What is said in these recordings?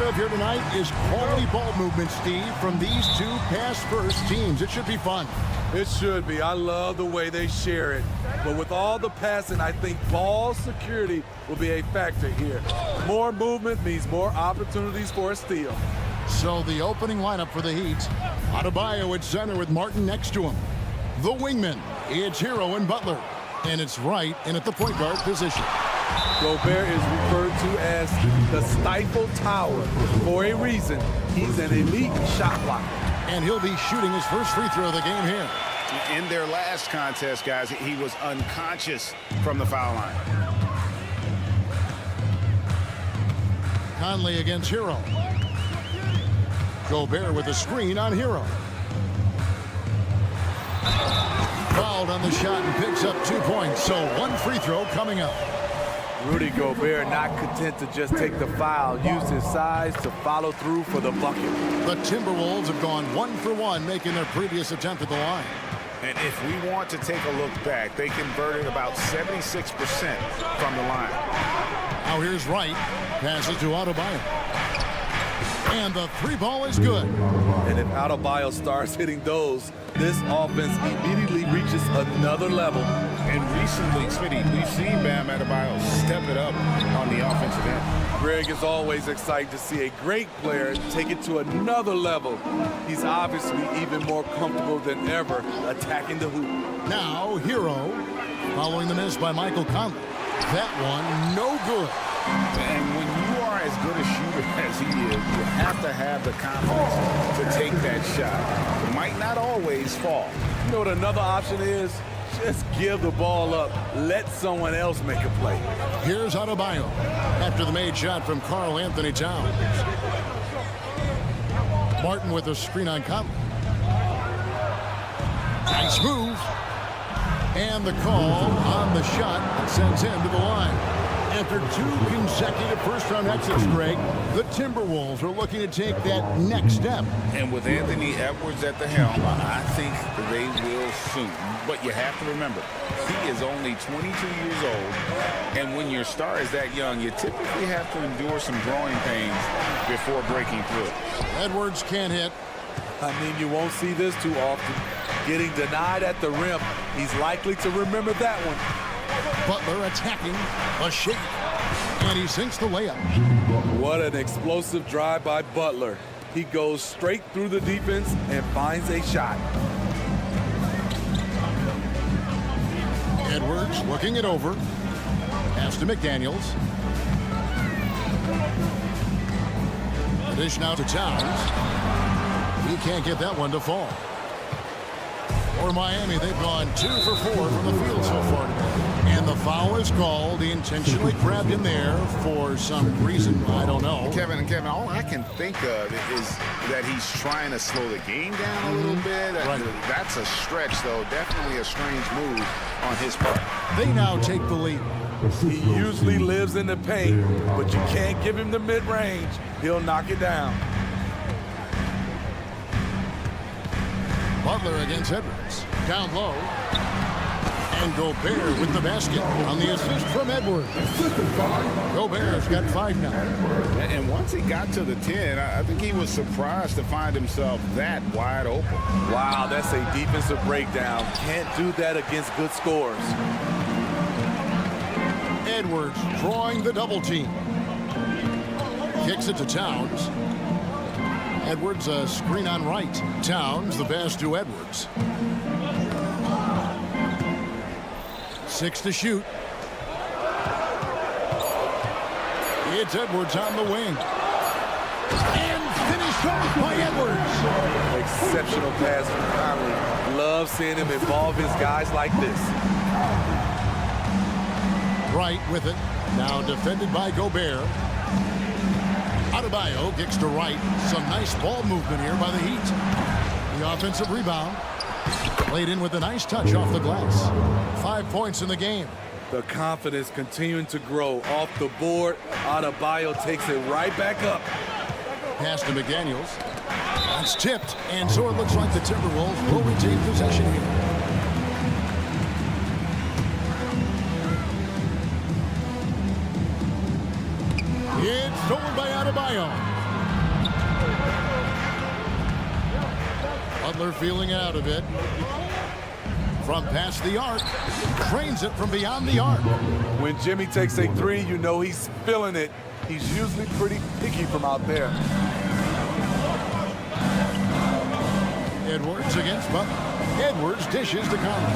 of here tonight is quality ball movement, Steve, from these two pass-first teams. It should be fun. It should be. I love the way they share it. But with all the passing, I think ball security will be a factor here. More movement means more opportunities for a steal. So the opening lineup for the Heat. Adebayo at center with Martin next to him. The wingman, it's Hero and Butler. And it's Wright in at the point guard position. Gobert is referred to as the Stifle Tower for a reason. He's an elite shot blocker. And he'll be shooting his first free throw of the game here. In their last contest, guys, he was unconscious from the foul line. Conley against Hero. Gobert with a screen on Hero. Fouled on the shot and picks up 2 points. So one free throw coming up. Rudy Gobert not content to just take the foul, used his size to follow through for the bucket. The Timberwolves have gone 1 for 1, making their previous attempt at the line. And if we want to take a look back, they converted about 76% from the line. Now here's Wright. Passes to Adebayo. And the three ball is good. And if Adebayo starts hitting those, this offense immediately reaches another level. And recently, Smitty, we've seen Bam Adebayo step it up on the offensive end. Greg is always excited to see a great player take it to another level. He's obviously even more comfortable than ever attacking the hoop. Now, Hero, following the miss by Michael Conley. That one, no good. And when you are as good a shooter as he is, you have to have the confidence to take that shot. It might not always fall. You know what another option is? Just give the ball up. Let someone else make a play. Here's Adebayo after the made shot from Karl Anthony Towns. Martin with a screen on Conley. Nice move. And the call on the shot that sends him to the line. After 2 consecutive first-round exits, Greg, the Timberwolves are looking to take that next step. And with Anthony Edwards at the helm, I think they will soon. But you have to remember, he is only 22 years old. And when your star is that young, you typically have to endure some growing pains before breaking through. Edwards can't hit. I mean, you won't see this too often. Getting denied at the rim, he's likely to remember that one. Butler attacking, a shake, and he sinks the layup. What an explosive drive by Butler. He goes straight through the defense and finds a shot. Edwards looking it over. Pass to McDaniels. The dish now to Towns. He can't get that one to fall. For Miami, they've gone 2 for 4 from the field so far today. And the foul is called. He intentionally grabbed him there for some reason. I don't know. Kevin, all I can think of is that he's trying to slow the game down a little bit. Right. That's a stretch, though. Definitely a strange move on his part. They now take the lead. He usually lives in the paint, but you can't give him the mid-range. He'll knock it down. Butler against Edwards. Down low. And Gobert with the basket on the assist from Edwards. Gobert's got 5 now. And once he got to the 10, I think he was surprised to find himself that wide open. Wow, that's a defensive breakdown. Can't do that against good scores. Edwards drawing the double team. Kicks it to Towns. Edwards a screen on Wright. Towns the pass to Edwards. 6 to shoot. It's Edwards on the wing. And finished off by Edwards. Exceptional pass from Conley. Love seeing him involve his guys like this. Wright with it. Now defended by Gobert. Adebayo kicks to Wright. Some nice ball movement here by the Heat. The offensive rebound. Played in with a nice touch off the glass. 5 points in the game. The confidence continuing to grow off the board. Adebayo takes it right back up. Pass to McDaniels. It's tipped, and so it looks like the Timberwolves will retain possession here. It's stolen by Adebayo. Butler feeling it out a bit. From past the arc, trains it from beyond the arc. When Jimmy takes a three, you know he's feeling it. He's usually pretty picky from out there. Edwards against Butler. Edwards dishes to Conley.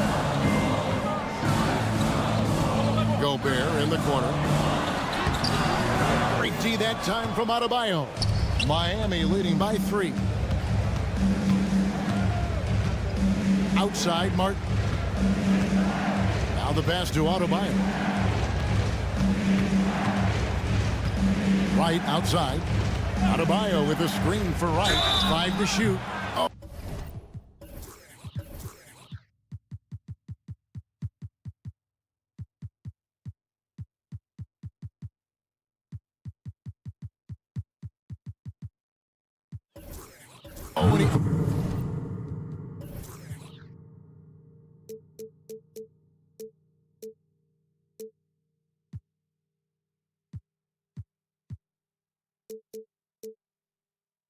Gobert in the corner. Great D that time from Adebayo. Miami leading by 3. Outside Martin. Now the pass to Adebayo. Wright outside. Adebayo with a screen for Wright. 5 to shoot. Oh.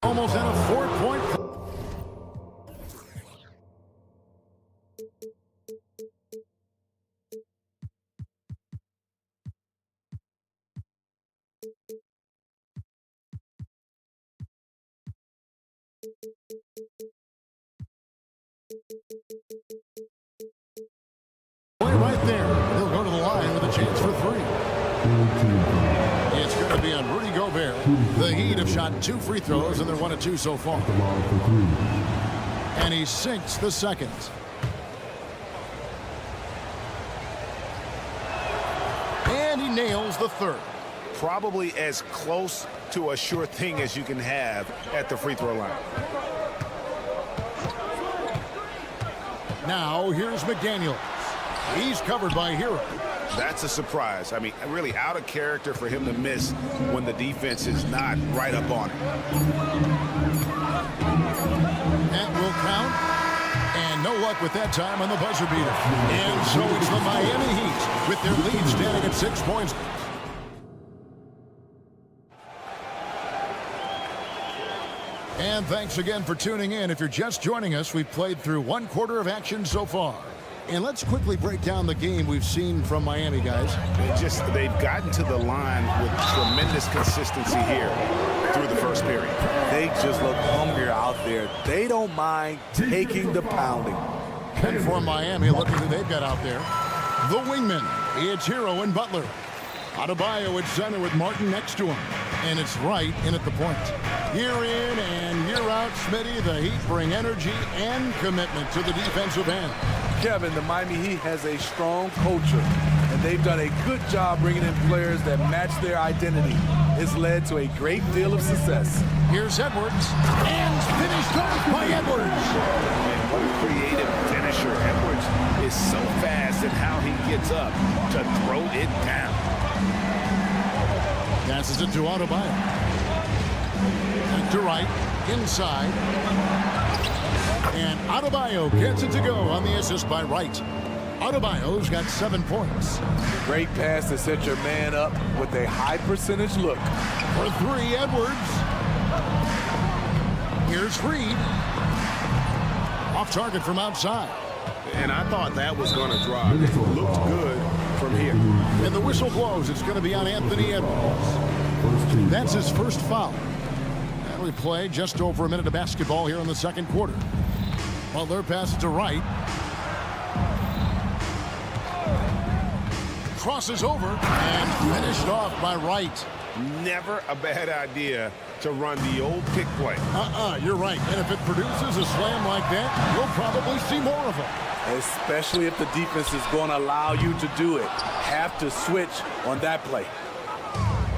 Almost at a 4-point. Right there. He'll go to the line with a chance for 3. It's going to be on Rudy Gobert. The Heat have shot 2 free throws, and they're 1 of 2 so far. And he sinks the second. And he nails the third. Probably as close to a sure thing as you can have at the free throw line. Now here's McDaniels. He's covered by Hero. That's a surprise. I mean, really out of character for him to miss when the defense is not right up on it. That will count. And no luck with that time on the buzzer beater. And so it's the Miami Heat with their lead standing at 6 points. And thanks again for tuning in. If you're just joining us, we've played through 1 quarter of action so far. And let's quickly break down the game we've seen from Miami, guys. They've gotten to the line with tremendous consistency here through the first period. They just look hungrier out there. They don't mind taking the pounding. And for Miami, look at who they've got out there. The wingman, it's Hero and Butler. Adebayo at center with Martin next to him. And it's Wright in at the point. Year in and year out, Smitty, the Heat bring energy and commitment to the defensive end. Kevin, the Miami Heat has a strong culture, and they've done a good job bringing in players that match their identity. It's led to a great deal of success. Here's Edwards, and finished off by Edwards. And what a creative finisher. Edwards is so fast in how he gets up to throw it down. Passes it to Adebayo. To Wright, inside. And Adebayo gets it to go on the assist by Wright. Adebayo's got 7 points. Great pass to set your man up with a high percentage look. For 3, Edwards. Here's Reed. Off target from outside. And I thought that was going to drop. It looked good from here. And the whistle blows. It's going to be on Anthony Edwards. That's his first foul. We play just over a minute of basketball here in the second quarter. Butler passes to Wright. Crosses over and finished off by Wright. Never a bad idea to run the old pick play. You're right. And if it produces a slam like that, you'll probably see more of them. Especially if the defense is going to allow you to do it. Have to switch on that play.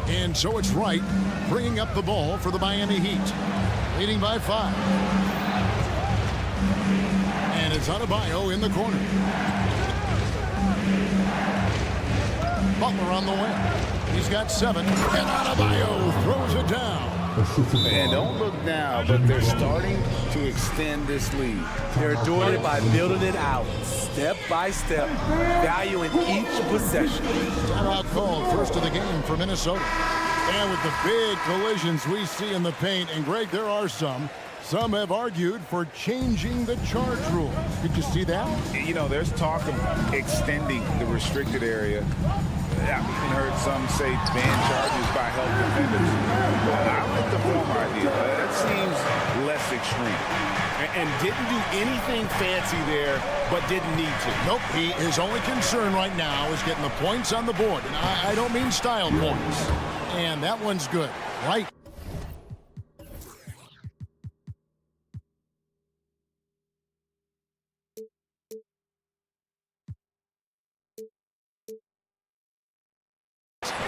And so it's Wright bringing up the ball for the Miami Heat. Leading by 5. And it's Adebayo in the corner. Butler on the wing. He's got 7. And Adebayo throws it down. And don't look now, but they're starting to extend this lead. They're doing it by building it out, step by step, valuing each possession. Timeout called, first of the game for Minnesota. And with the big collisions we see in the paint, and Greg, there are some have argued for changing the charge rules. Did you see that? You know, there's talk of extending the restricted area. I've even heard some say ban charges by help defenders. I like the former idea. That seems less extreme. And didn't do anything fancy there, but didn't need to. Nope, his only concern right now is getting the points on the board. And I don't mean style points. And that one's good, right?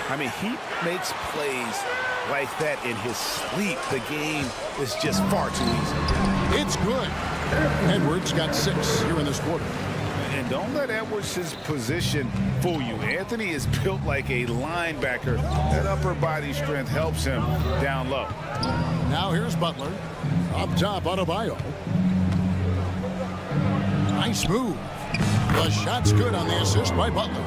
I mean, he makes plays like that in his sleep. The game is just far too easy. It's good. Edwards got 6 here in this quarter. And don't let Edwards' position fool you. Anthony is built like a linebacker. That upper body strength helps him down low. Now here's Butler. Up top, Adebayo. Nice move. The shot's good on the assist by Butler.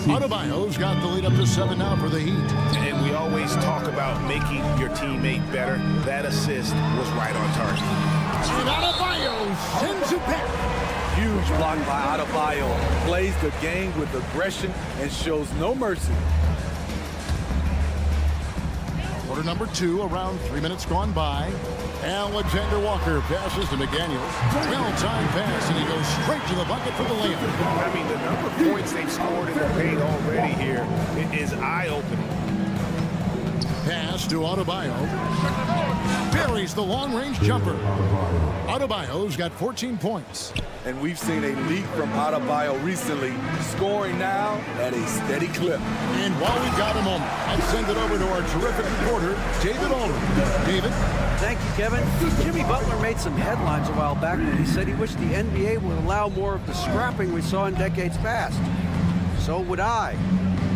Adebayo's got the lead up to 7 now for the Heat. And we always talk about making your teammate better. That assist was right on target. And Adebayo sends it back. Huge block by Adebayo. Plays the game with aggression and shows no mercy. Quarter number 2, around 3 minutes gone by. Alexander Walker passes to McDaniels. Well-timed pass, and he goes straight to the bucket for the layup. I mean, the number of points they've scored in the paint already here is eye-opening. Pass to Adebayo. Buries the long-range jumper. Adebayo's got 14 points. And we've seen a leap from Adebayo recently, scoring now at a steady clip. And while we got a moment, I'd send it over to our terrific reporter, David Aldridge. David? Thank you, Kevin. Jimmy Butler made some headlines a while back when he said he wished the NBA would allow more of the scrapping we saw in decades past. So would I.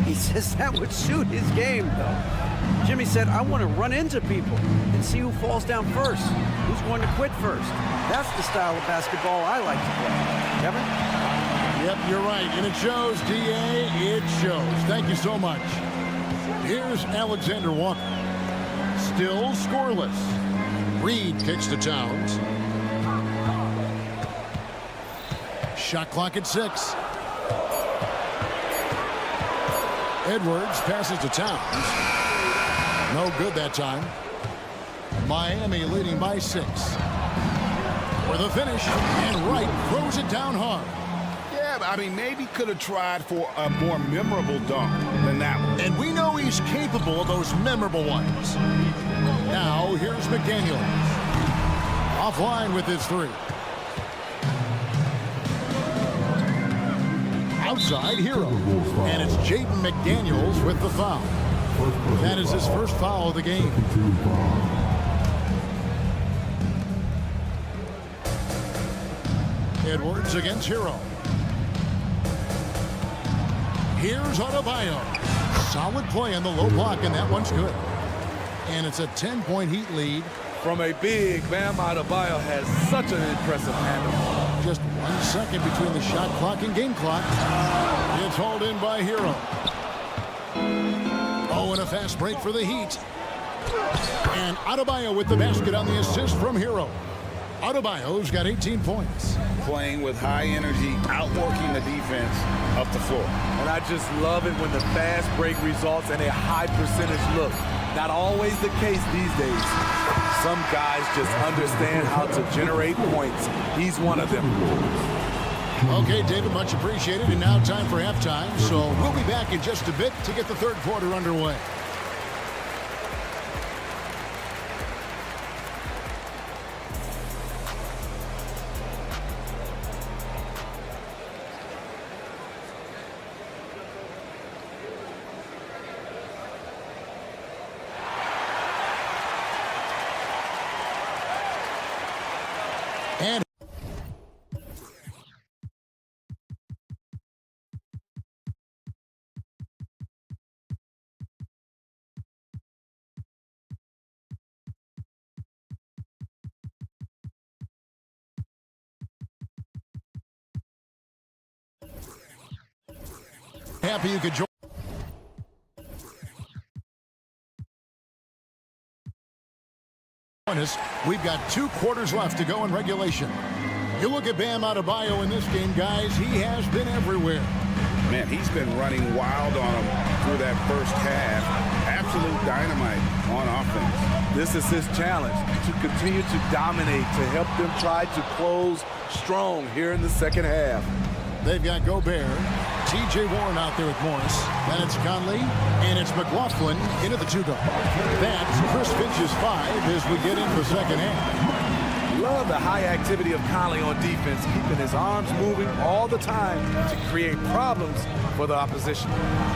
He says that would suit his game, though. Jimmy said, I want to run into people and see who falls down first, who's going to quit first. That's the style of basketball I like to play. Kevin? Yep, you're right. And it shows, D.A. It shows. Thank you so much. Here's Alexander Walker. Still scoreless. Reed kicks to Towns. Shot clock at 6. Edwards passes to Towns. No good that time. Miami leading by 6. For the finish, and Wright throws it down hard. Yeah, I mean, maybe could have tried for a more memorable dunk than that one. And we know he's capable of those memorable ones. Now, here's McDaniels. Offline with his 3. Outside, Hero. And it's Jaden McDaniels with the foul. That is his first foul of the game. Edwards against Hero. Here's Adebayo. Solid play on the low block, and that one's good. And it's a 10-point Heat lead. From a big, Bam Adebayo has such an impressive handle. Just 1 second between the shot clock and game clock. It's hauled in by Hero. Oh, and a fast break for the Heat. And Adebayo with the basket on the assist from Hero. Adebayo's got 18 points. Playing with high energy, outworking the defense up the floor. And I just love it when the fast break results in a high percentage look. Not always the case these days. Some guys just understand how to generate points. He's one of them. Okay, David, much appreciated. And now time for halftime. So we'll be back in just a bit to get the third quarter underway. And happy you could join us. We've got 2 quarters left to go in regulation. You look at Bam Adebayo in this game, guys, he has been everywhere. Man, he's been running wild on them through that first half. Absolute dynamite on offense. This is his challenge, to continue to dominate, to help them try to close strong here in the second half. They've got Gobert, T.J. Warren out there with Morris. Then it's Conley, and it's McLaughlin into the 2-guard. That's Chris Finch's 5 as we get into the second half. Love the high activity of Conley on defense, keeping his arms moving all the time to create problems for the opposition.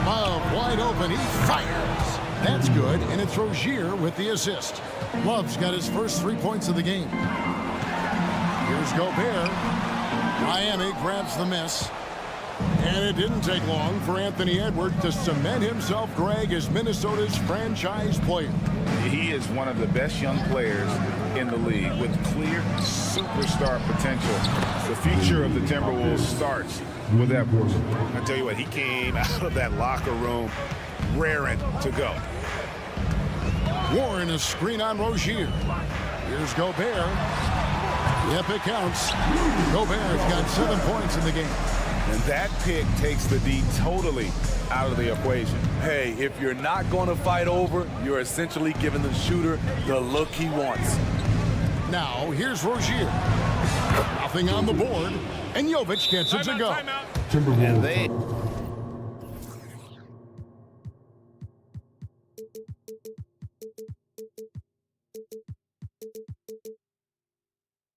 Love wide open, he fires. That's good, and it's Rozier with the assist. Love's got his first 3 points of the game. Here's Gobert. Miami grabs the miss. And it didn't take long for Anthony Edwards to cement himself, Greg, as Minnesota's franchise player. He is one of the best young players in the league with clear superstar potential. The future of the Timberwolves starts with Edwards. I tell you what, he came out of that locker room raring to go. Warren, a screen on Rozier. Here's Gobert. Yep, it counts. Gobert's got 7 points in the game. And that pick takes the D totally out of the equation. Hey, if you're not going to fight over, you're essentially giving the shooter the look he wants. Now, here's Rozier. Nothing on the board, and Jovic gets it to go. And they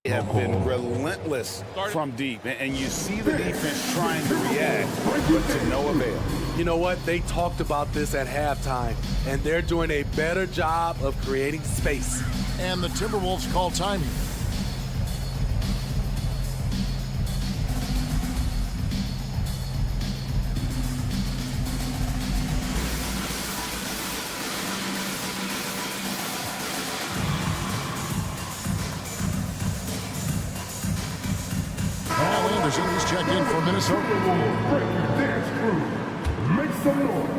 have been relentless from deep, and you see the defense trying to react, but to no avail. You know what? They talked about this at halftime, and they're doing a better job of creating space. And the Timberwolves call time here. He's checked in for Minnesota.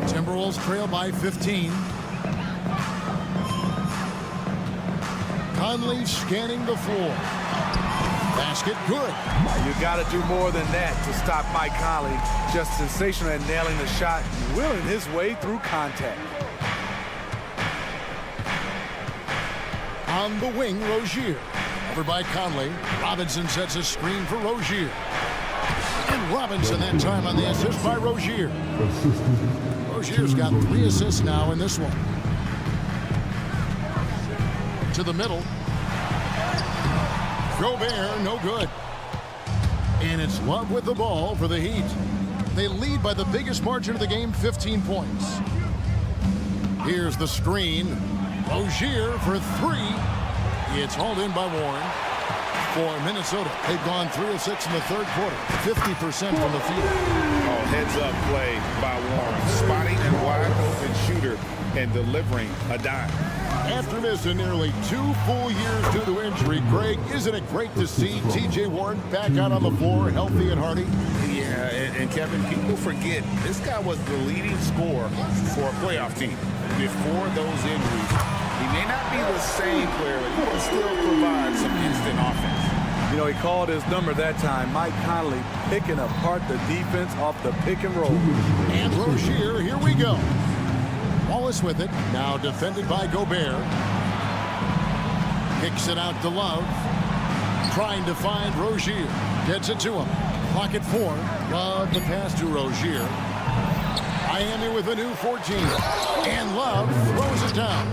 Timberwolves trail by 15. Conley scanning the floor. Basket good. You got to do more than that to stop Mike Conley. Just sensational at nailing the shot, willing his way through contact. On the wing, Rozier. Over by Conley. Robinson sets a screen for Rozier. And Robinson that time on the assist by Rozier. Rozier's got 3 assists now in this one. To the middle. Gobert, no good. And it's Love with the ball for the Heat. They lead by the biggest margin of the game, 15 points. Here's the screen. Rozier for 3. It's hauled in by Warren. For Minnesota, they've gone 3 of 6 in the third quarter, 50% from the field. Oh, heads-up play by Warren, spotting a wide-open shooter and delivering a dime. After missing nearly 2 full years due to injury, Greg, isn't it great to see T.J. Warren back out on the floor, healthy and hearty? Yeah, and Kevin, people forget this guy was the leading scorer for a playoff team before those injuries. He may not be the same player, but he can still provide some instant offense. You know, he called his number that time. Mike Conley picking apart the defense off the pick and roll. And Rozier, here we go. Wallace with it, now defended by Gobert. Kicks it out to Love. Trying to find Rozier. Gets it to him. Clock at 4. Love the pass to Rozier. Miami with a new 14. And Love throws it down.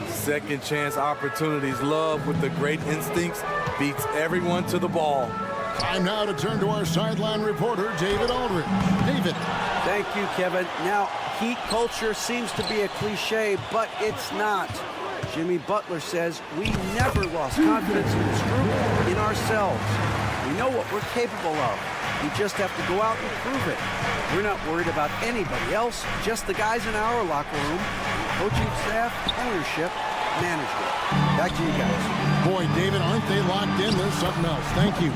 Second chance opportunities. Love with the great instincts beats everyone to the ball. Time now to turn to our sideline reporter, David Aldridge. David. Thank you, Kevin. Now, Heat culture seems to be a cliche, but it's not. Jimmy Butler says we never lost confidence in this group, in ourselves. We know what we're capable of. We just have to go out and prove it. We're not worried about anybody else, just the guys in our locker room, coaching staff, ownership, management. Back to you guys. Boy, David, aren't they locked in? There's something else. Thank you.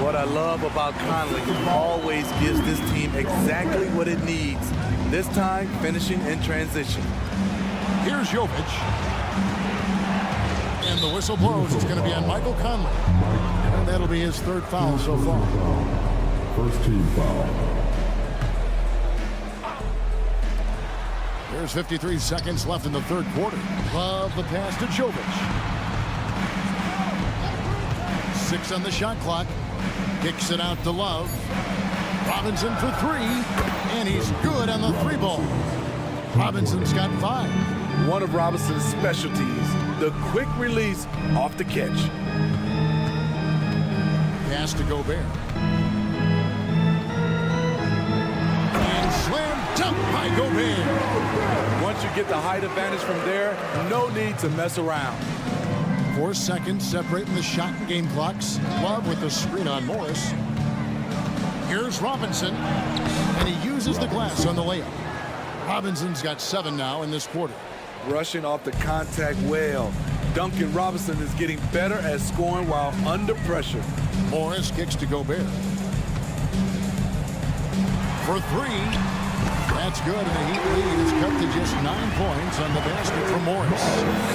What I love about Conley, he always gives this team exactly what it needs. This time, finishing in transition. Here's Jovic. And the whistle blows. It's going to be on Michael Conley. And that'll be his third foul so far. First team foul. There's 53 seconds left in the third quarter. Love the pass to Jovic. 6 on the shot clock. Kicks it out to Love. Robinson for 3. And he's good on the 3 ball. Robinson's got 5. One of Robinson's specialties, the quick release off the catch. Pass to Gobert. And slam dunk by Gobert. Once you get the height advantage from there, no need to mess around. 4 seconds separating the shot and game clocks. Love with the screen on Morris. Here's Robinson. And he uses the glass on the layup. Robinson's got 7 now in this quarter. Rushing off the contact well. Duncan Robinson is getting better at scoring while under pressure. Morris kicks to Gobert. For 3. That's good, and the Heat lead is cut to just 9 points on the basket from Morris.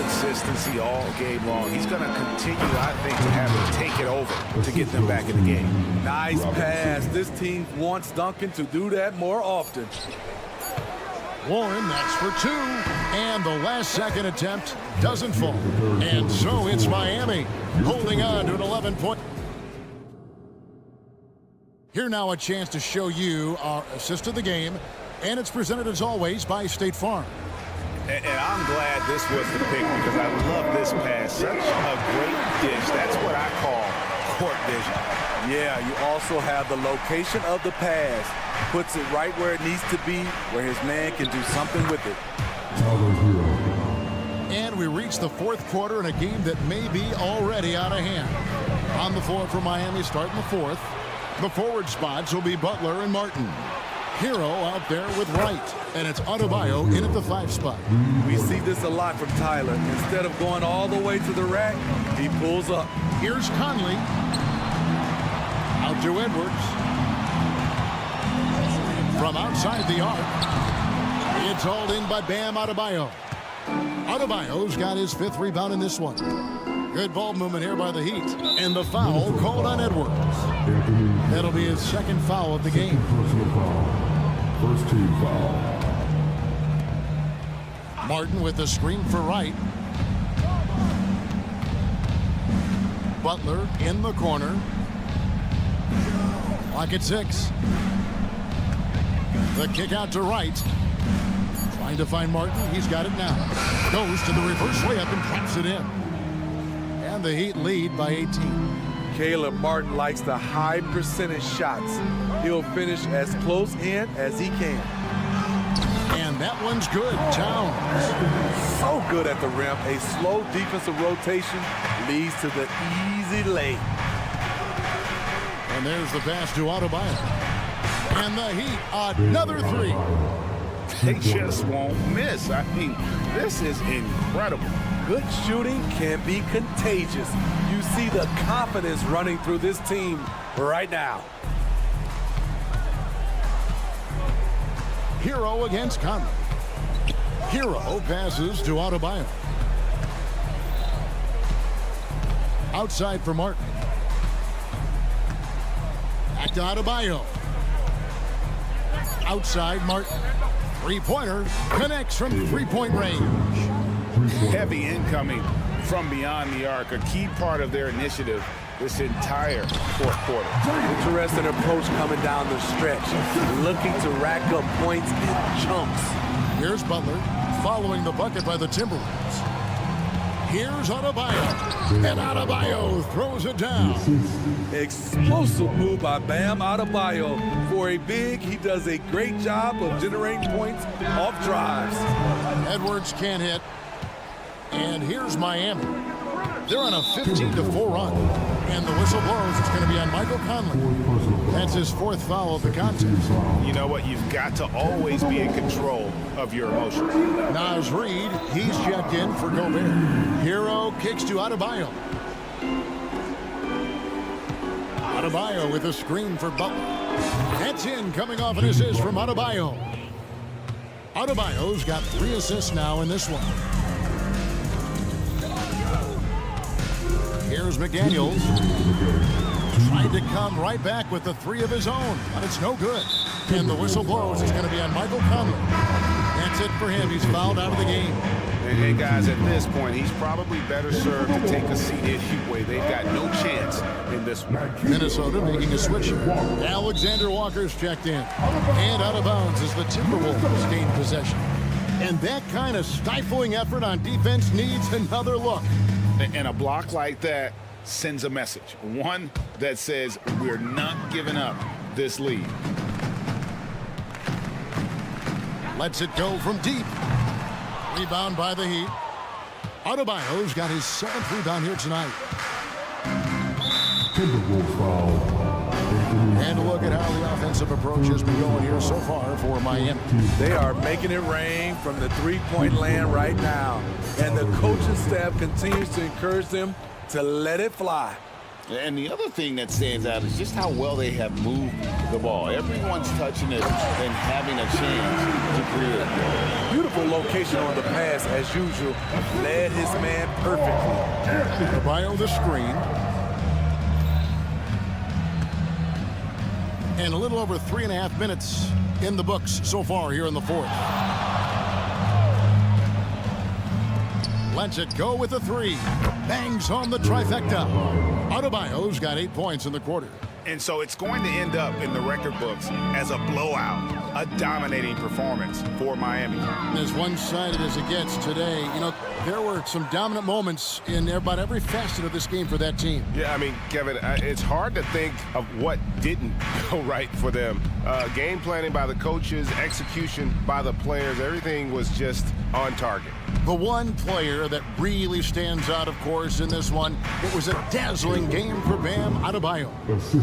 Consistency all game long. He's going to continue, I think, to have to take it over to get them back in the game. Nice pass. This team wants Duncan to do that more often. Warren, that's for 2. And the last second attempt doesn't fall. And so it's Miami holding on to an 11-point. Here now a chance to show you our assist of the game. And it's presented as always by State Farm. And I'm glad this was the pick because I love this pass. Such a great dish. That's what I call court vision. Yeah, you also have the location of the pass. Puts it right where it needs to be, where his man can do something with it. And we reach the fourth quarter in a game that may be already out of hand. On the floor for Miami starting the fourth. The forward spots will be Butler and Martin. Hero out there with Wright, and it's Adebayo in at the 5 spot. We see this a lot from Tyler. Instead of going all the way to the rack, he pulls up. Here's Conley. Out to Edwards. From outside the arc. It's hauled in by Bam Adebayo. Adebayo's got his 5th rebound in this one. Good ball movement here by the Heat. And the foul called on Edwards. That'll be his 2nd foul of the game. Personal foul. First team foul. Martin with the screen for Wright. Butler in the corner. Clock at 6. The kick out to Wright. Trying to find Martin. He's got it now. Goes to the reverse layup and drops it in. And the Heat lead by 18. Caleb Martin likes the high percentage shots. He'll finish as close in as he can. And that one's good. Towns. So good at the rim. A slow defensive rotation leads to the easy lay. And there's the pass to Adebayo. And the Heat, another 3. They just won't miss. I mean, this is incredible. Good shooting can be contagious. You see the confidence running through this team right now. Hero against Conley. Hero passes to Adebayo. Outside for Martin. Back to Adebayo. Outside Martin. 3-pointer connects from 3-point range. Heavy incoming from beyond the arc, a key part of their initiative this entire fourth quarter. Interesting approach coming down the stretch, looking to rack up points in chunks. Here's Butler following the bucket by the Timberwolves. Here's Adebayo, and Adebayo throws it down. Explosive move by Bam Adebayo. For a big, he does a great job of generating points off drives. Edwards can't hit. And here's Miami. They're on a 15-4 run. And the whistle blows. It's going to be on Michael Conley. That's his 4th foul of the contest. You know what? You've got to always be in control of your emotions. Naz Reid, he's checked in for Gobert. Hero kicks to Adebayo. Adebayo with a screen for Butler. That's in, coming off an assist from Adebayo. Adebayo's got 3 assists now in this one. Here's McDaniels. Tried to come right back with the 3 of his own, but it's no good. And the whistle blows. It's going to be on Michael Conley. That's it for him. He's fouled out of the game. And guys, at this point, he's probably better served to take a seat at Heatwave. They've got no chance in this one. Minnesota making a switch. Alexander Walker's checked in. And out of bounds as the Timberwolves gain possession. And that kind of stifling effort on defense needs another look. And a block like that sends a message. One that says we're not giving up this lead. Lets it go from deep. Rebound by the Heat. Adebayo's got his 7th rebound here tonight. Timberwolves foul. And look at how the offensive approach has been going here so far for Miami. They are making it rain from the three-point land right now. And the coaching staff continues to encourage them to let it fly. And the other thing that stands out is just how well they have moved the ball. Everyone's touching it and having a chance to create. Beautiful location on the pass, as usual. Led his man perfectly. Adebayo the screen. And a little over 3.5 minutes in the books so far here in the 4th. Lets it go with a 3. Bangs on the trifecta. Adebayo's got 8 points in the quarter. And so it's going to end up in the record books as a blowout, a dominating performance for Miami. As one-sided as it gets today, you know, there were some dominant moments in about every facet of this game for that team. Yeah, I mean, Kevin, it's hard to think of what didn't go right for them. Game planning by the coaches, execution by the players, everything was just on target. The one player that really stands out, of course, in this one, it was a dazzling game for Bam Adebayo.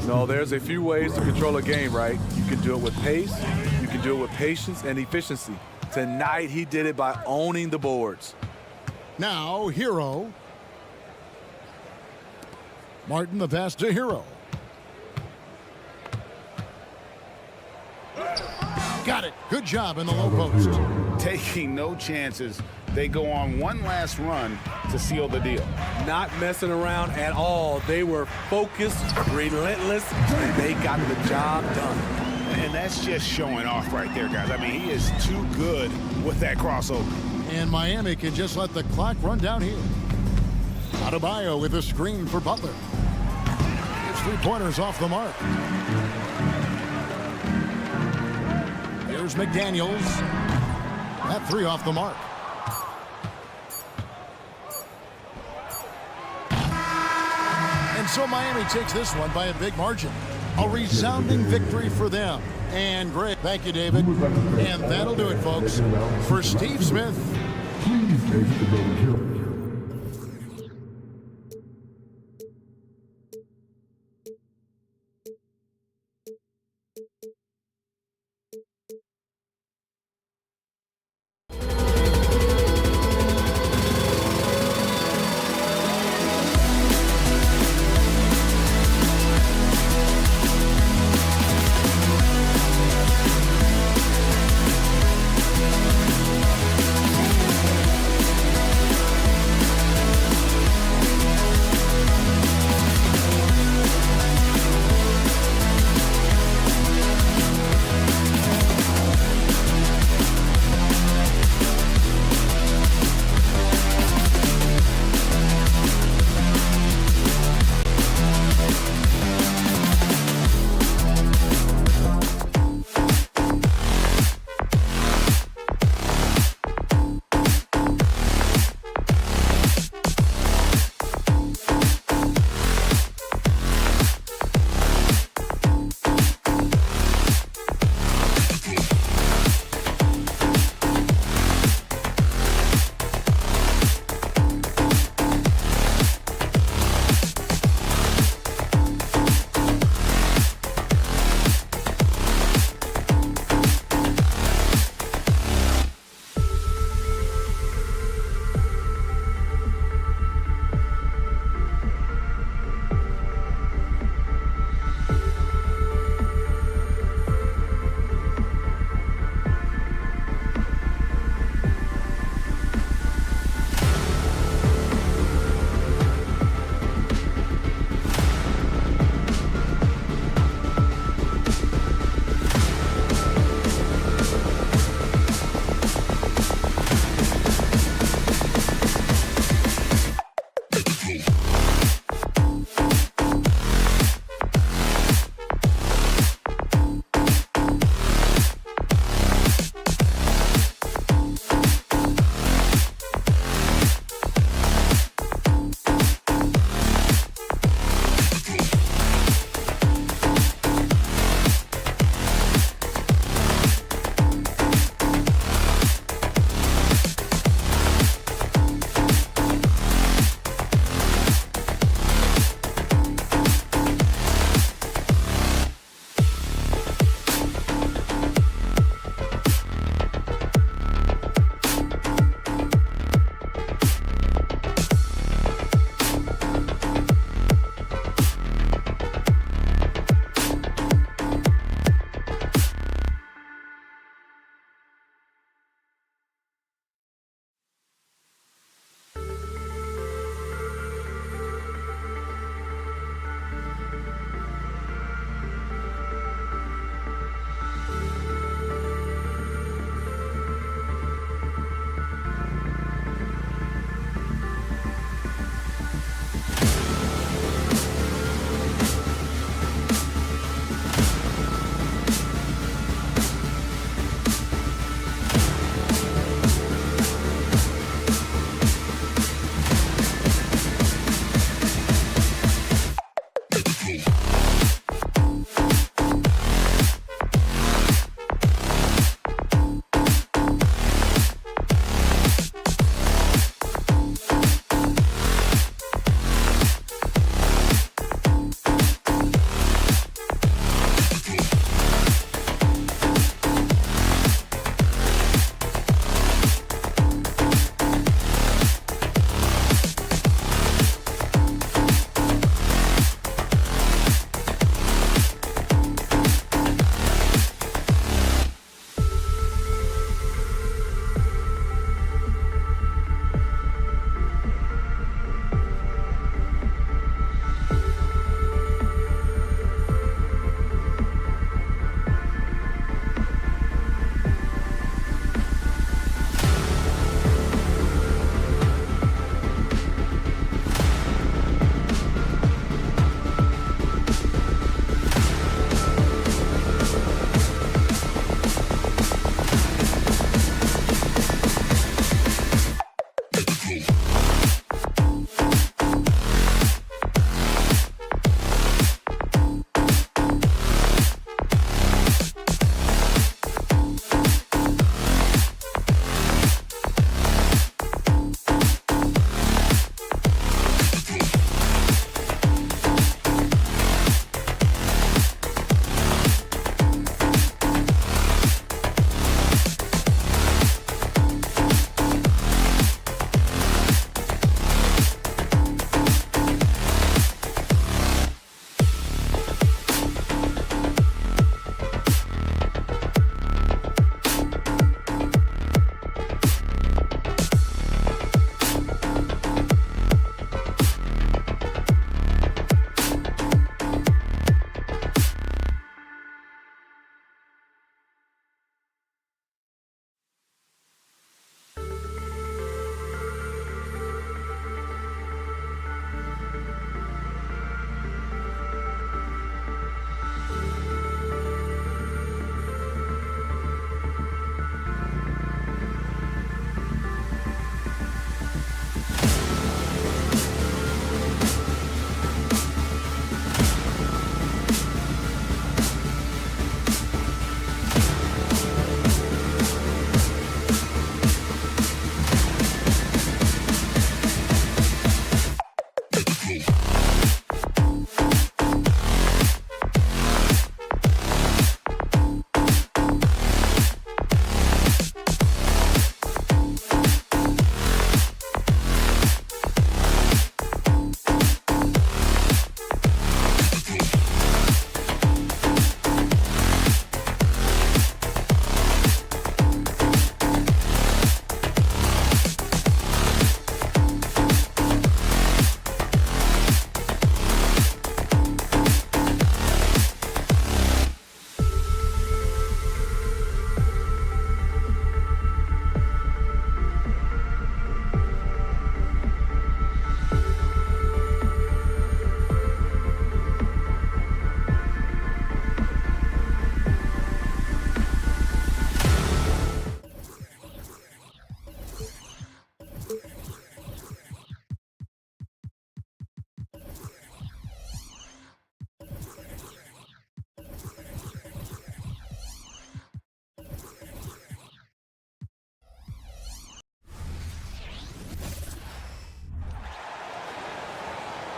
No, there's a few ways to control a game, right? You can do it with pace, you can do it with patience and efficiency. Tonight, he did it by owning the boards. Now, Hero. Martin, the pass to Hero. Got it. Good job in the low post. Taking no chances. They go on one last run to seal the deal. Not messing around at all. They were focused, relentless, and they got the job done. And that's just showing off right there, guys. I mean, he is too good with that crossover. And Miami can just let the clock run down here. Adebayo with a screen for Butler. His 3-pointers off the mark. Here's McDaniels. That 3 off the mark. And so Miami takes this one by a big margin. A resounding victory for them. And great. Thank you, David. And that'll do it, folks. For Steve Smith. Please take the vote carefully.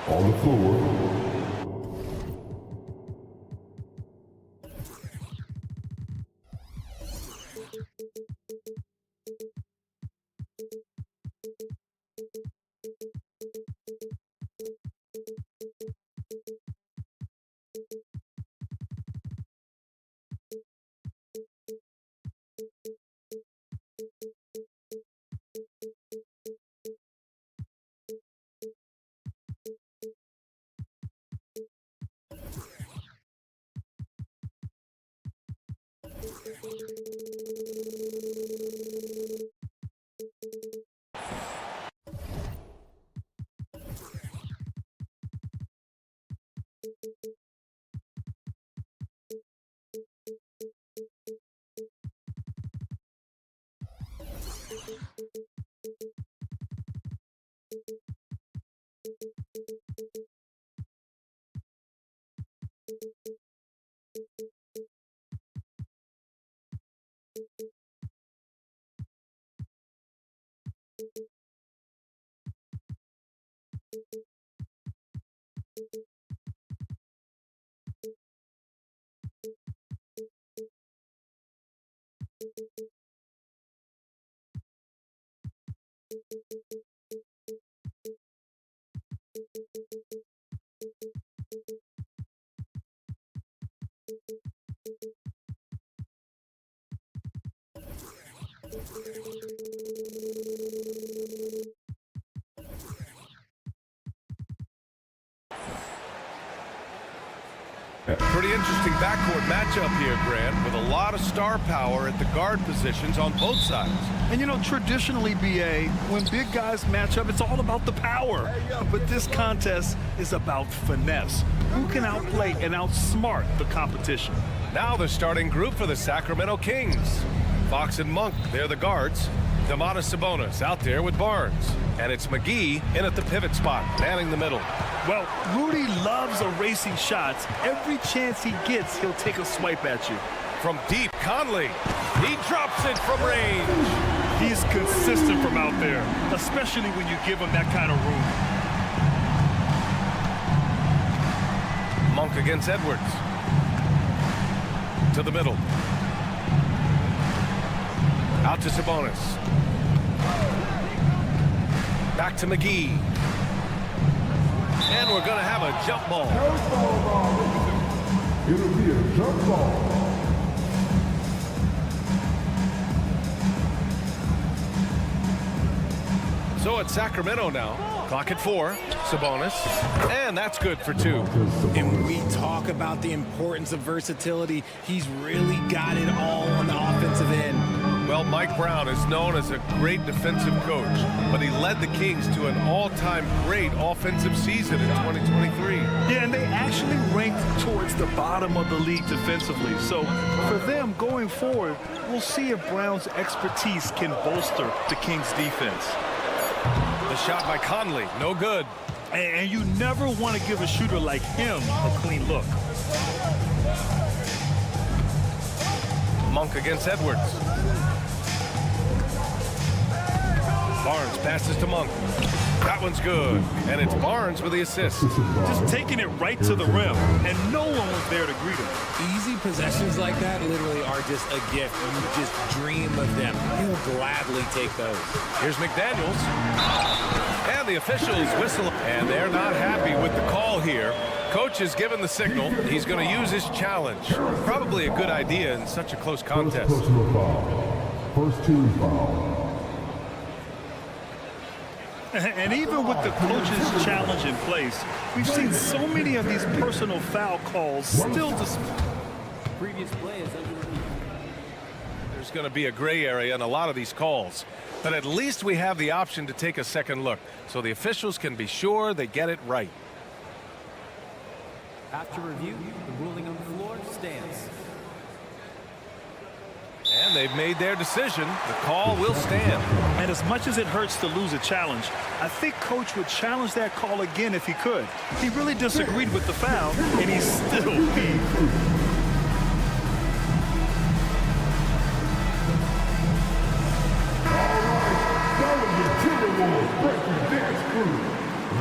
On the floor. Pretty interesting backcourt matchup here, Grant, with a lot of star power at the guard positions on both sides. And you know, traditionally, BA, when big guys match up, it's all about the power. But this contest is about finesse. Who can outplay and outsmart the competition? Now the starting group for the Sacramento Kings. Fox and Monk, they're the guards. Domantas Sabonis out there with Barnes. And it's McGee in at the pivot spot, manning the middle. Well, Rudy loves erasing shots. Every chance he gets, he'll take a swipe at you. From deep, Conley. He drops it from range. He's consistent from out there, especially when you give him that kind of room. Monk against Edwards. To the middle. Out to Sabonis. Back to McGee. And we're going to have a jump ball. It'll be a jump ball. So it's Sacramento now. Clock at 4. Sabonis. And that's good for 2. And when we talk about the importance of versatility, he's really got it all on the offensive end. Well, Mike Brown is known as a great defensive coach, but he led the Kings to an all-time great offensive season in 2023. Yeah, and they actually ranked towards the bottom of the league defensively. So for them going forward, we'll see if Brown's expertise can bolster the Kings' defense. The shot by Conley, no good. And you never want to give a shooter like him a clean look. Monk against Edwards. Barnes passes to Monk. That one's good. And it's Barnes with the assist. Just taking it right to the rim, and no one was there to greet him. Easy possessions like that literally are just a gift. You just dream of them. He'll gladly take those. Here's McDaniels. And the officials whistle. And they're not happy with the call here. Coach has given the signal. He's going to use his challenge. Probably a good idea in such a close contest. Personal foul. First team foul. And even with the coach's challenge in place, we've seen so many of these personal foul calls still Previous play is under review. There's going to be a gray area in a lot of these calls. But at least we have the option to take a second look, so the officials can be sure they get it right. After review, the ruling on the floor stands. And they've made their decision. The call will stand. And as much as it hurts to lose a challenge, I think Coach would challenge that call again if he could. He really disagreed with the foul, and he's still peeved. That was the Timberwolves breaking dance crew.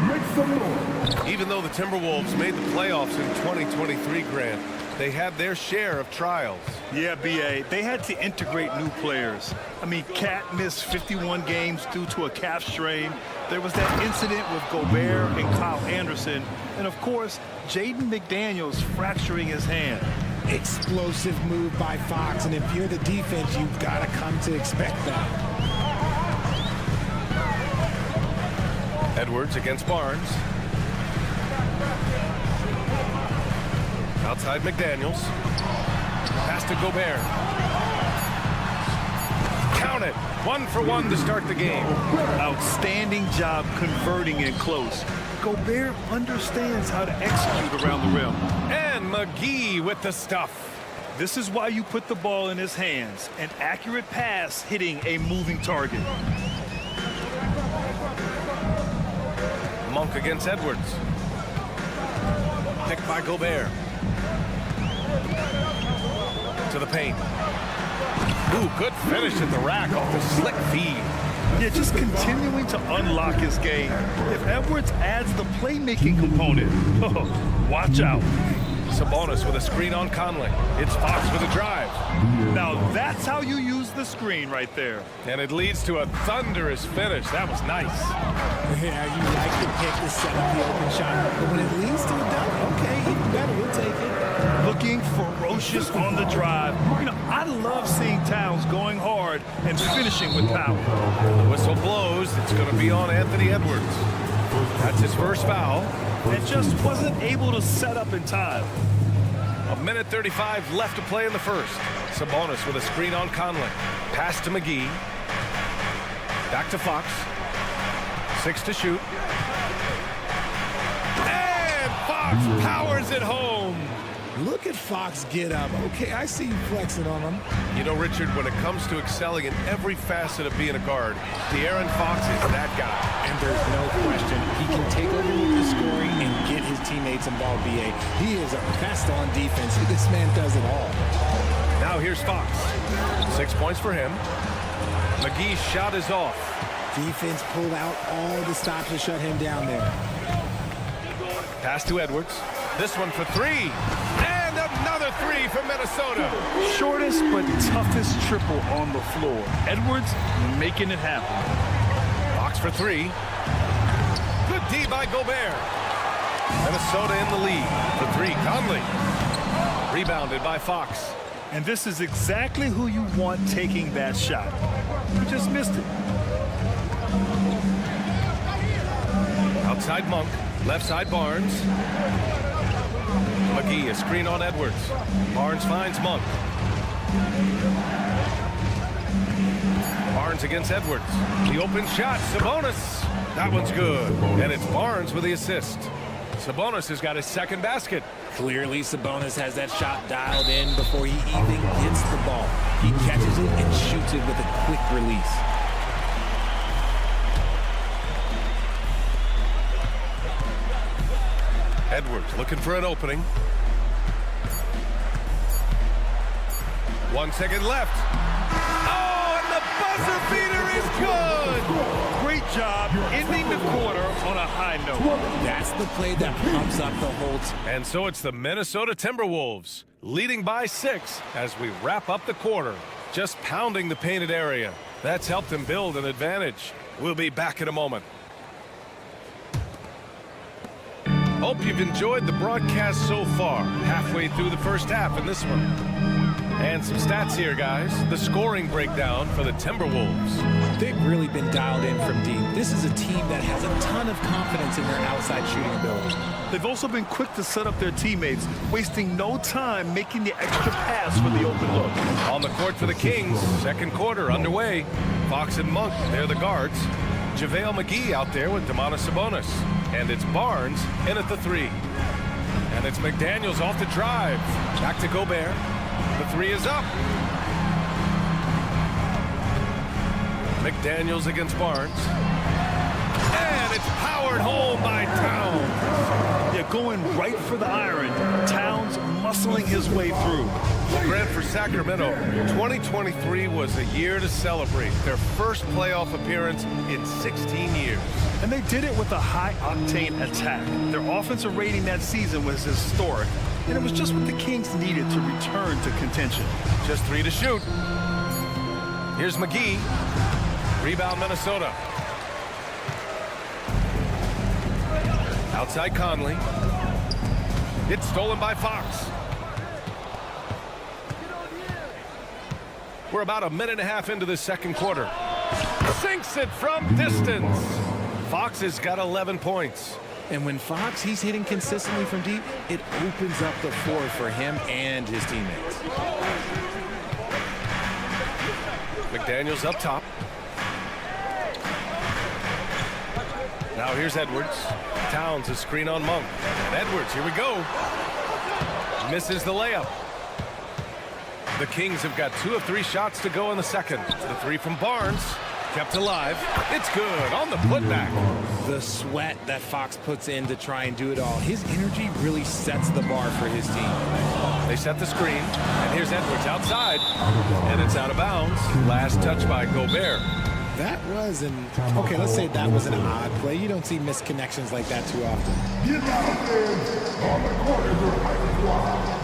Make some noise. Even though the Timberwolves made the playoffs in 2023, Grant, they had their share of trials. Yeah, B.A., they had to integrate new players. I mean, Cat missed 51 games due to a calf strain. There was that incident with Gobert and Kyle Anderson. And, of course, Jaden McDaniels fracturing his hand. Explosive move by Fox, and if you're the defense, you've got to come to expect that. Edwards against Barnes. Outside McDaniels. Pass to Gobert. Count it. 1 for 1 to start the game. Outstanding job converting in close. Gobert understands how to execute around the rim. And McGee with the stuff. This is why you put the ball in his hands. An accurate pass hitting a moving target. Monk against Edwards. Picked by Gobert. To the paint. Ooh, good finish at the rack off the slick feed. Yeah, just continuing to unlock his game. If Edwards adds the playmaking component, watch out. Sabonis with a screen on Conley. It's Fox with a drive. Now that's how you use the screen right there. And it leads to a thunderous finish. That was nice. Yeah, you like to pick to set up the open shot, but when it leads to a dunk, okay, even better, we'll take it. Looking ferocious on the drive. You know, I love seeing Towns going hard and finishing with power. The whistle blows. It's going to be on Anthony Edwards. That's his first foul. And just wasn't able to set up in time. 1:35 left to play in the first. Sabonis with a screen on Conley. Pass to McGee. Back to Fox. 6 to shoot. And Fox powers it home. Look at Fox get up. Okay, I see you flexing on him. You know, Richard, when it comes to excelling in every facet of being a guard, De'Aaron Fox is that guy. And there's no question. He can take over with the scoring and get his teammates involved, B.A. He is a pest on defense. This man does it all. Now here's Fox. 6 points for him. McGee's shot is off. Defense pulled out all the stops to shut him down there. Pass to Edwards. This one for 3. And another 3 for Minnesota. Shortest but toughest triple on the floor. Edwards making it happen. Fox for 3. Good D by Gobert. Minnesota in the lead. For 3, Conley. Rebounded by Fox. And this is exactly who you want taking that shot. You just missed it. Outside Monk. Left side Barnes. McGee, a screen on Edwards. Barnes finds Monk. Barnes against Edwards. The open shot, Sabonis. That one's good. And it's Barnes with the assist. Sabonis has got his second basket. Clearly, Sabonis has that shot dialed in before he even gets the ball. He catches it and shoots it with a quick release. Edwards looking for an opening. 1 second left. Oh, and the buzzer beater is good. Great job ending the quarter on a high note. That's the play that pumps up the whole team. And so it's the Minnesota Timberwolves leading by 6 as we wrap up the quarter. Just pounding the painted area. That's helped them build an advantage. We'll be back in a moment. Hope you've enjoyed the broadcast so far. Halfway through the first half in this one. And some stats here, guys. The scoring breakdown for the Timberwolves. They've really been dialed in from deep. This is a team that has a ton of confidence in their outside shooting ability. They've also been quick to set up their teammates, wasting no time making the extra pass for the open look. On the court for the Kings, second quarter underway. Fox and Monk, they're the guards. JaVale McGee out there with Domantas Sabonis. And it's Barnes in at the 3. And it's McDaniels off the drive. Back to Gobert. The 3 is up. McDaniels against Barnes. And it's powered home by Towns. They're going right for the iron. Towns muscling his way through. Well, Grant, for Sacramento, 2023 was a year to celebrate. Their first playoff appearance in 16 years. And they did it with a high-octane attack. Their offensive rating that season was historic, and it was just what the Kings needed to return to contention. Just 3 to shoot. Here's McGee. Rebound, Minnesota. Outside Conley. It's stolen by Fox. We're about a minute and a half into the second quarter. Sinks it from distance. Fox has got 11 points. And when Fox, he's hitting consistently from deep, it opens up the floor for him and his teammates. McDaniels up top. Now here's Edwards. Towns a screen on Monk. And Edwards, here we go. Misses the layup. The Kings have got 2 of 3 shots to go in the second. The 3 from Barnes. Kept alive. It's good on the putback. The sweat that Fox puts in to try and do it all. His energy really sets the bar for his team. They set the screen. And here's Edwards outside. And it's out of bounds. Last touch by Gobert. That was okay, let's say that was an odd play. You don't see missed connections like that too often. Get out there on the court is your high squad.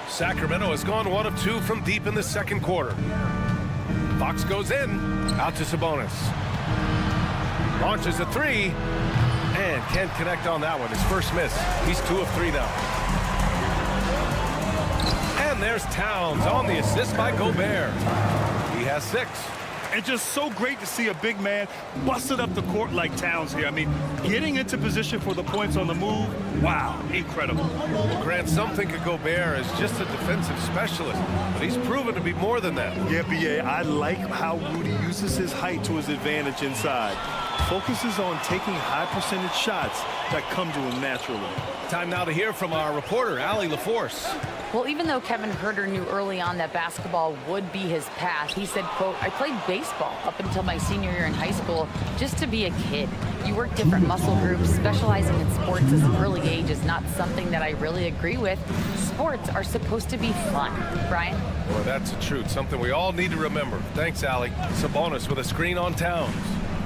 Sacramento has gone 1 of 2 from deep in the second quarter. Fox goes in. Out to Sabonis. Launches a 3. And can't connect on that one. His first miss. He's 2 of 3 now. And there's Towns on the assist by Gobert. He has 6. And just so great to see a big man busted up the court like Towns here. I mean, getting into position for the points on the move, wow, incredible. Grant, some think of Gobert as just a defensive specialist, but he's proven to be more than that. Yeah, B.A., I like how Rudy uses his height to his advantage inside. Focuses on taking high percentage shots that come to him naturally. Time now to hear from our reporter, Allie LaForce. Well, even though Kevin Huerter knew early on that basketball would be his path, he said, quote, I played baseball up until my senior year in high school just to be a kid. You work different muscle groups. Specializing in sports at an early age is not something that I really agree with. Sports are supposed to be fun. Brian? Well, that's the truth. Something we all need to remember. Thanks, Allie. Sabonis with a screen on Towns.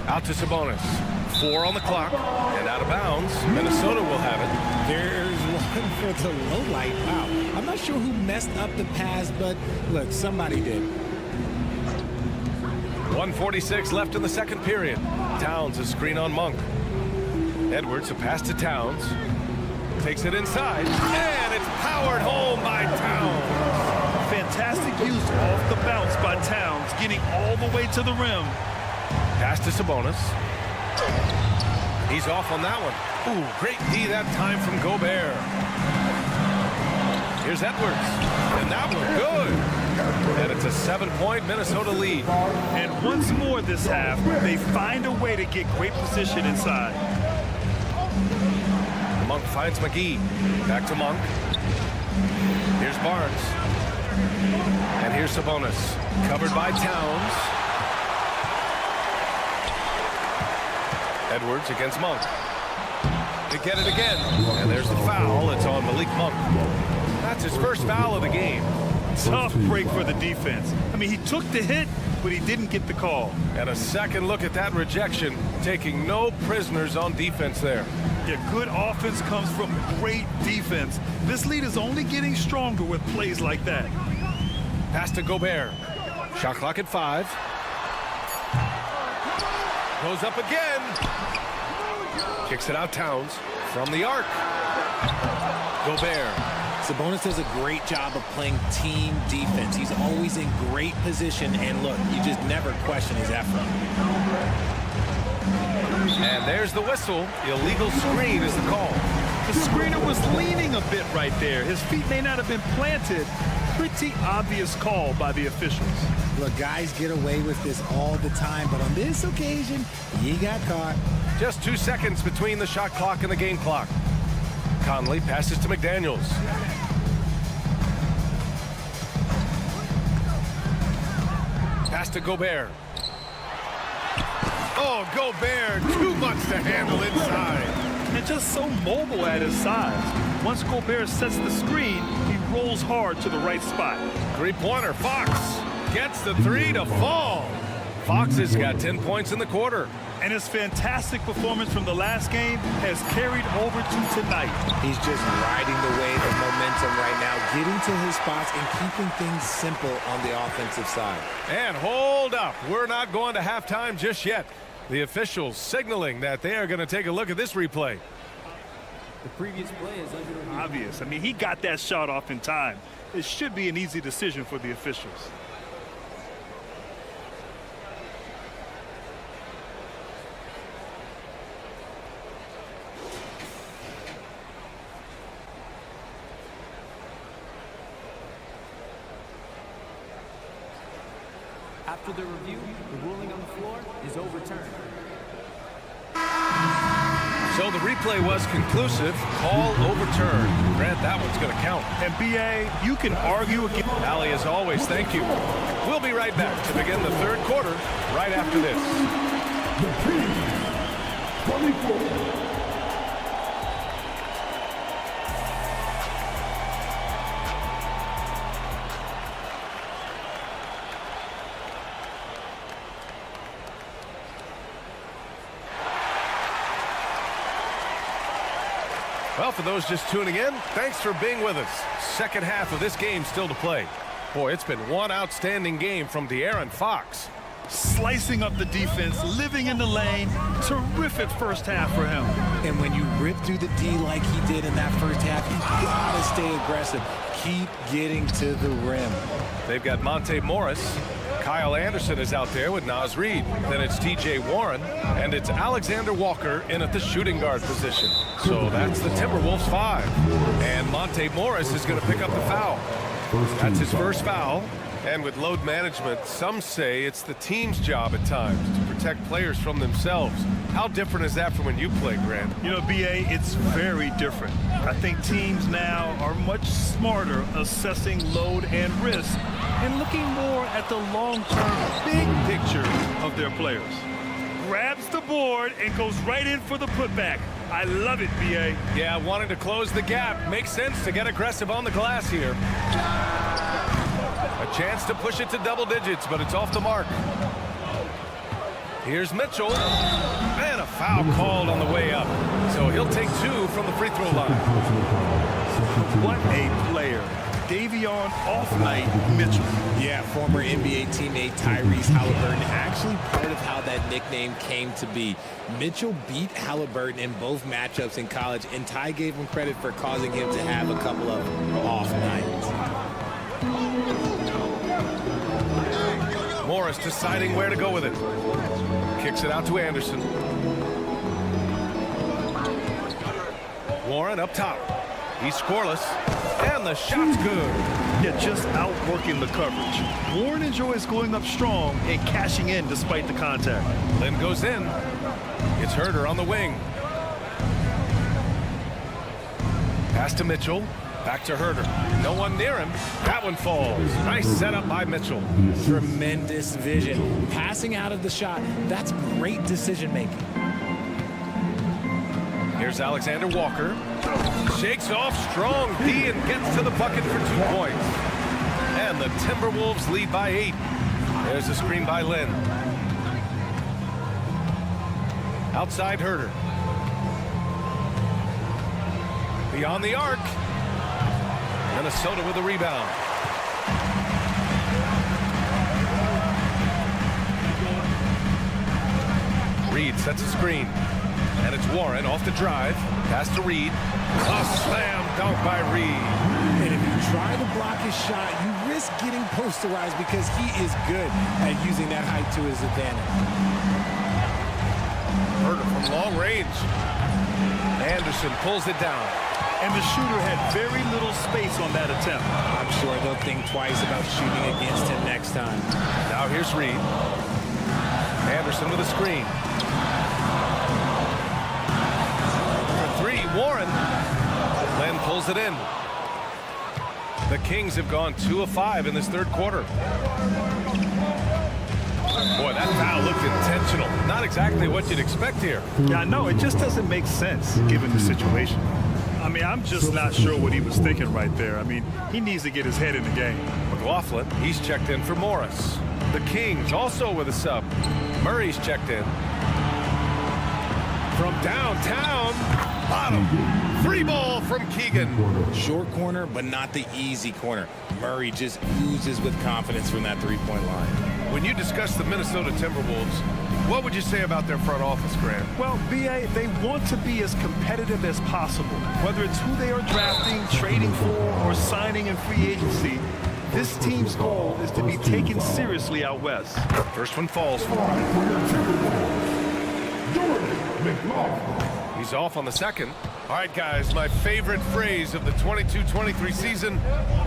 Out to Sabonis. 4 on the clock and out of bounds. Minnesota will have it. There's one for the low light. Wow. I'm not sure who messed up the pass, but look, somebody did. 1:46 left in the second period. Towns a screen on Monk. Edwards a pass to Towns. Takes it inside. And it's powered home by Towns. Fantastic use off the bounce by Towns, getting all the way to the rim. Pass to Sabonis. He's off on that one. Ooh, great D that time from Gobert. Here's Edwards. And that one good. And it's a 7-point Minnesota lead. And once more this half, they find a way to get great position inside. Monk finds McGee. Back to Monk. Here's Barnes. And here's Sabonis. Covered by Towns. Edwards against Monk. They get it again. And there's the foul. It's on Malik Monk. That's his first foul of the game. Tough break for the defense. I mean, he took the hit, but he didn't get the call. And a second look at that rejection, taking no prisoners on defense there. Yeah, good offense comes from great defense. This lead is only getting stronger with plays like that. Pass to Gobert. Shot clock at 5. Goes up again. Kicks it out Towns from the arc. Gobert. Sabonis does a great job of playing team defense. He's always in great position, and look, you just never question his effort. And there's the whistle. Illegal screen is the call. The screener was leaning a bit right there. His feet may not have been planted. Pretty obvious call by the officials. Look, guys get away with this all the time, but on this occasion, he got caught. Just 2 seconds between the shot clock and the game clock. Conley passes to McDaniels. Pass to Gobert. Oh, Gobert, too much to handle inside. And just so mobile at his size. Once Gobert sets the screen, he rolls hard to the right spot. Three-pointer, Fox gets the three to fall. Fox has got 10 points in the quarter. And his fantastic performance from the last game has carried over to tonight. He's just riding the wave of momentum right now, getting to his spots and keeping things simple on the offensive side. And hold up, we're not going to halftime just yet. The officials signaling that they are going to take a look at this replay. The previous play is under review. Obvious. I mean, he got that shot off in time. It should be an easy decision for the officials. After the review, the ruling on the floor is overturned. So the replay was conclusive. Call overturned. Grant, that one's going to count. And BA, you can argue again. Ali, as always, thank you. We'll be right back to begin the third quarter right after this. The team 24. Well, for those just tuning in, thanks for being with us. Second half of this game still to play. Boy, it's been one outstanding game from De'Aaron Fox. Slicing up the defense, living in the lane. Terrific first half for him. And when you rip through the D like he did in that first half, you gotta stay aggressive. Keep getting to the rim. They've got Monte Morris. Kyle Anderson is out there with Naz Reid. Then it's T.J. Warren, and it's Alexander Walker in at the shooting guard position. So that's the Timberwolves 5. And Monte Morris is going to pick up the foul. That's his first foul. And with load management, some say it's the team's job at times to protect players from themselves. How different is that from when you play, Grant? You know, BA, it's very different. I think teams now are much smarter assessing load and risk and looking more at the long-term big picture of their players. Grabs the board and goes right in for the putback. I love it, BA. Yeah, wanting to close the gap. Makes sense to get aggressive on the glass here. A chance to push it to double digits, but it's off the mark. Here's Mitchell. And a foul called on the way up. So he'll take 2 from the free throw line. What a player. Davion off-night Mitchell. Yeah, former NBA teammate Tyrese Halliburton, actually part of how that nickname came to be. Mitchell beat Halliburton in both matchups in college, and Ty gave him credit for causing him to have a couple of off nights. Morris deciding where to go with it. Kicks it out to Anderson. Warren up top. He's scoreless. And the shot's good. Yeah, just outworking the coverage. Warren enjoys going up strong and cashing in despite the contact. Lynn goes in. It's Herder on the wing. Pass to Mitchell. Back to Herder. No one near him. That one falls. Nice setup by Mitchell. Tremendous vision. Passing out of the shot. That's great decision making. Here's Alexander Walker. Shakes off strong D and gets to the bucket for 2 points. And the Timberwolves lead by 8. There's a screen by Lynn. Outside Herder. Beyond the arc. Minnesota with a rebound. Reid sets a screen. And it's Warren off the drive. Pass to Reid. A slam dunk by Reid. And if you try to block his shot, you risk getting posterized because he is good at using that height to his advantage. Herder from long range. Anderson pulls it down. And the shooter had very little space on that attempt. I'm sure they'll think twice about shooting against him next time. Now here's Reid. Anderson with a screen. For 3, Warren. Len pulls it in. The Kings have gone 2 of 5 in this third quarter. Boy, that foul looked intentional. Not exactly what you'd expect here. Yeah, I know. It just doesn't make sense given the situation. I mean, I'm just not sure what he was thinking right there. I mean, he needs to get his head in the game. McLaughlin, he's checked in for Morris. The Kings also with a sub. Murray's checked in. From downtown, bottom. Free ball from Keegan. Short corner, but not the easy corner. Murray just oozes with confidence from that three-point line. When you discuss the Minnesota Timberwolves, what would you say about their front office, Grant? Well, B.A., they want to be as competitive as possible. Whether it's who they are drafting, trading for, or signing in free agency, this team's goal is to be taken seriously out west. First one falls for him. He's off on the second. All right, guys, my favorite phrase of the 22-23 season,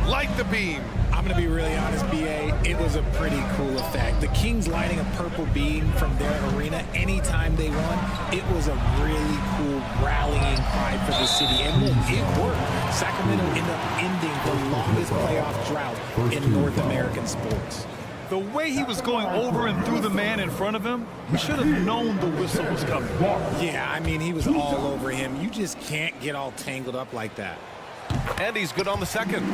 light the beam. I'm going to be really honest, B.A., it was a pretty cool effect. The Kings lighting a purple beam from their arena anytime they won, it was a really cool rallying cry for the city. And look, it worked. Sacramento ended up ending the longest playoff drought in North American sports. The way he was going over and through the man in front of him, he should have known the whistle was coming. Yeah, I mean, he was all over him. You just can't get all tangled up like that. And he's good on the second.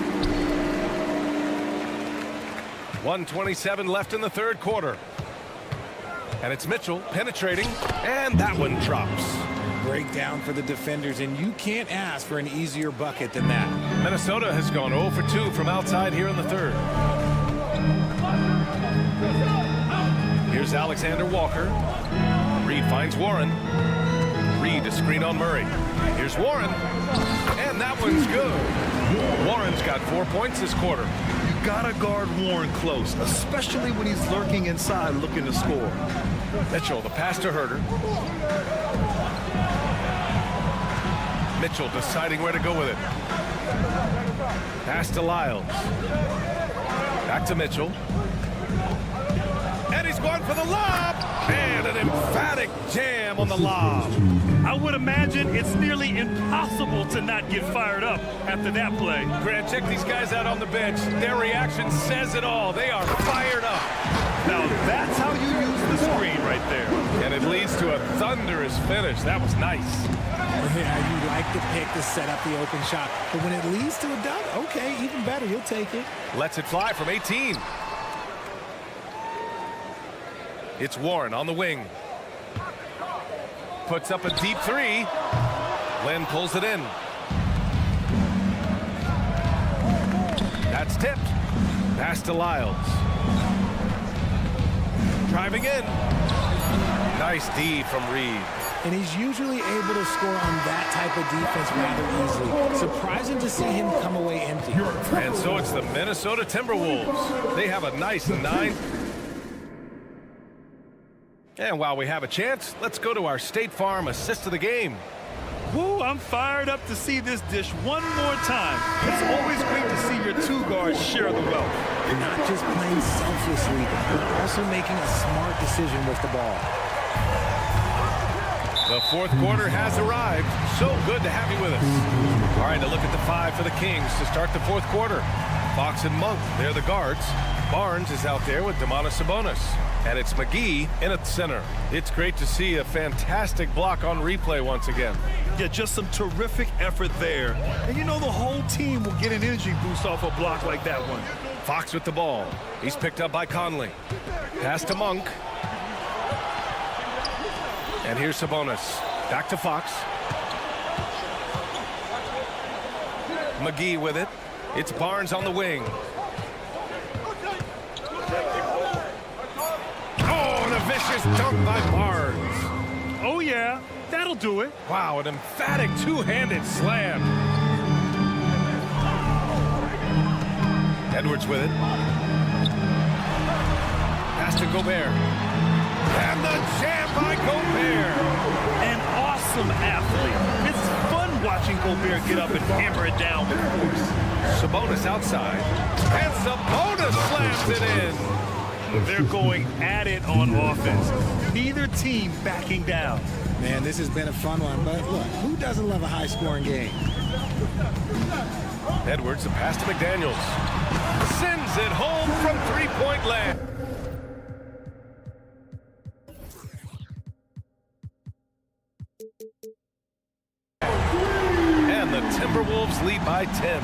1:27 left in the third quarter. And it's Mitchell penetrating, and that one drops. Breakdown for the defenders, and you can't ask for an easier bucket than that. Minnesota has gone 0 for 2 from outside here in the third. Here's Alexander Walker. Reed finds Warren. Reed a screen on Murray. Here's Warren. And that one's good. Warren's got 4 points this quarter. You gotta guard Warren close, especially when he's lurking inside looking to score. Mitchell, the pass to Herter. Mitchell deciding where to go with it. Pass to Lyles. Back to Mitchell. And he's going for the lob. And an emphatic jam on the lob. I would imagine it's nearly impossible to not get fired up after that play. Grant, check these guys out on the bench. Their reaction says it all. They are fired up. Now that's how you use the screen right there. And it leads to a thunderous finish. That was nice. Yeah, you like the pick to set up the open shot. But when it leads to a dunk, okay, even better, you'll take it. Lets it fly from 18. It's Warren on the wing. Puts up a deep three. Lynn pulls it in. That's tipped. Pass to Lyles. Driving in. Nice D from Reed. And he's usually able to score on that type of defense rather easily. Surprising to see him come away empty. And so it's the Minnesota Timberwolves. They have a nice 9. And while we have a chance, let's go to our State Farm assist of the game. Woo, I'm fired up to see this dish one more time. It's always great to see your two guards share the wealth. They're not just playing selflessly, but also making a smart decision with the ball. The fourth quarter has arrived. So good to have you with us. All right, a look at the 5 for the Kings to start the fourth quarter. Fox and Monk, they're the guards. Barnes is out there with Domantas Sabonis. And it's McGee in at center. It's great to see a fantastic block on replay once again. Yeah, just some terrific effort there. And you know the whole team will get an energy boost off a block like that one. Fox with the ball. He's picked up by Conley. Pass to Monk. And here's Sabonis. Back to Fox. McGee with it. It's Barnes on the wing. Oh, and a vicious dunk by Barnes. Oh, yeah. That'll do it. Wow, an emphatic two-handed slam. Edwards with it. Pass to Gobert. And the jam by Gobert. An awesome athlete. It's fun watching Gobert get up and hammer it down with force. Sabonis outside. And Sabonis slams it in. They're going at it on offense. Neither team backing down. Man, this has been a fun one, but look, who doesn't love a high-scoring game? Edwards, the pass to McDaniels. Sends it home from three-point land. Timberwolves lead by 10.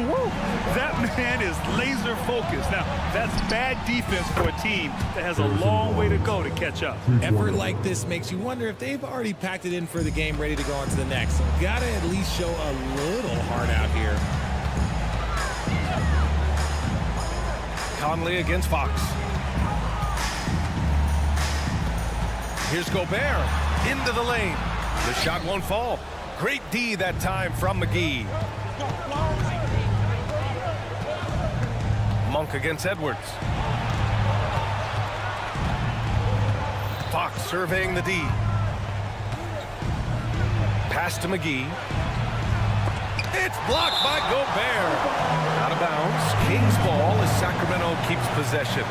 Woo! That man is laser focused. Now, that's bad defense for a team that has a long way to go to catch up. Effort like this makes you wonder if they've already packed it in for the game, ready to go on to the next. Gotta at least show a little heart out here. Conley against Fox. Here's Gobert into the lane. The shot won't fall. Great D that time from McGee. Monk against Edwards. Fox surveying the D. Pass to McGee. It's blocked by Gobert. Out of bounds. Kings ball as Sacramento keeps possession.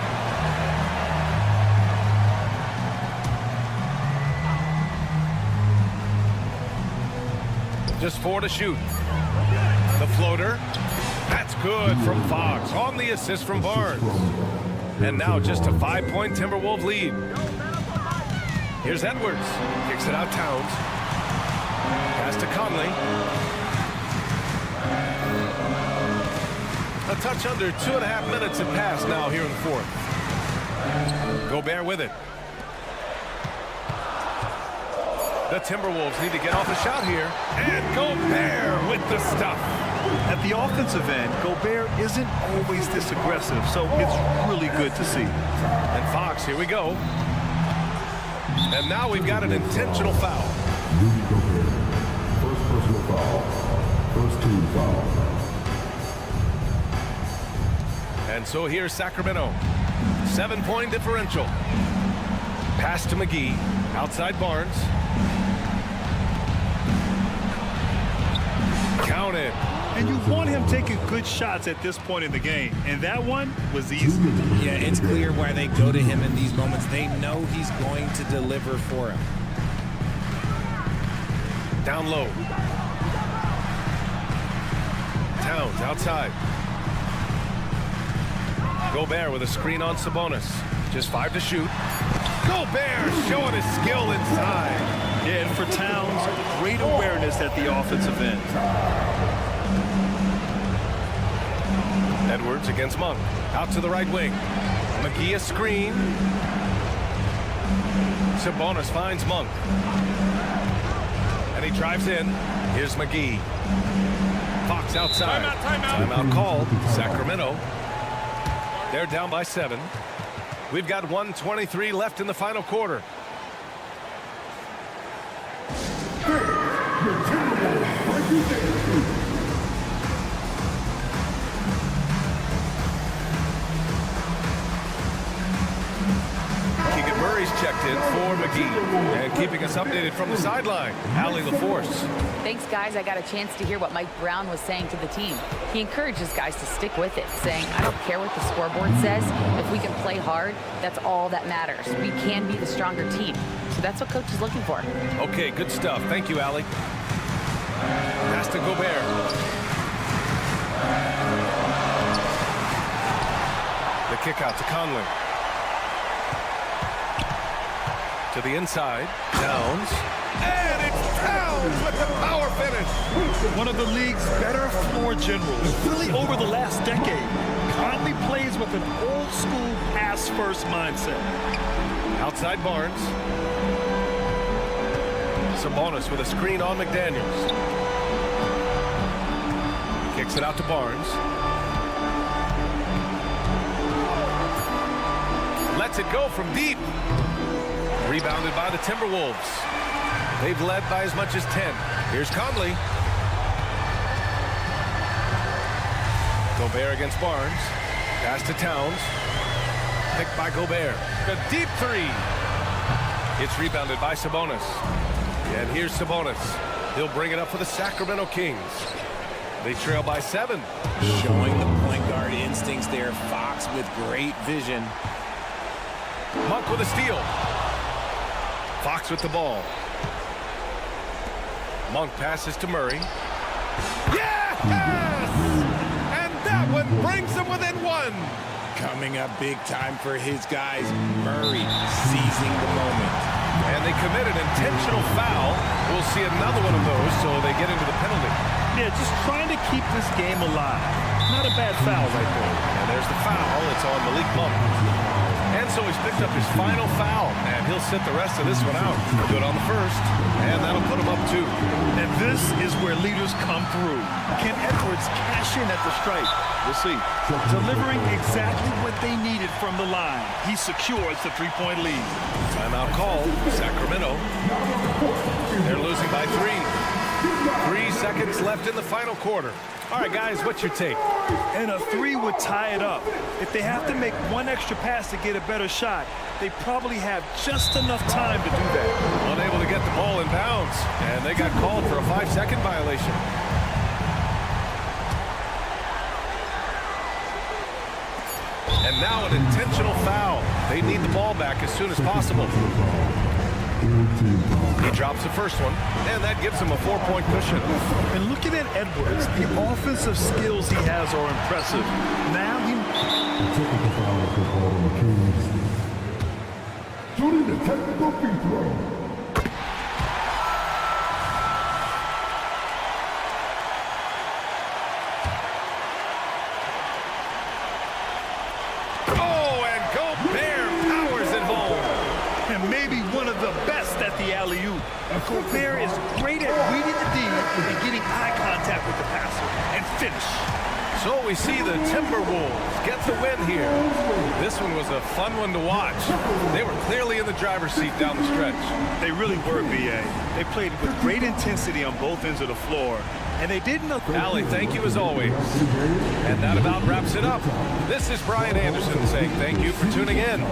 Just 4 to shoot. The floater. That's good from Fox on the assist from Barnes. And now just a 5-point Timberwolves lead. Here's Edwards. Kicks it out Towns. Pass to Conley. A touch under 2.5 minutes have passed now here in the fourth. Gobert with it. The Timberwolves need to get off a shot here. And Gobert with the stuff. At the offensive end, Gobert isn't always this aggressive, so it's really good to see. And Fox, here we go. And now we've got an intentional foul. Rudy Gobert. First personal foul. First team foul. And so here's Sacramento. 7-point differential. Pass to McGee. Outside Barnes. Counted. And you want him taking good shots at this point in the game. And that one was easy. Yeah, it's clear why they go to him in these moments. They know he's going to deliver for him. Down low. Towns outside. Gobert with a screen on Sabonis. Just 5 to shoot. Gobert showing his skill inside. Yeah, and for Towns, great awareness at the offensive end. Edwards against Monk. Out to the right wing. McGee a screen. Sabonis finds Monk. And he drives in. Here's McGee. Fox outside. Timeout called. Sacramento. They're down by 7. We've got 1:23 left in the final quarter. Keegan Murray's checked in for McGee. And keeping us updated from the sideline, Allie LaForce. Thanks, guys. I got a chance to hear what Mike Brown was saying to the team. He encourages guys to stick with it, saying, I don't care what the scoreboard says. If we can play hard, that's all that matters. We can be the stronger team. So that's what coach is looking for. Okay, good stuff. Thank you, Allie. Pass to Gobert. The kick out to Conley. To the inside. Towns. And it's Towns with the power finish. One of the league's better floor generals, really over the last decade. Conley plays with an old-school pass-first mindset. Outside Barnes. Sabonis with a screen on McDaniels. Kicks it out to Barnes. Lets it go from deep. Rebounded by the Timberwolves. They've led by as much as 10. Here's Conley. Gobert against Barnes. Pass to Towns. Picked by Gobert. A deep 3. It's rebounded by Sabonis. And here's Sabonis. He'll bring it up for the Sacramento Kings. They trail by 7. Showing the point guard instincts there. Fox with great vision. Monk with a steal. Fox with the ball. Monk passes to Murray. Yes! And that one brings them within 1. Coming up big time for his guys. Murray seizing the moment. And they commit an intentional foul. We'll see another one of those, so they get into the penalty. Yeah, just trying to keep this game alive. Not a bad foul right there. And there's the foul. It's on Malik Monk. And so he's picked up his final foul, and he'll sit the rest of this one out. Good on the first, and that'll put him up 2. And this is where leaders come through. Can Edwards cash in at the stripe? We'll see. Delivering exactly what they needed from the line. He secures the 3-point lead. Timeout called. Sacramento. They're losing by 3. 3 seconds left in the final quarter. All right, guys, what's your take? And a 3 would tie it up. If they have to make one extra pass to get a better shot, they probably have just enough time to do that. Unable to get the ball in bounds, and they got called for a 5-second violation. And now an intentional foul. They need the ball back as soon as possible. He drops the first one, and that gives him a 4-point cushion. And looking at Edwards, the offensive skills he has are impressive. Now he... Technical foul for Baltimore Kings. Shooting the technical free throw. Alley-oop. Gobert is great at reading the D and getting eye contact with the passer and finish. So we see the Timberwolves get the win here. This one was a fun one to watch. They were clearly in the driver's seat down the stretch. They really were, B.A. They played with great intensity on both ends of the floor, and they didn't know... Allie, thank you as always. And that about wraps it up. This is Brian Anderson saying thank you for tuning in.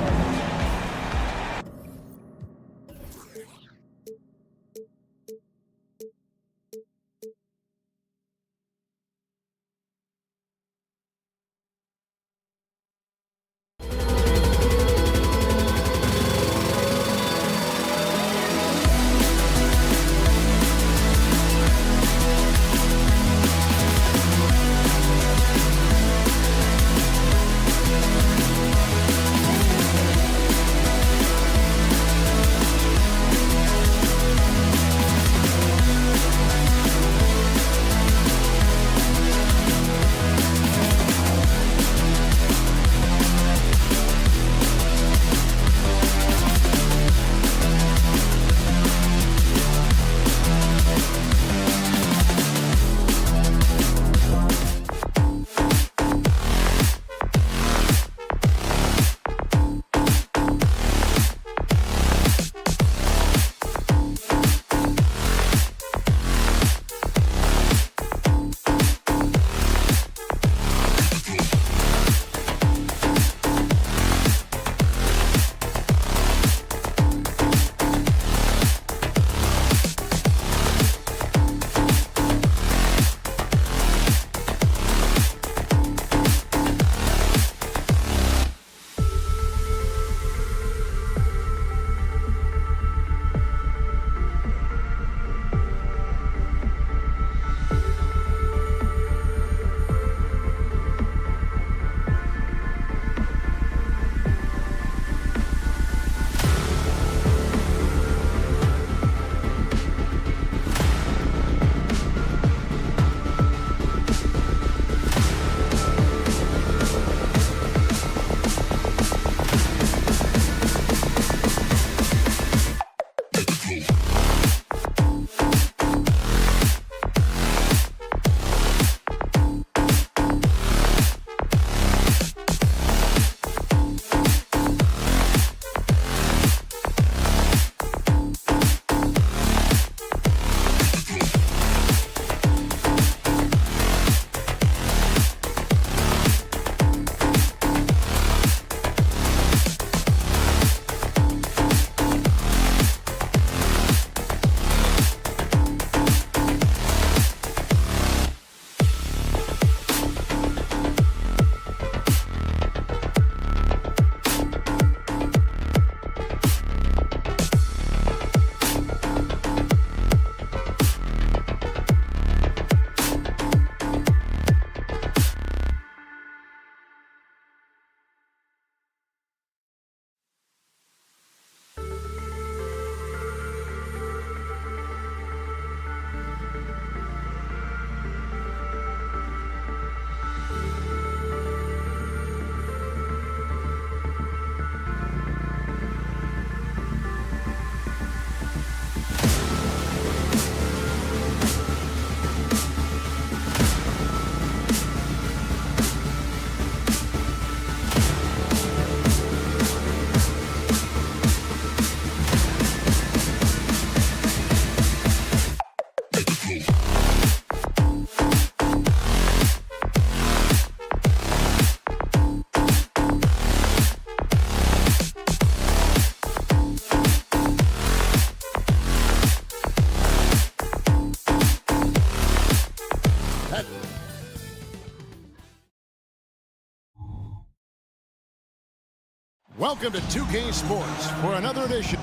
Welcome to 2K Sports for another edition.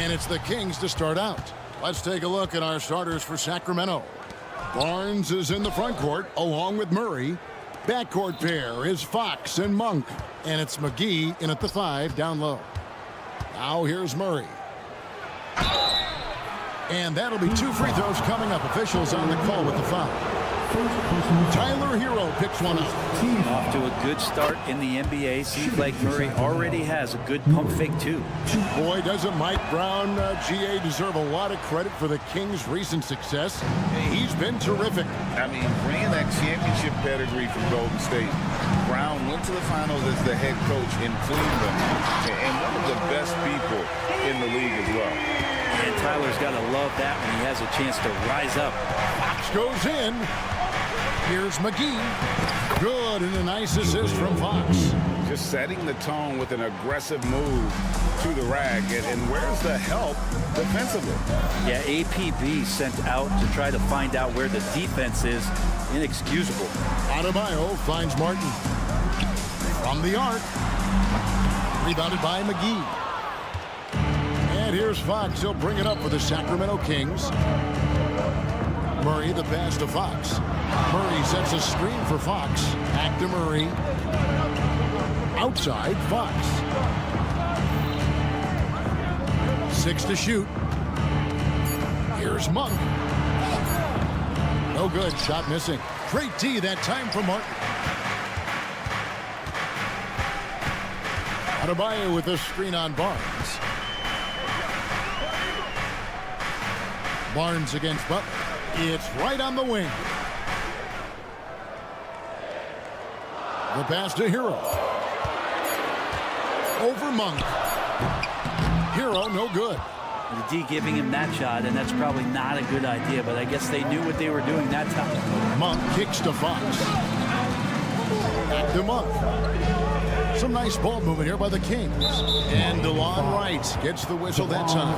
And it's the Kings to start out. Let's take a look at our starters for Sacramento. Barnes is in the front court along with Murray. Backcourt pair is Fox and Monk. And it's McGee in at the 5 down low. Now here's Murray. And that'll be 2 free throws coming up. Officials on the call with the foul. Tyler Hero picks one up. Off to a good start in the NBA. Seems like Murray already has a good pump fake, too. Boy, doesn't Mike Brown, GA, deserve a lot of credit for the Kings' recent success. He's been terrific. I mean, bringing that championship pedigree from Golden State, Brown went to the finals as the head coach in Cleveland, and one of the best people in the league as well. And Tyler's got to love that when he has a chance to rise up. Fox goes in. Here's McGee. Good, and a nice assist from Fox. Just setting the tone with an aggressive move to the rack. And where's the help defensively? Yeah, APB sent out to try to find out where the defense is. Inexcusable. Adebayo finds Martin. From the arc. Rebounded by McGee. And here's Fox. He'll bring it up for the Sacramento Kings. Murray, the pass to Fox. Murray sets a screen for Fox. Back to Murray. Outside, Fox. 6 to shoot. Here's Monk. No good. Shot missing. Great D that time for Martin. Adebayo with the screen on Barnes. Barnes against Butler. It's right on the wing. The pass to Hero. Over Monk. Hero, no good. The D giving him that shot, and that's probably not a good idea, but I guess they knew what they were doing that time. Monk kicks to Fox. Back to Monk. Some nice ball movement here by the Kings. And DeLon Wright gets the whistle that time.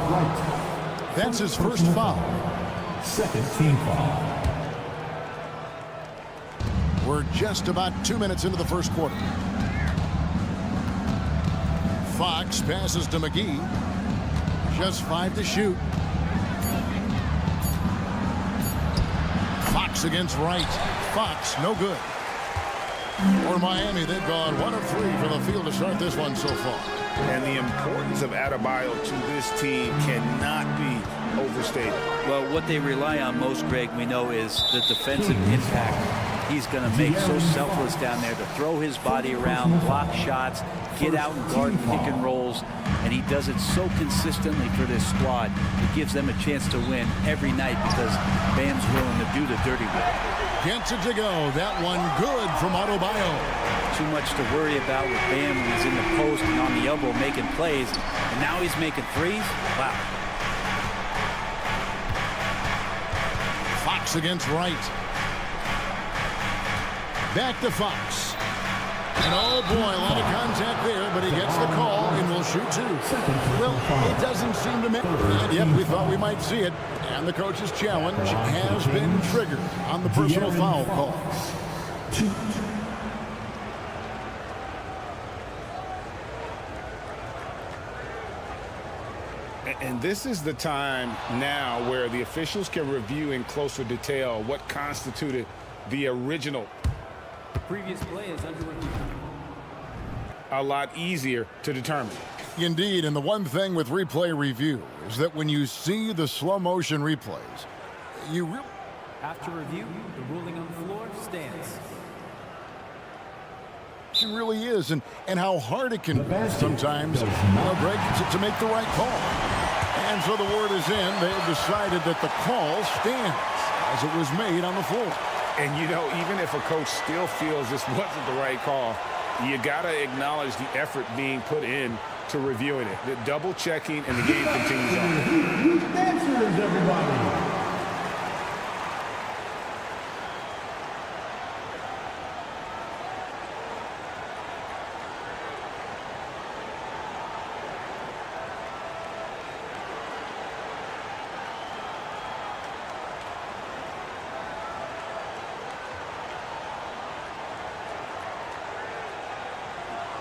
That's his first foul. Second team foul. We're just about 2 minutes into the first quarter. Fox passes to McGee. Just 5 to shoot. Fox against Wright. Fox, no good. For Miami, they've gone 1 of 3 from the field to start this one so far. And the importance of Adebayo to this team cannot be overstated. Well, what they rely on most, Greg, we know, is the defensive impact. He's going to make so selfless down there to throw his body around, block shots, get out and guard pick and rolls, and he does it so consistently for this squad. It gives them a chance to win every night because Bam's willing to do the dirty work. Gets it to go. That one good from Adebayo. too much to worry about with Bam when he's in the post and on the elbow making plays. And now he's making threes. Wow. Fox against Wright. Back to Fox. And oh boy, a lot of contact there, but he gets the call and will shoot two. Well, it doesn't seem to matter. And yet we thought we might see it. And the coach's challenge has been triggered on the personal foul call. And this is the time now where the officials can review in closer detail what constituted the original. The previous play is under review. A lot easier to determine. Indeed, and the one thing with replay review is that when you see the slow motion replays, you really... After review, the ruling on the floor stands. It really is, and how hard it can be sometimes, Greg, to make the right call. And so the word is in. They've decided that the call stands as it was made on the floor. And, you know, even if a coach still feels this wasn't the right call, you got to acknowledge the effort being put in to reviewing it. The double checking, and the game continues on. Answers, everybody.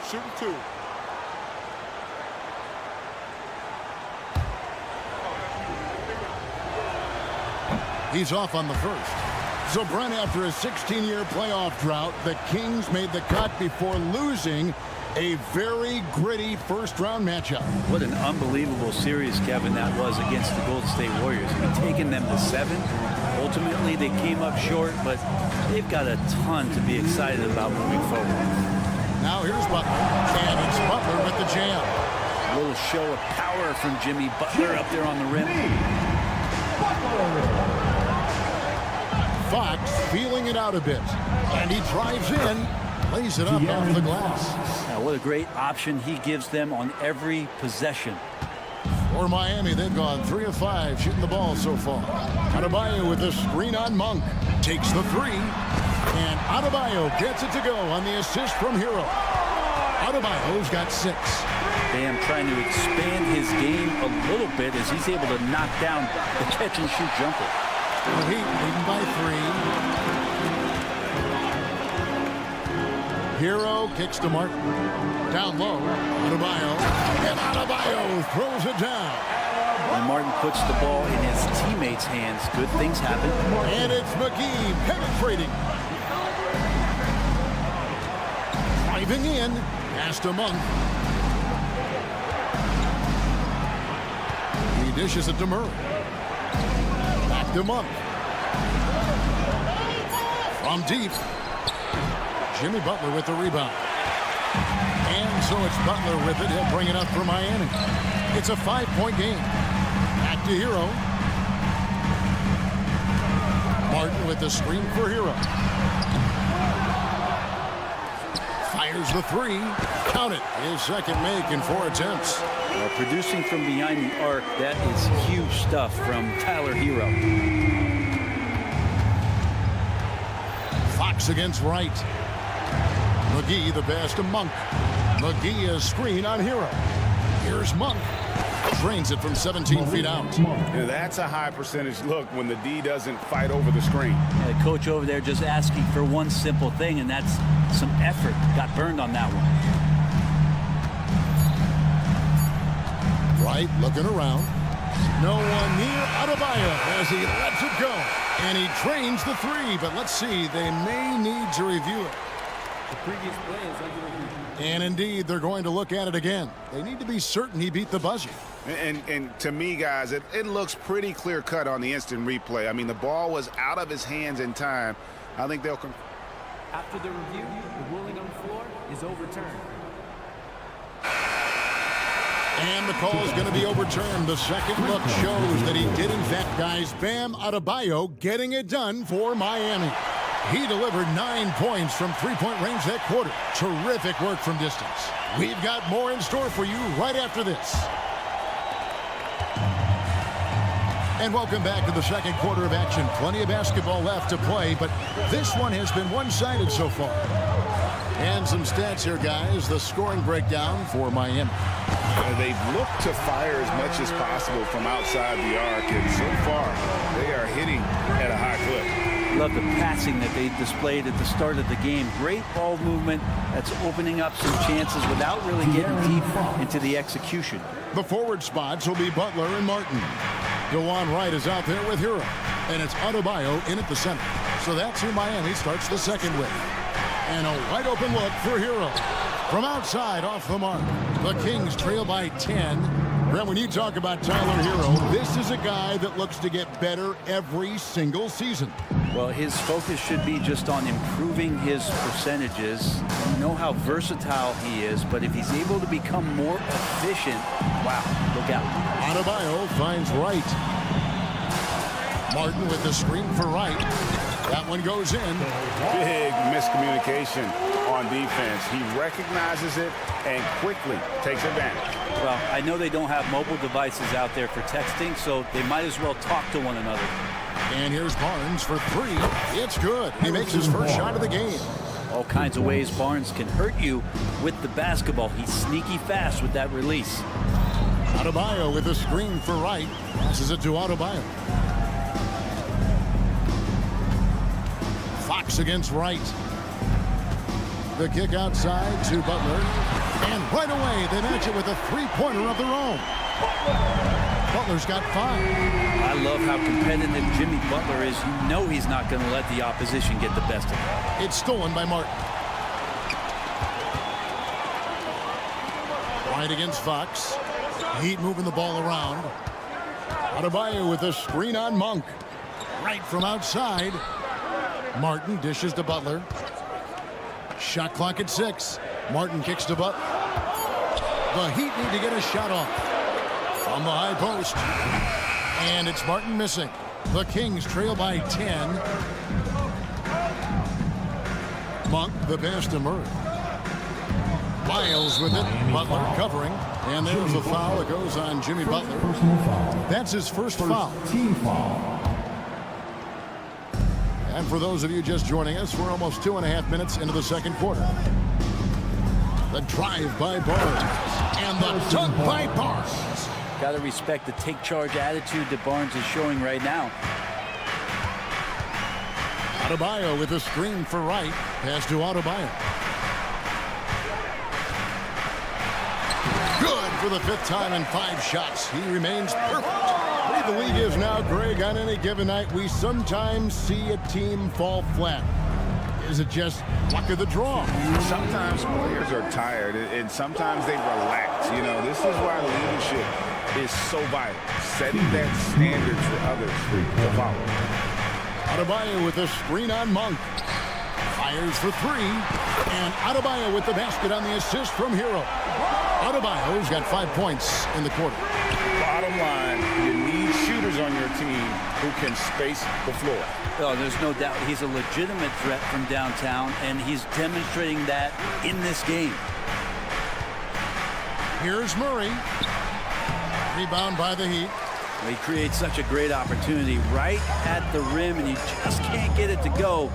Shooting two. He's off on the first. So, Brent, after a 16-year playoff drought, the Kings made the cut before losing a very gritty first-round matchup. What an unbelievable series, Kevin, that was against the Golden State Warriors. We've taken them to 7. Ultimately, they came up short, but they've got a ton to be excited about moving forward. Now here's Butler, and it's Butler with the jam. A little show of power from Jimmy Butler up there on the rim. Fox feeling it out a bit, and he drives in, lays it up off the glass. Now, what a great option he gives them on every possession. For Miami, they've gone 3 of 5 shooting the ball so far. Adebayo with a screen on Monk, takes the 3. And Adebayo gets it to go on the assist from Hero. Adebayo's got 6. Bam trying to expand his game a little bit as he's able to knock down the catch-and-shoot jumper. The Heat leading by 3. Hero kicks to Martin. Down low, Adebayo. And Adebayo throws it down. When Martin puts the ball in his teammates' hands, good things happen. And it's McGee penetrating. Driving in, pass to Monk. He dishes it to Murray. Back to Monk. From deep, Jimmy Butler with the rebound. And so it's Butler with it. He'll bring it up for Miami. It's a 5-point game. Back to Hero. Martin with the screen for Hero. Fires the 3. Count it. His second make in 4 attempts. Producing from behind the arc, that is huge stuff from Tyler Hero. Fox against Wright. McGee the pass to Monk. McGee a screen on Hero. Here's Monk. Drains it from 17 feet out. Yeah, that's a high percentage look when the D doesn't fight over the screen. The coach over there just asking for one simple thing, and that's some effort. Got burned on that one. Wright looking around. No one near Adebayo as he lets it go. And he drains the 3, but let's see. They may need to review it. The previous play is under review. And indeed, they're going to look at it again. They need to be certain he beat the buzzer. And to me, guys, it looks pretty clear-cut on the instant replay. I mean, the ball was out of his hands in time. I think they'll... After the review, the ruling on the floor is overturned. And the call is going to be overturned. The second look shows that he did, in fact, guys, Bam Adebayo getting it done for Miami. He delivered 9 points from three-point range that quarter. Terrific work from distance. We've got more in store for you right after this. And welcome back to the second quarter of action. Plenty of basketball left to play, but this one has been one-sided so far. And some stats here, guys. The scoring breakdown for Miami. They've looked to fire as much as possible from outside the arc, and so far they are hitting at a high clip. Love the passing that they displayed at the start of the game. Great ball movement that's opening up some chances without really getting deep into the execution. The forward spots will be Butler and Martin. DeJuan Wright is out there with Hero, and it's Adebayo in at the center. So that's who Miami starts the second with. And a wide open look for Hero. From outside, off the mark. The Kings trail by 10. Brent, when you talk about Tyler Hero, this is a guy that looks to get better every single season. Well, his focus should be just on improving his percentages. You know how versatile he is, but if he's able to become more efficient, wow, look out. Adebayo finds Wright. Martin with the screen for Wright. That one goes in. Big miscommunication on defense. He recognizes it and quickly takes advantage. Well, I know they don't have mobile devices out there for texting, so they might as well talk to one another. And here's Barnes for three. It's good. He makes his first shot of the game. All kinds of ways Barnes can hurt you with the basketball. He's sneaky fast with that release. Adebayo with a screen for Wright. Passes it to Adebayo. Fox against Wright. The kick outside to Butler. And right away, they match it with a three-pointer of their own. Butler's got 5. I love how competitive Jimmy Butler is. You know he's not going to let the opposition get the best of him. It's stolen by Martin. Wright against Fox. Heat moving the ball around. Adebayo with a screen on Monk. Right from outside. Martin dishes to Butler. Shot clock at 6. Martin kicks to Butler. The Heat need to get a shot off. From the high post. And it's Martin missing. The Kings trail by 10. Monk, the pass to Murray. Miles with it. Butler covering. And there's a foul that goes on Jimmy Butler. That's his first foul. Team foul. And for those of you just joining us, we're almost 2.5 minutes into the second quarter. The drive by Barnes. And the dunk by Barnes. Got to respect the take charge attitude that Barnes is showing right now. Adebayo with a screen for Wright. Pass to Adebayo. Good for the 5th time in 5 shots. He remains perfect. The league is now, Greg, on any given night, we sometimes see a team fall flat. Is it just luck of the draw? Sometimes players are tired, and sometimes they relax. You know, this is why leadership is so vital. Setting that standard for others to follow. Adebayo with a screen on Monk. Fires for 3. And Adebayo with the basket on the assist from Hero. Adebayo's got 5 points in the quarter. Bottom line, you need shooters on your team who can space the floor. Oh, there's no doubt he's a legitimate threat from downtown, and he's demonstrating that in this game. Here's Murray. Rebound by the Heat. He creates such a great opportunity right at the rim, and he just can't get it to go.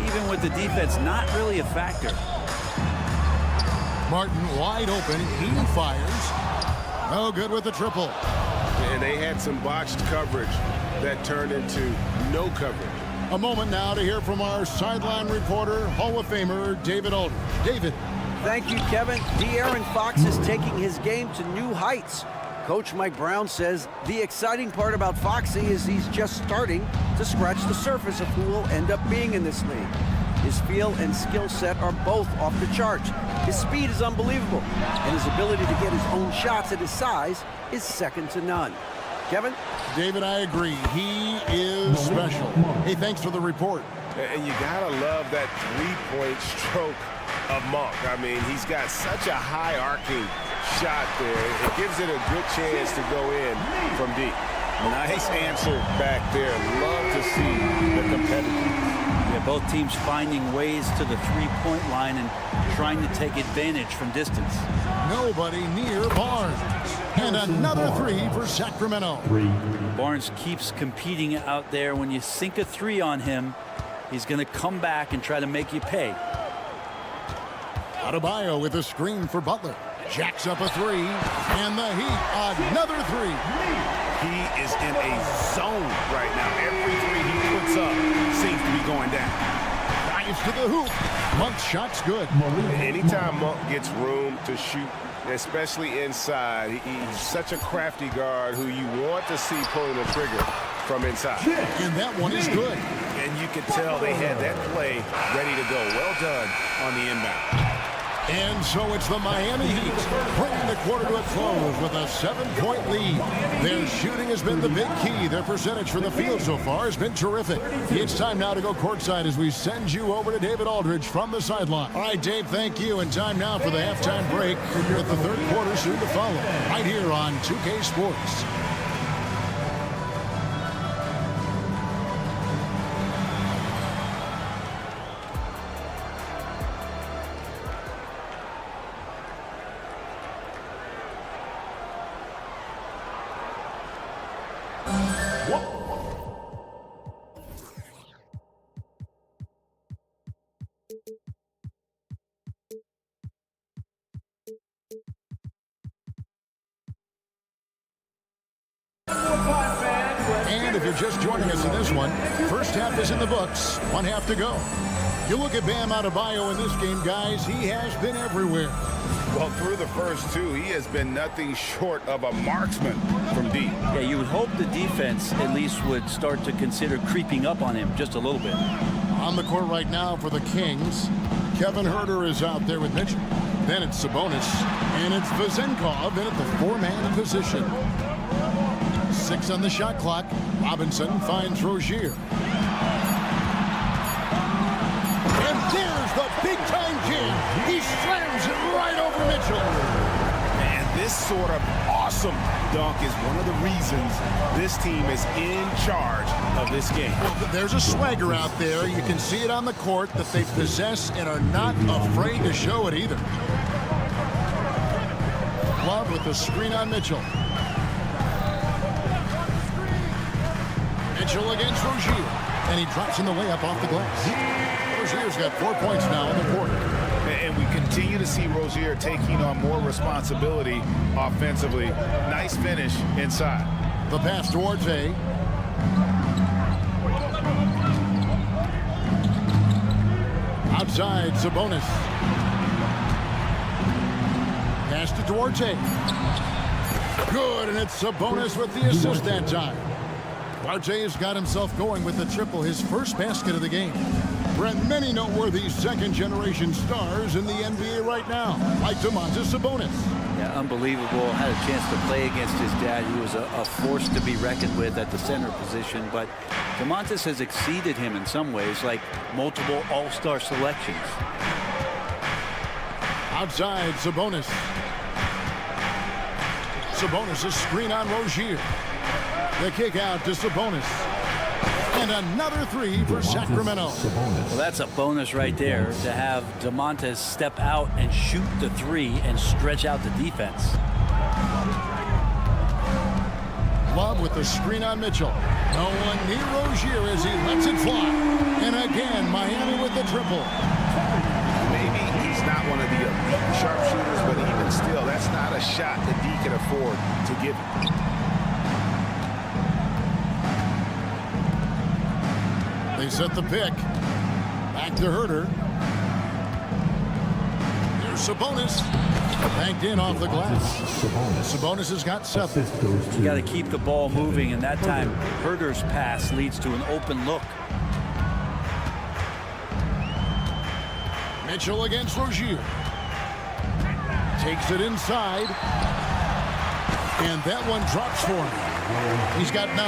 Even with the defense not really a factor. Martin wide open. He fires. No good with the triple. And they had some botched coverage that turned into no coverage. A moment now to hear from our sideline reporter, Hall of Famer David Aldridge. David. Thank you, Kevin. De'Aaron Fox is taking his game to new heights. Coach Mike Brown says the exciting part about Foxy is he's just starting to scratch the surface of who will end up being in this league. His feel and skill set are both off the charts. His speed is unbelievable, and his ability to get his own shots at his size is second to none. Kevin? David, I agree. He is special. Hey, thanks for the report. And you gotta love that three-point stroke of Monk. I mean, he's got such a high arcing shot there. It gives it a good chance to go in from deep. Nice answer back there. Love to see the competitiveness. Yeah, both teams finding ways to the three-point line and trying to take advantage from distance. Nobody near Barnes. And another three for Sacramento. Barnes keeps competing out there. When you sink a three on him, he's going to come back and try to make you pay. Adebayo with a screen for Butler. Jacks up a three. And the Heat, another three. He is in a zone right now. Every three he puts up seems to be going down. Dives to the hoop. Monk's shot's good. Anytime Monk gets room to shoot, especially inside, he's such a crafty guard who you want to see pulling the trigger from inside. And that one is good. And you can tell they had that play ready to go. Well done on the inbound. And so it's the Miami Heat bringing the quarter to a close with a 7-point lead. Their shooting has been the big key. Their percentage from the field so far has been terrific. It's time now to go courtside as we send you over to David Aldridge from the sideline. All right, Dave, thank you. And time now for the halftime break with the third quarter soon to follow right here on 2K Sports. And if you're just joining us in this one, first half is in the books, one half to go. You look at Bam Adebayo in this game, guys, he has been everywhere. Well, through the first two, he has been nothing short of a marksman from deep. Yeah, you would hope the defense at least would start to consider creeping up on him just a little bit. On the court right now for the Kings, Kevin Huerter is out there with Mitchell. Then it's Sabonis, and it's Vezenkov in at the four-man position. 6 on the shot clock. Robinson finds Rozier. And there's the big-time jam. He slams it right over Mitchell. And this sort of awesome dunk is one of the reasons this team is in charge of this game. Well, there's a swagger out there. You can see it on the court that they possess and are not afraid to show it either. Love with the screen on Mitchell. Mitchell against Rozier. And he drops in the layup off the glass. Rozier's got 4 points now in the quarter. And we continue to see Rozier taking on more responsibility offensively. Nice finish inside. The pass towards A. Outside, Sabonis. Passed it towards A. Good, and it's Sabonis with the assist that time. RJ's got himself going with the triple, his first basket of the game. Brent, many noteworthy second-generation stars in the NBA right now, like Domantas Sabonis. Yeah, unbelievable. Had a chance to play against his dad. He was a force to be reckoned with at the center position, but Domantas has exceeded him in some ways, like multiple all-star selections. Outside, Sabonis. Sabonis' screen on Rozier. The kick out to Sabonis. And another three for Sacramento. Well, that's a bonus right there to have Domantas step out and shoot the three and stretch out the defense. Love with the screen on Mitchell. No one near Rozier as he lets it fly. And again, Miami with the triple. Maybe he's not one of the elite sharpshooters, but even still, that's not a shot that D can afford to give him. They set the pick. Back to Huerter. Here's Sabonis. Banked in off the glass. Sabonis has got 7. You got to keep the ball moving, and that time Huerter's pass leads to an open look. Mitchell against Rozier. Takes it inside. And that one drops for him. He's got 9.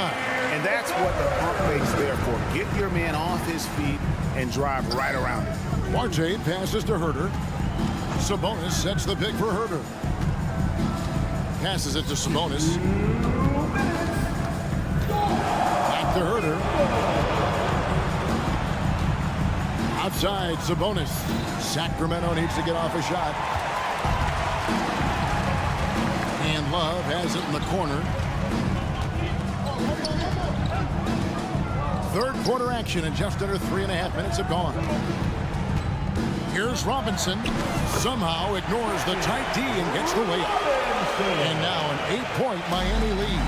And that's what the pump fake's there for. Get your man off his feet and drive right around him. RJ passes to Huerter. Sabonis sets the pick for Huerter. Passes it to Sabonis. Back to Huerter. Outside, Sabonis. Sacramento needs to get off a shot. And Love has it in the corner. Third quarter action, and just under 3.5 minutes have gone. Here's Robinson. Somehow ignores the tight D and gets the layup. And now an 8-point Miami lead.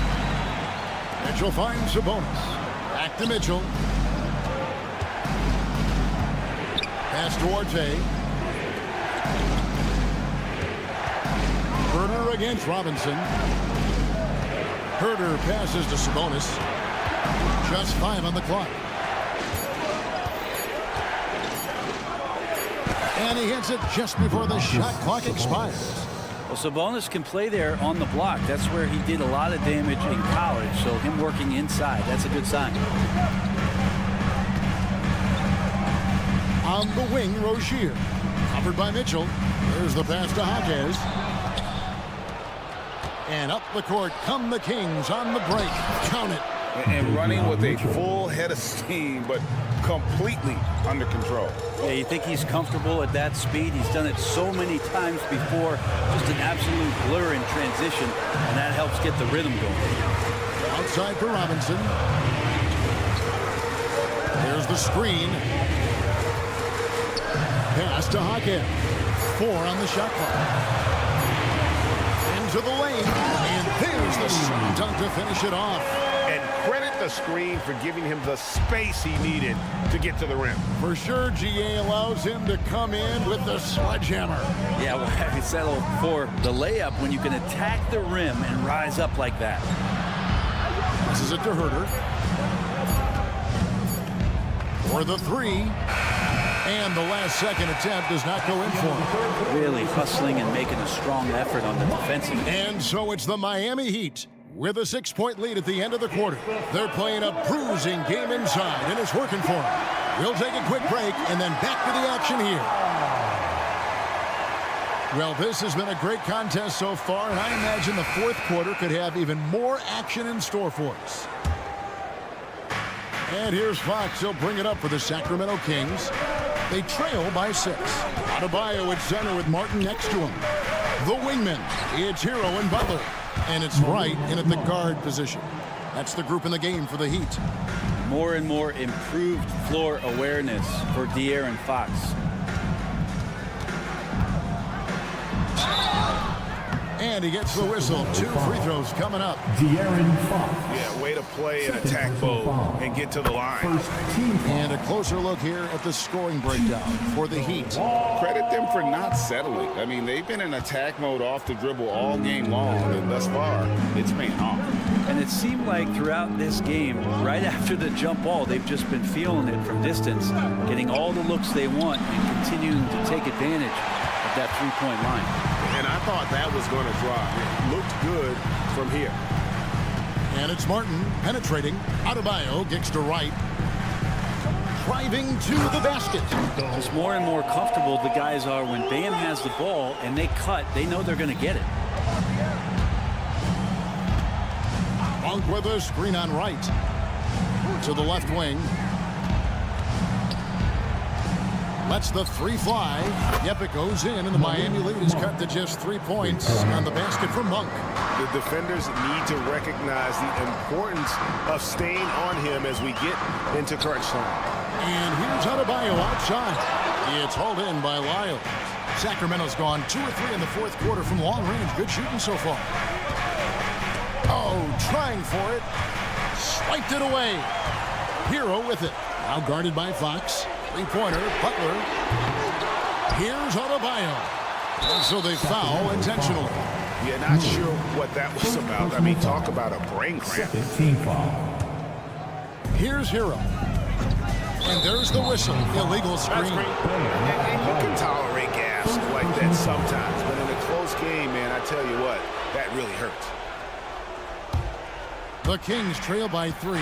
Mitchell finds Sabonis. Back to Mitchell. Pass to Arte. Herder against Robinson. Herder passes to Sabonis. Just 5 on the clock. And he hits it just before the shot clock expires. Well, Sabonis can play there on the block. That's where he did a lot of damage in college, so him working inside, that's a good sign. On the wing, Rozier. Covered by Mitchell. There's the pass to Hawkes. And up the court come the Kings on the break. Count it. And running with a full head of steam, but completely under control. Yeah, you think he's comfortable at that speed? He's done it so many times before. Just an absolute blur in transition, and that helps get the rhythm going. Outside for Robinson. There's the screen. Pass to Hawkins. 4 on the shot clock. Into the lane. And there's the slam dunk to finish it off. And credit the screen for giving him the space he needed to get to the rim. For sure, GA allows him to come in with the sledgehammer. Yeah, well, I settle for the layup when you can attack the rim and rise up like that. This is it to Herder. For the 3. And the last second attempt does not go in for him. Really hustling and making a strong effort on the defensive end. And so it's the Miami Heat with a 6-point lead at the end of the quarter. They're playing a bruising game inside, and it's working for them. We'll take a quick break and then back to the action here. Well, this has been a great contest so far, and I imagine the fourth quarter could have even more action in store for us. And here's Fox. He'll bring it up for the Sacramento Kings. They trail by 6. Adebayo at center with Martin next to him. The wingmen, it's Hero and Butler. And it's Wright in at the guard position. That's the group in the game for the Heat. More and more improved floor awareness for De'Aaron Fox. And he gets the whistle. 2 free throws coming up. De'Aaron Fox. Yeah, way to play an attack mode and get to the line. And a closer look here at the scoring breakdown for the Heat. Credit them for not settling. I mean, they've been in attack mode off the dribble all game long, and thus far, it's paying off. And it seemed like throughout this game, right after the jump ball, they've just been feeling it from distance, getting all the looks they want and continuing to take advantage of that three-point line. And I thought that was going to drop. It looked good from here. And it's Martin penetrating. Adebayo gets to Wright. Driving to the basket. Just more and more comfortable the guys are when Bam has the ball and they cut, they know they're going to get it. Monk with a screen on Wright. To the left wing. Lets the 3 fly. Yep, it goes in, and the Miami lead is cut to just 3 points on the basket for Monk. The defenders need to recognize the importance of staying on him as we get into crunch time. And here's Adebayo outside. It's hauled in by Lyles. Sacramento's gone 2 or 3 in the fourth quarter from long range. Good shooting so far. Oh, trying for it. Swiped it away. Hero with it. Now guarded by Fox. 3-pointer, Butler. Here's Adebayo. And so they foul intentionally. Yeah, not sure what that was about. I mean, talk about a brain cramp. Here's Hero. And there's the whistle. Illegal screen. And you can tolerate gas like that sometimes, but in a close game, man, I tell you what, that really hurts. The Kings trail by 3.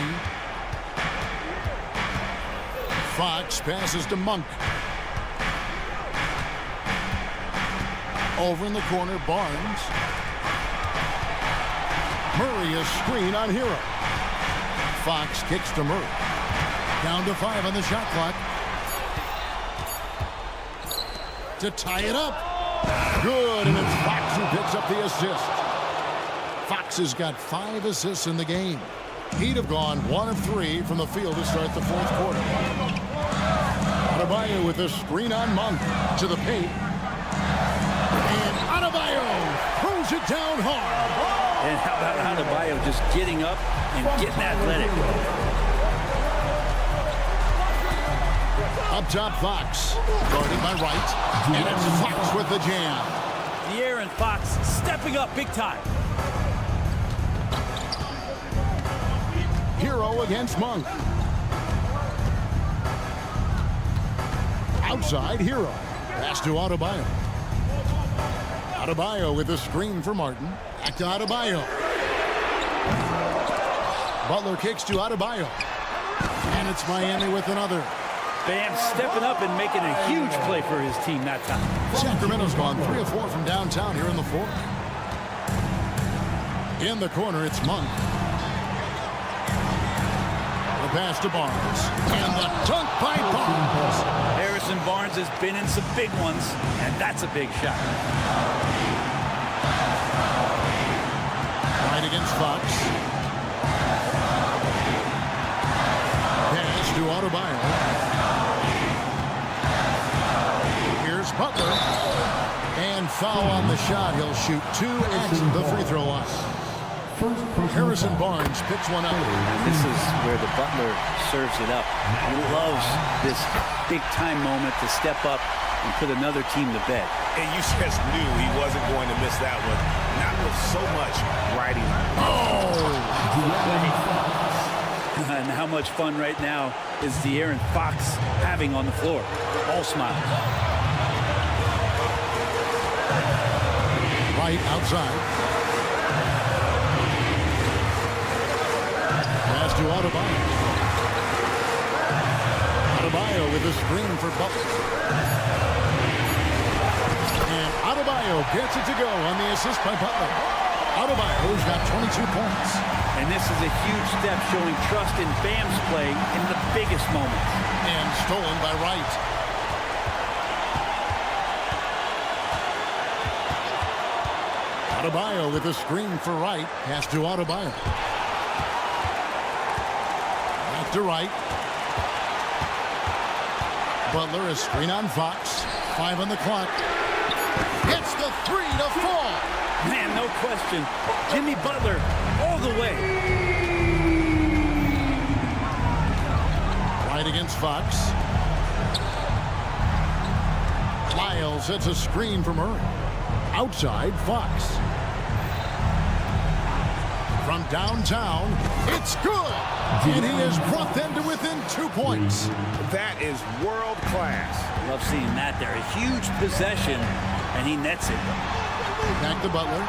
Fox passes to Monk. Over in the corner, Barnes. Murray a screen on Hero. Fox kicks to Murray. Down to 5 on the shot clock. to tie it up. Good, and it's Fox who picks up the assist. Fox has got 5 assists in the game. He'd have gone 1 of 3 from the field to start the 4th quarter. Adebayo with a screen on Monk to the paint. And Adebayo throws it down hard. And how about Adebayo just getting up and getting athletic? Up top, Fox. Guarded by Wright. And it's Fox with the jam. De'Aaron Fox stepping up big time. Hero against Monk. Outside, Hero. Pass to Adebayo. Adebayo with a screen for Martin. Back to Adebayo. Butler kicks to Adebayo. And it's Miami with another. Bam stepping up and making a huge play for his team that time. Sacramento's gone 3 of 4 from downtown here in the 4th. In the corner, it's Monk. The pass to Barnes. And the dunk by Barnes. Harrison Barnes has been in some big ones, and that's a big shot. Right against Fox. Pass to Adebayo. Here's Butler. And foul on the shot. He'll shoot 2 at the free throw line. Harrison Barnes picks one up. This is where the Butler serves it up. He loves this big-time moment to step up and put another team to bed. And you just knew he wasn't going to miss that one. Not with so much riding. And how much fun right now is De'Aaron Fox having on the floor? All smiles. Right outside. Pass to Adebayo. Adebayo with a screen for Butler. And Adebayo gets it to go on the assist by Butler. Adebayo's got 22 points. And this is a huge step showing trust in Bam's play in the biggest moments. And stolen by Wright. Adebayo with a screen for Wright. Pass to Adebayo. Back to Wright. Butler, a screen on Fox. 5 on the clock. Gets the 3 to fall. Man, no question. Jimmy Butler all the way. Right against Fox. Lyles hits a screen from Murray. Outside, Fox. From downtown, it's good. And he has brought them to within 2 points. That is world class. Love seeing that there. A huge possession, and he nets it. Back to Butler,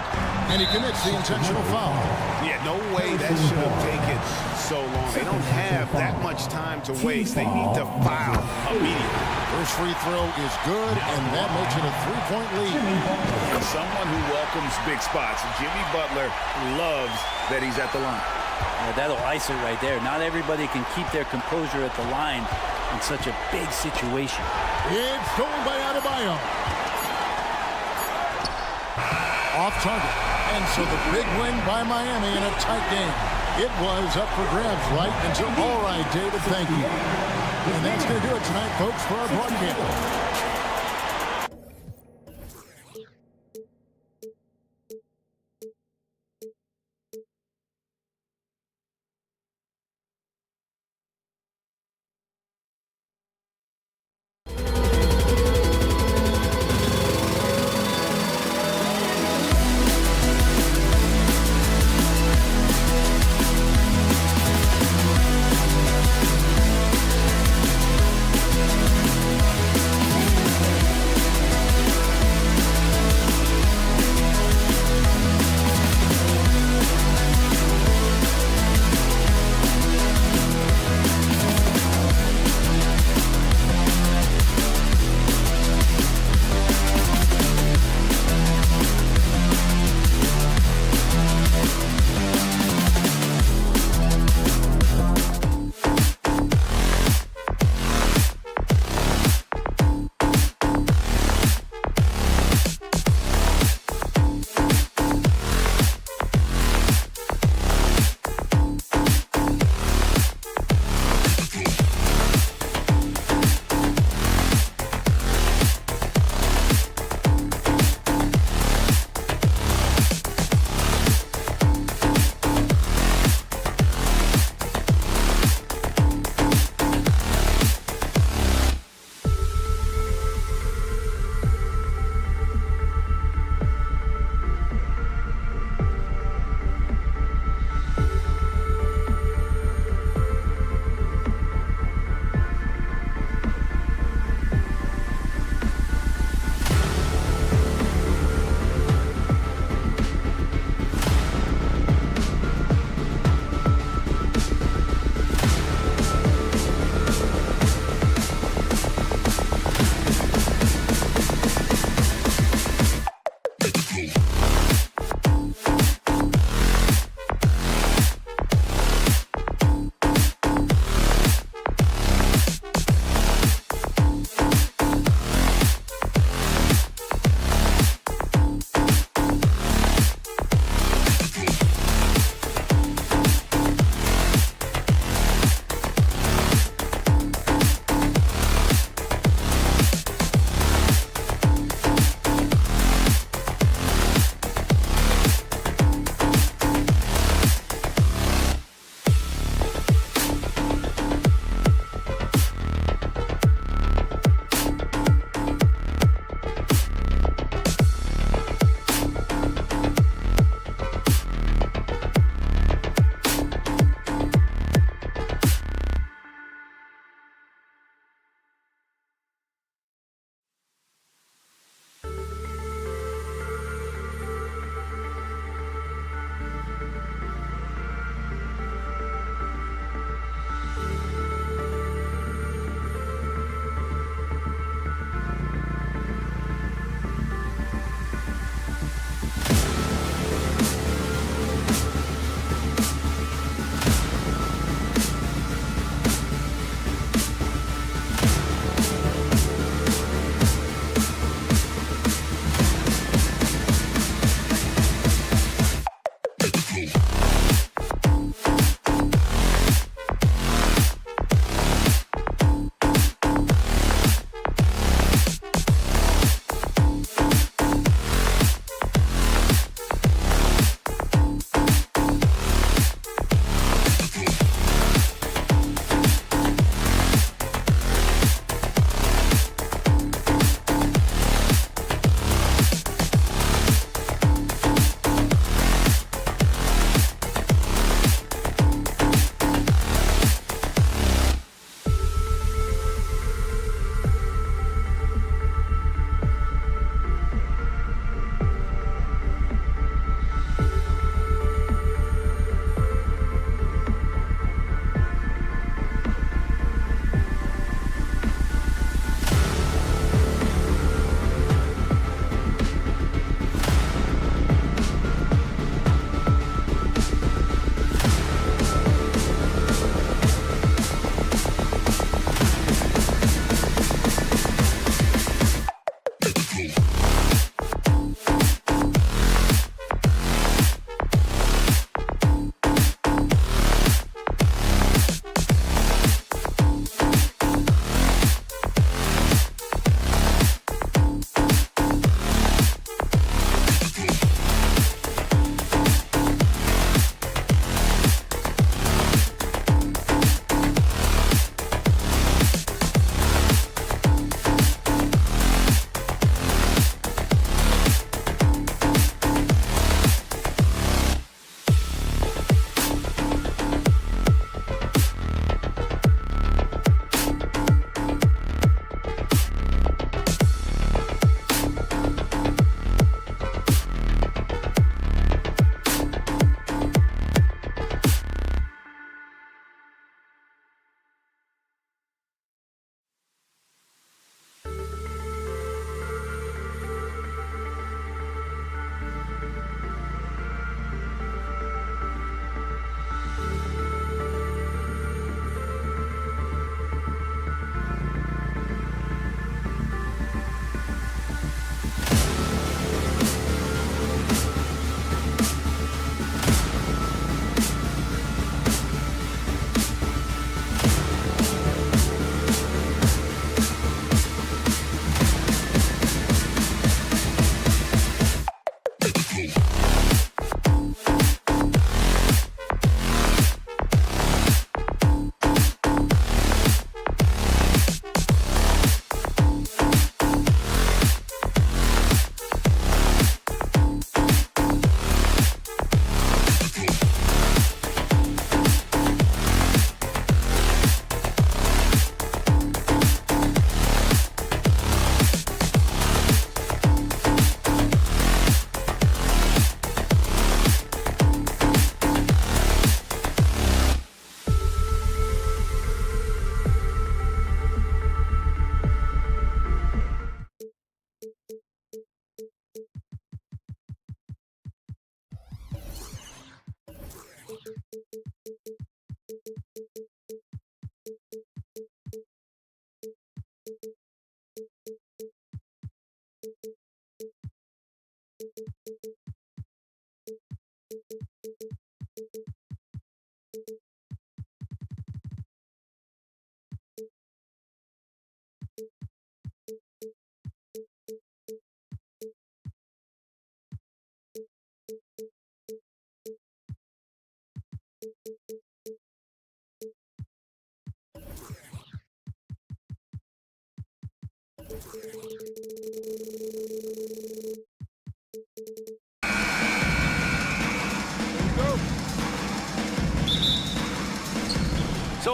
and he commits the intentional foul. Yeah, no way that should have taken so long. They don't have that much time to waste. They need to foul immediately. First free throw is good, and that makes it a 3-point lead. And someone who welcomes big spots. Jimmy Butler loves that he's at the line. Yeah, that'll ice it right there. Not everybody can keep their composure at the line in such a big situation. It's stolen by Adebayo. Off target. And so the big win by Miami in a tight game. It was up for grabs right until, all right, David, thank you. And that's going to do it tonight, folks, for our broadcast.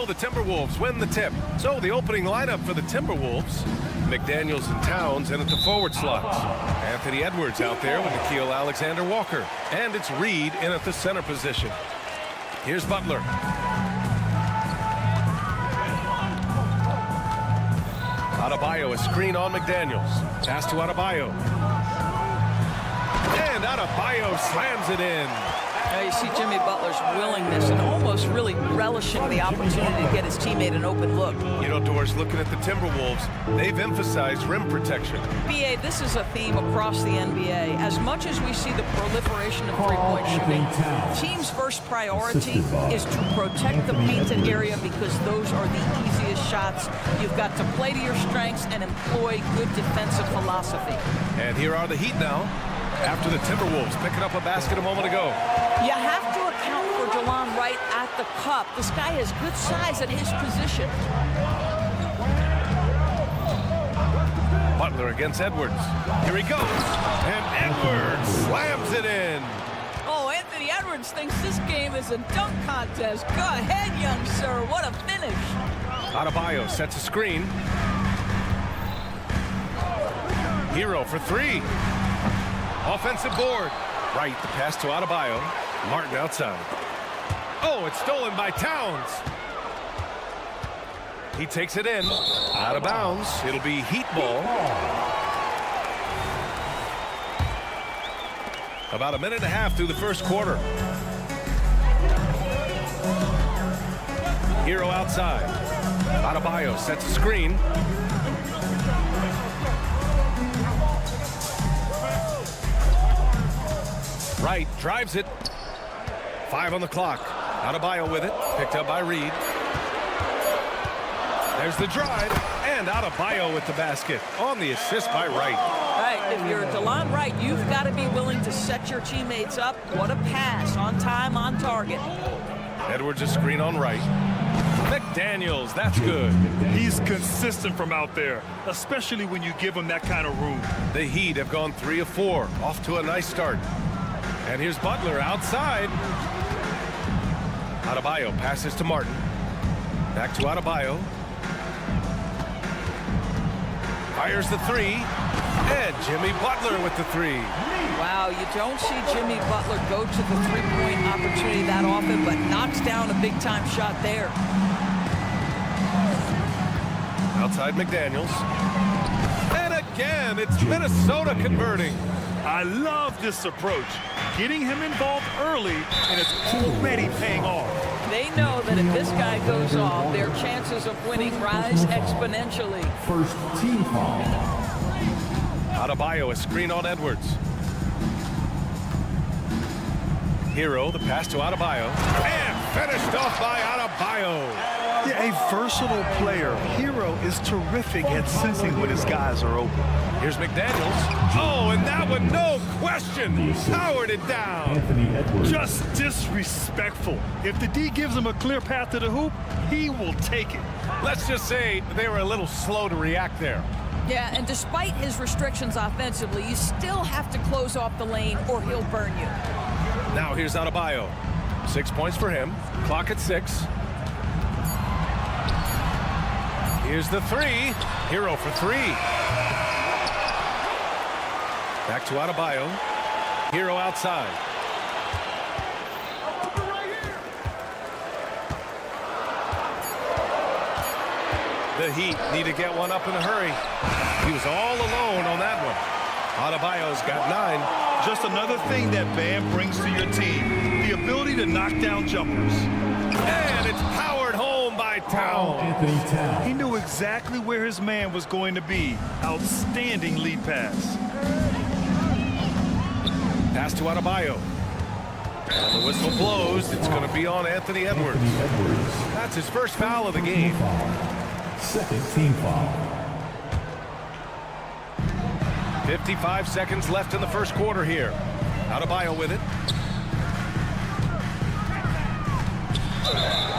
So the Timberwolves win the tip. So the opening lineup for the Timberwolves: McDaniels and Towns in at the forward slots. Anthony Edwards out there with Nickeil Alexander-Walker. And it's Reed in at the center position. Here's Butler. Adebayo, a screen on McDaniels. Pass to Adebayo. And Adebayo slams it in. You see Jimmy Butler's willingness and almost really relishing the opportunity to get his teammate an open look. You know, Doris, looking at the Timberwolves, they've emphasized rim protection. BA, this is a theme across the NBA. As much as we see the proliferation of three-point shooting, teams' first priority is to protect the painted area because those are the easiest shots. You've got to play to your strengths and employ good defensive philosophy. And here are the Heat now, after the Timberwolves picking up a basket a moment ago. You have to account for Delon Wright at the cup. This guy has good size at his position. Butler against Edwards. Here he goes. And Edwards slams it in. Oh, Anthony Edwards thinks this game is a dunk contest. Go ahead, young sir. What a finish. Adebayo sets a screen. Hero for three. Offensive board. Right, the pass to Adebayo. Martin outside. Oh, it's stolen by Towns. He takes it in. Out of bounds. It'll be Heat ball. About a minute and a half through the first quarter. Hero outside. Adebayo sets a screen. Wright drives it. 5 on the clock. Adebayo with it. Picked up by Reed. There's the drive. And Adebayo with the basket on the assist by Wright. Right, if you're Delon Wright, you've got to be willing to set your teammates up. What a pass. On time, on target. Edwards a screen on Wright. McDaniels, that's good. He's consistent from out there, especially when you give him that kind of room. The Heat have gone 3 of 4. Off to a nice start. And here's Butler outside. Adebayo passes to Martin. Back to Adebayo. Fires the three. And Jimmy Butler with the three. Wow, you don't see Jimmy Butler go to the three-point opportunity that often, but knocks down a big-time shot there. Outside McDaniels. And again, it's Minnesota converting. I love this approach. Getting him involved early, and it's already paying off. They know that if this guy goes off, their chances of winning rise exponentially. First team foul. Adebayo, a screen on Edwards. Hero, the pass to Adebayo. And finished off by Adebayo. Yeah, a versatile player. Hero is terrific at sensing when his guys are open. Here's McDaniels. Oh, and that one, no question, powered it down. Just disrespectful. If the D gives him a clear path to the hoop, he will take it. Let's just say they were a little slow to react there. Yeah, and despite his restrictions offensively, you still have to close off the lane or he'll burn you. Now here's Adebayo. 6 points for him. Clock at 6. Here's the three. Hero for 3. Back to Adebayo. Hero outside. The Heat need to get one up in a hurry. He was all alone on that one. Adebayo's got 9. Just another thing that Bam brings to your team, the ability to knock down jumpers. And it's powered home by Towns. He knew exactly where his man was going to be. Outstanding lead pass. Pass to Adebayo. And the whistle blows. It's going to be on Anthony Edwards. That's his first foul of the game. Second team foul. 55 seconds left in the first quarter here. Adebayo with it.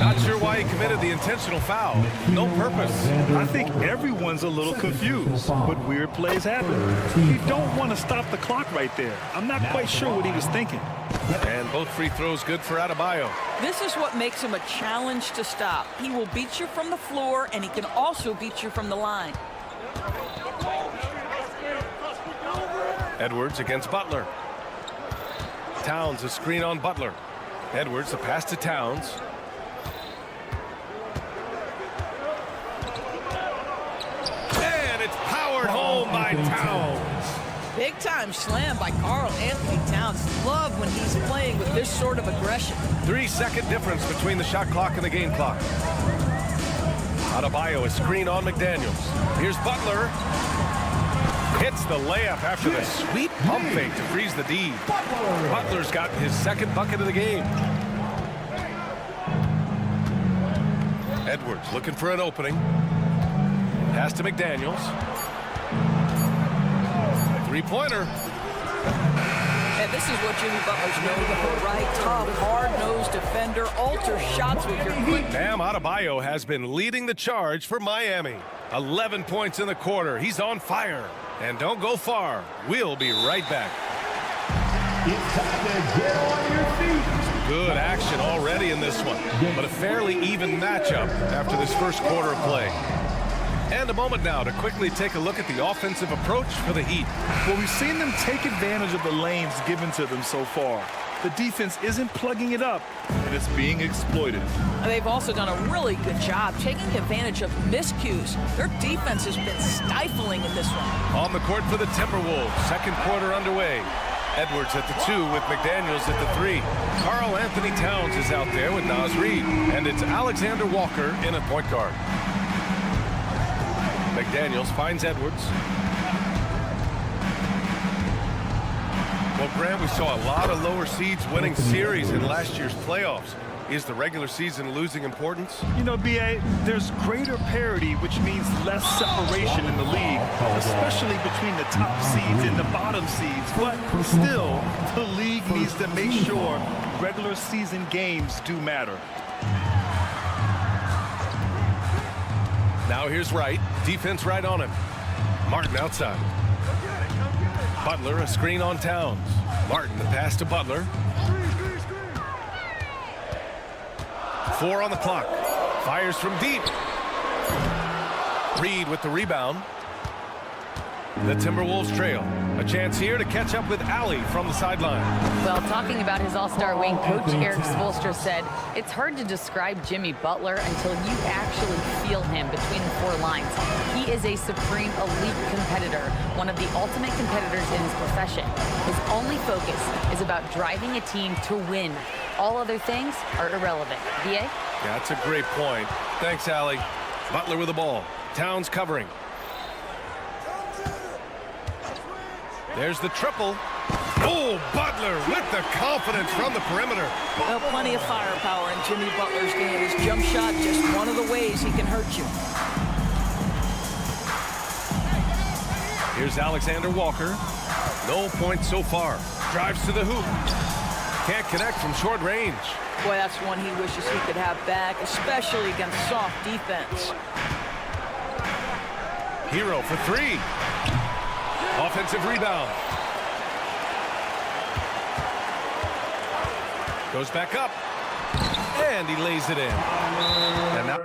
Not sure why he committed the intentional foul. No purpose. I think everyone's a little confused, but weird plays happen. You don't want to stop the clock right there. I'm not quite sure what he was thinking. And both free throws good for Adebayo. This is what makes him a challenge to stop. He will beat you from the floor, and he can also beat you from the line. Edwards against Butler. Towns a screen on Butler. Edwards a pass to Towns. And it's powered home by Towns. Big time slam by Karl Anthony Towns. Love when he's playing with this sort of aggression. 3-second difference between the shot clock and the game clock. Adebayo a screen on McDaniels. Here's Butler. Hits the layup after the sweet pump fake to freeze the D. Butler's got his second bucket of the game. Edwards looking for an opening. Pass to McDaniels. Three-pointer. And this is what Jimmy Butler's known for, right? Tough, hard-nosed defender, alter shots with your quick. Bam Adebayo has been leading the charge for Miami. 11 points in the quarter. He's on fire. And don't go far. We'll be right back. It's time to get on your feet. Good action already in this one, but a fairly even matchup after this first quarter of play. And a moment now to quickly take a look at the offensive approach for the Heat. Well, we've seen them take advantage of the lanes given to them so far. The defense isn't plugging it up, and it's being exploited. And they've also done a really good job taking advantage of miscues. Their defense has been stifling in this one. On the court for the Timberwolves, second quarter underway. Edwards at the 2 with McDaniels at the 3. Karl Anthony Towns is out there with Naz Reid, and it's Alexander Walker in at point guard. McDaniels finds Edwards. Well, Grant, we saw a lot of lower seeds winning series in last year's playoffs. Is the regular season losing importance? You know, B.A., there's greater parity, which means less separation in the league, especially between the top seeds and the bottom seeds. But still, the league needs to make sure regular season games do matter. Now here's Wright. Defense right on him. Martin outside. Butler, a screen on Towns. Martin, the pass to Butler. 4 on the clock. Fires from deep. Reed with the rebound. The Timberwolves trail. A chance here to catch up with Allie from the sideline. Well, talking about his all-star wing, Coach Eric Spoelstra said, it's hard to describe Jimmy Butler until you actually feel him between the 4 lines. He is a supreme elite competitor, one of the ultimate competitors in his profession. His only focus is about driving a team to win. All other things are irrelevant. B.A.? That's a great point. Thanks, Allie. Butler with the ball. Towns covering. There's the triple. Oh, Butler with the confidence from the perimeter. Well, plenty of firepower in Jimmy Butler's game. His jump shot, just one of the ways he can hurt you. Here's Alexander Walker. No points so far. Drives to the hoop. Can't connect from short range. Boy, that's one he wishes he could have back, especially against soft defense. Hero for 3. Offensive rebound. Goes back up. And he lays it in. And now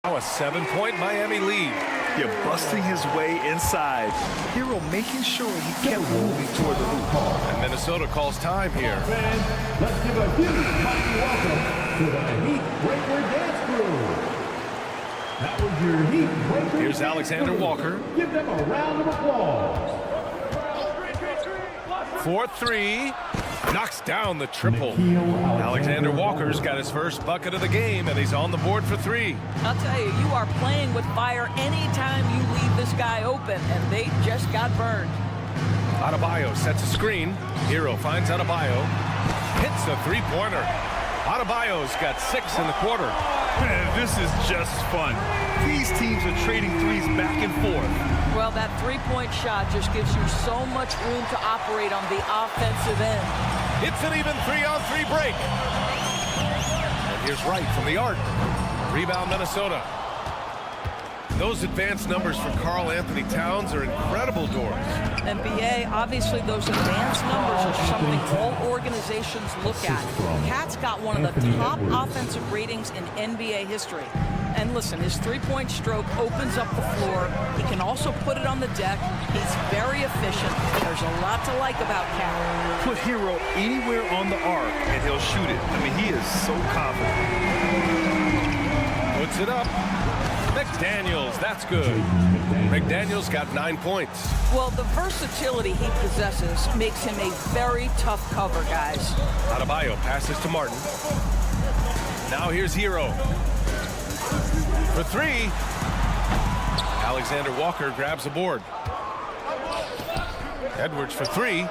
a 7-point Miami lead. You're busting his way inside. Hero making sure he kept moving toward the hoop. And Minnesota calls time here. Fans, let's give a huge mighty welcome to the Heat Breaker Dance Crew. That was your Heat Breaker. Here's Alexander Walker. Give them a round of applause. 4-3. Knocks down the triple. Alexander Walker's got his first bucket of the game, and he's on the board for 3. I'll tell you, you are playing with fire anytime you leave this guy open, and they just got burned. Adebayo sets a screen. Hero finds Adebayo. Hits a three-pointer. Adebayo's got 6 in the quarter. Man, this is just fun. These teams are trading threes back and forth. Well, that three-point shot just gives you so much room to operate on the offensive end. It's an even 3-on-3 break. And here's Wright from the arc. Rebound, Minnesota. Those advanced numbers for Karl Anthony Towns are incredible, Doris. NBA, obviously those advanced numbers are something all organizations look at. Cat's got one of the top offensive ratings in NBA history. And listen, his three-point stroke opens up the floor. He can also put it on the deck. He's very efficient. There's a lot to like about Cat. Put Hero anywhere on the arc, and he'll shoot it. I mean, he is so confident. Puts it up. McDaniels, that's good. McDaniels got 9 points. Well, the versatility he possesses makes him a very tough cover, guys. Adebayo passes to Martin. Now here's Hero. For 3. Alexander Walker grabs the board. Edwards for 3.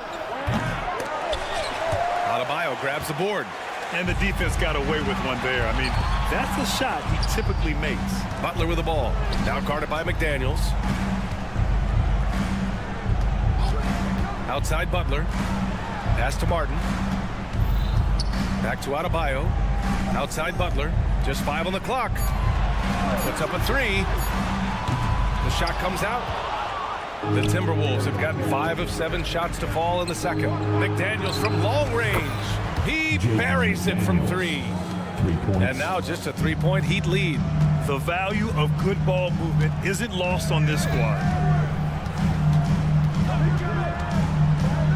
Adebayo grabs the board. And the defense got away with one there. I mean, that's a shot he typically makes. Butler with the ball. Now guarded by McDaniels. Outside Butler. Pass to Martin. Back to Adebayo. Outside Butler. Just 5 on the clock. Puts up a 3. The shot comes out. The Timberwolves have gotten 5 of 7 shots to fall in the second. McDaniels from long range. He buries it from 3. And now just a 3-point Heat lead. The value of good ball movement isn't lost on this squad.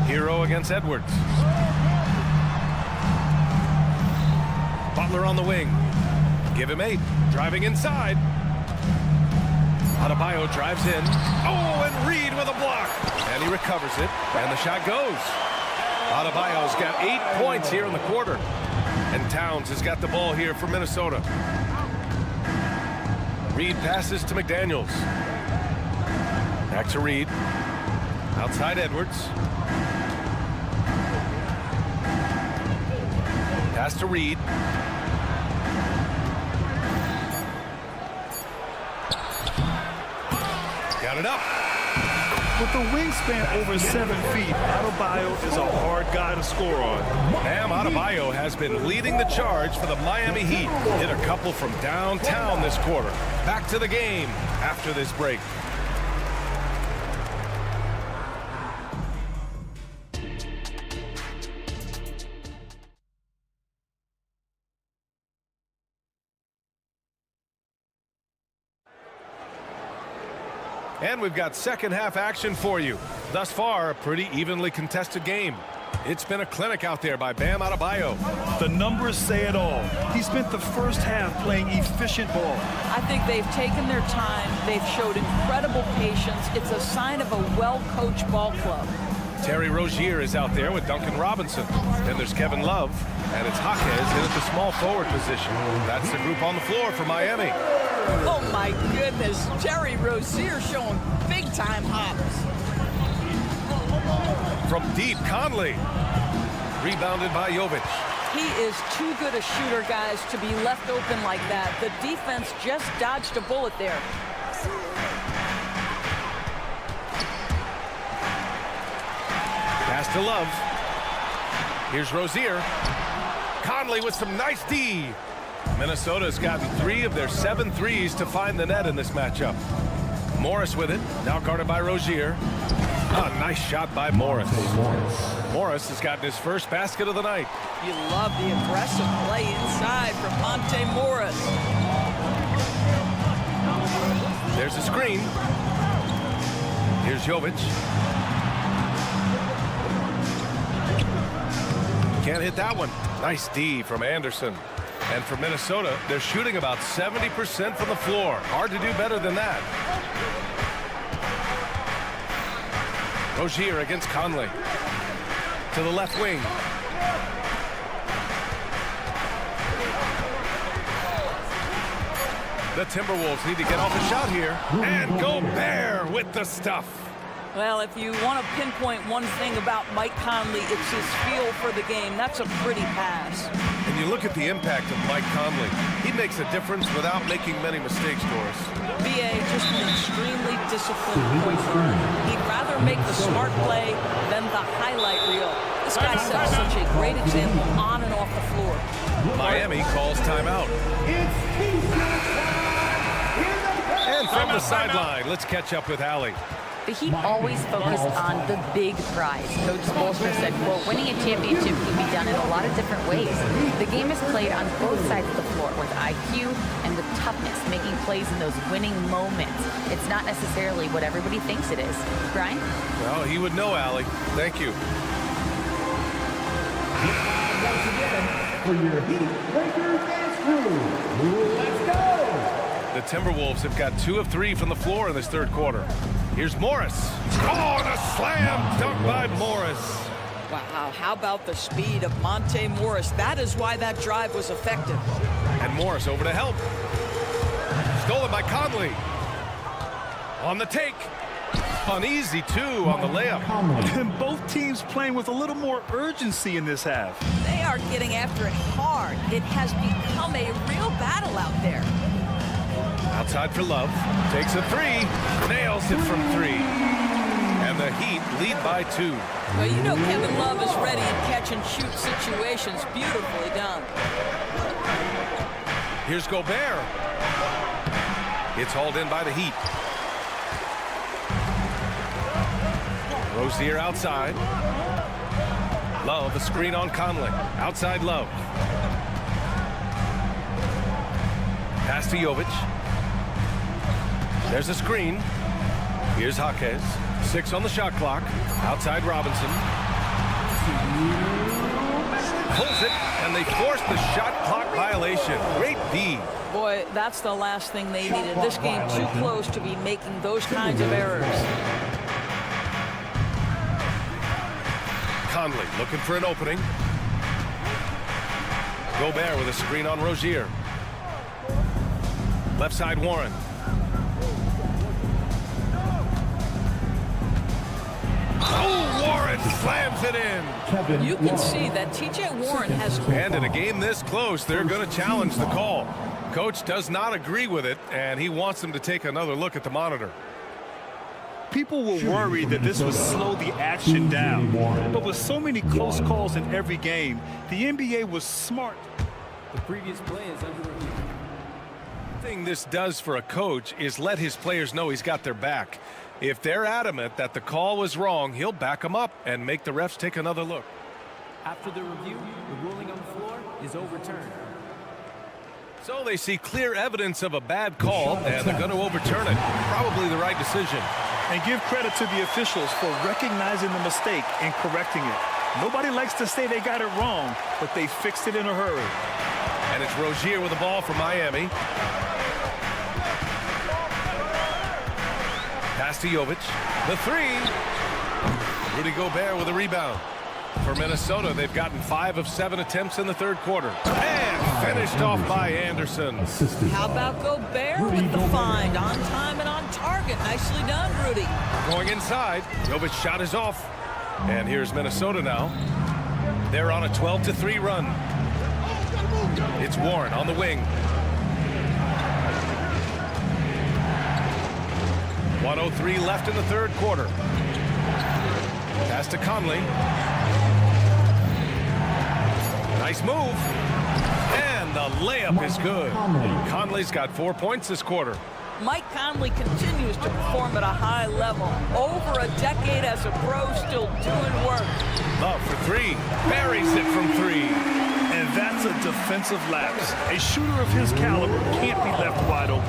Hero against Edwards. Butler on the wing. Give him 8. Driving inside. Adebayo drives in. Oh, and Reed with a block. And he recovers it. And the shot goes. Adebayo's got 8 points here in the quarter. And Towns has got the ball here for Minnesota. Reed passes to McDaniels. Back to Reed. Outside Edwards. Pass to Reed. Got it up. With a wingspan over 7 feet, Adebayo is a hard guy to score on. Bam Adebayo has been leading the charge for the Miami Heat. Hit a couple from downtown this quarter. Back to the game after this break. And we've got second half action for you. Thus far, a pretty evenly contested game. It's been a clinic out there by Bam Adebayo. The numbers say it all. He spent the first half playing efficient ball. I think they've taken their time. They've showed incredible patience. It's a sign of a well-coached ball club. Terry Rozier is out there with Duncan Robinson. Then there's Kevin Love, and it's Jaquez in at the small forward position. That's the group on the floor for Miami. Oh, my goodness. Terry Rozier showing big-time hops. From deep, Conley. Rebounded by Jovic. He is too good a shooter, guys, to be left open like that. The defense just dodged a bullet there. Pass to Love. Here's Rozier. Conley with some nice D. Minnesota's gotten 3 of their 7 threes to find the net in this matchup. Morris with it, now guarded by Rozier. A nice shot by Morris. Morris has gotten his first basket of the night. You love the aggressive play inside from Monte Morris. There's a screen. Here's Jovic. Can't hit that one. Nice D from Anderson. And for Minnesota, they're shooting about 70% from the floor. Hard to do better than that. Rozier against Conley. To the left wing. The Timberwolves need to get off a shot here. And Gobert with the stuff. Well, if you want to pinpoint one thing about Mike Conley, it's his feel for the game. That's a pretty pass. And you look at the impact of Mike Conley. He makes a difference without making many mistakes, Doris. BA, just an extremely disciplined point guard. He'd rather make the smart play than the highlight reel. This guy sets such a great example on and off the floor. Miami calls timeout. And from the sideline, let's catch up with Allie. The Heat always focus on the big prize. Coach Spoelstra said, quote, winning a championship can be done in a lot of different ways. The game is played on both sides of the floor with IQ and with toughness, making plays in those winning moments. It's not necessarily what everybody thinks it is. Brian? Well, he would know, Allie. Thank you. Once again, for your Heat Breaker Dance Crew, let's go! The Timberwolves have got 2 of 3 from the floor in this third quarter. Here's Morris. Oh, and a slam dunk by Morris. Wow, how about the speed of Monte Morris? That is why that drive was effective. And Morris over to help. Stolen by Conley. On the take. Uneasy, too, on the layup. And both teams playing with a little more urgency in this half. They are getting after it hard. It has become a real battle out there. Outside for Love. Takes a 3. Nails it from 3. And the Heat lead by 2. Well, you know Kevin Love is ready in catch-and-shoot situations. Beautifully done. Here's Gobert. It's hauled in by the Heat. Rozier outside. Love, a screen on Conley. Outside Love. Pass to Jovic. There's a screen. Here's Jaquez. 6 on the shot clock. Outside Robinson. Pulls it, and they force the shot clock violation. Great D. Boy, that's the last thing they needed. This game too close to be making those kinds of errors. Conley looking for an opening. Gobert with a screen on Rozier. Left side Warren. Oh, Warren slams it in. You can see that TJ Warren has... And in a game this close, they're going to challenge the call. Coach does not agree with it, and he wants them to take another look at the monitor. People were worried that this would slow the action down. But with so many close calls in every game, the NBA was smart. The previous play is under review. The thing this does for a coach is let his players know he's got their back. If they're adamant that the call was wrong, he'll back them up and make the refs take another look. After the review, the ruling on the floor is overturned. So they see clear evidence of a bad call, and they're going to overturn it. Probably the right decision. And give credit to the officials for recognizing the mistake and correcting it. Nobody likes to say they got it wrong, but they fixed it in a hurry. And it's Rozier with the ball for Miami. Pass to Jovic. The 3. Rudy Gobert with a rebound. For Minnesota, they've gotten 5 of 7 attempts in the third quarter. And finished off by Anderson. How about Gobert with the find? On time and on target. Nicely done, Rudy. Going inside. Jovic's shot is off. And here's Minnesota now. They're on a 12-3 run. It's Warren on the wing. 1:03 left in the third quarter. Pass to Conley. Nice move. And the layup is good. Conley's got 4 points this quarter. Mike Conley continues to perform at a high level. Over a decade as a pro, still doing work. Love for 3. Buries it from 3. And that's a defensive lapse. A shooter of his caliber can't be left wide open.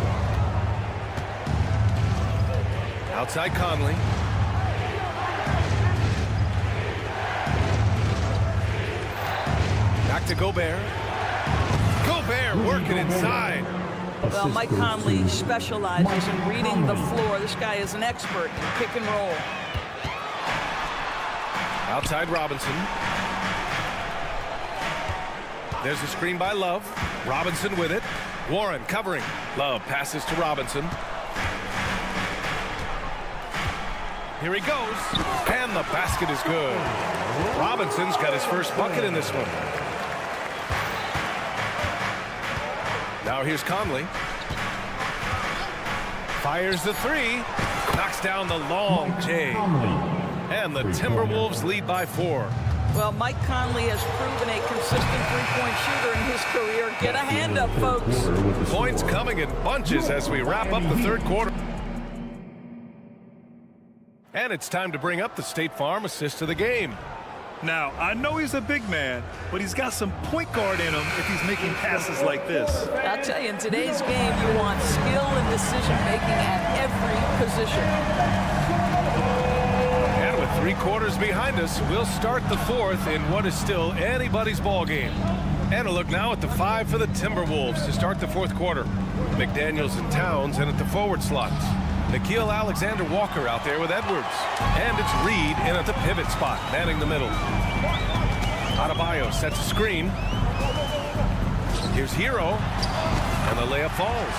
Outside Conley. Back to Gobert. Gobert working inside. Well, Mike Conley specializes in reading the floor. This guy is an expert in pick and roll. Outside Robinson. There's a screen by Love. Robinson with it. Warren covering. Love passes to Robinson. Here he goes. And the basket is good. Robinson's got his first bucket in this one. Now here's Conley. Fires the three. Knocks down the long J. And the Timberwolves lead by 4. Well, Mike Conley has proven a consistent three-point shooter in his career. Get a hand up, folks. Points coming in bunches as we wrap up the third quarter. And it's time to bring up the State Farm assist of the game. Now, I know he's a big man, but he's got some point guard in him if he's making passes like this. I'll tell you, in today's game, you want skill and decision-making at every position. And with 3 quarters behind us, we'll start the fourth in what is still anybody's ball game. And a look now at the 5 for the Timberwolves to start the fourth quarter. McDaniels and Towns in at the forward slots. Nickeil Alexander-Walker out there with Edwards. And it's Reed in at the pivot spot, manning the middle. Adebayo sets a screen. Here's Hero, and the layup falls.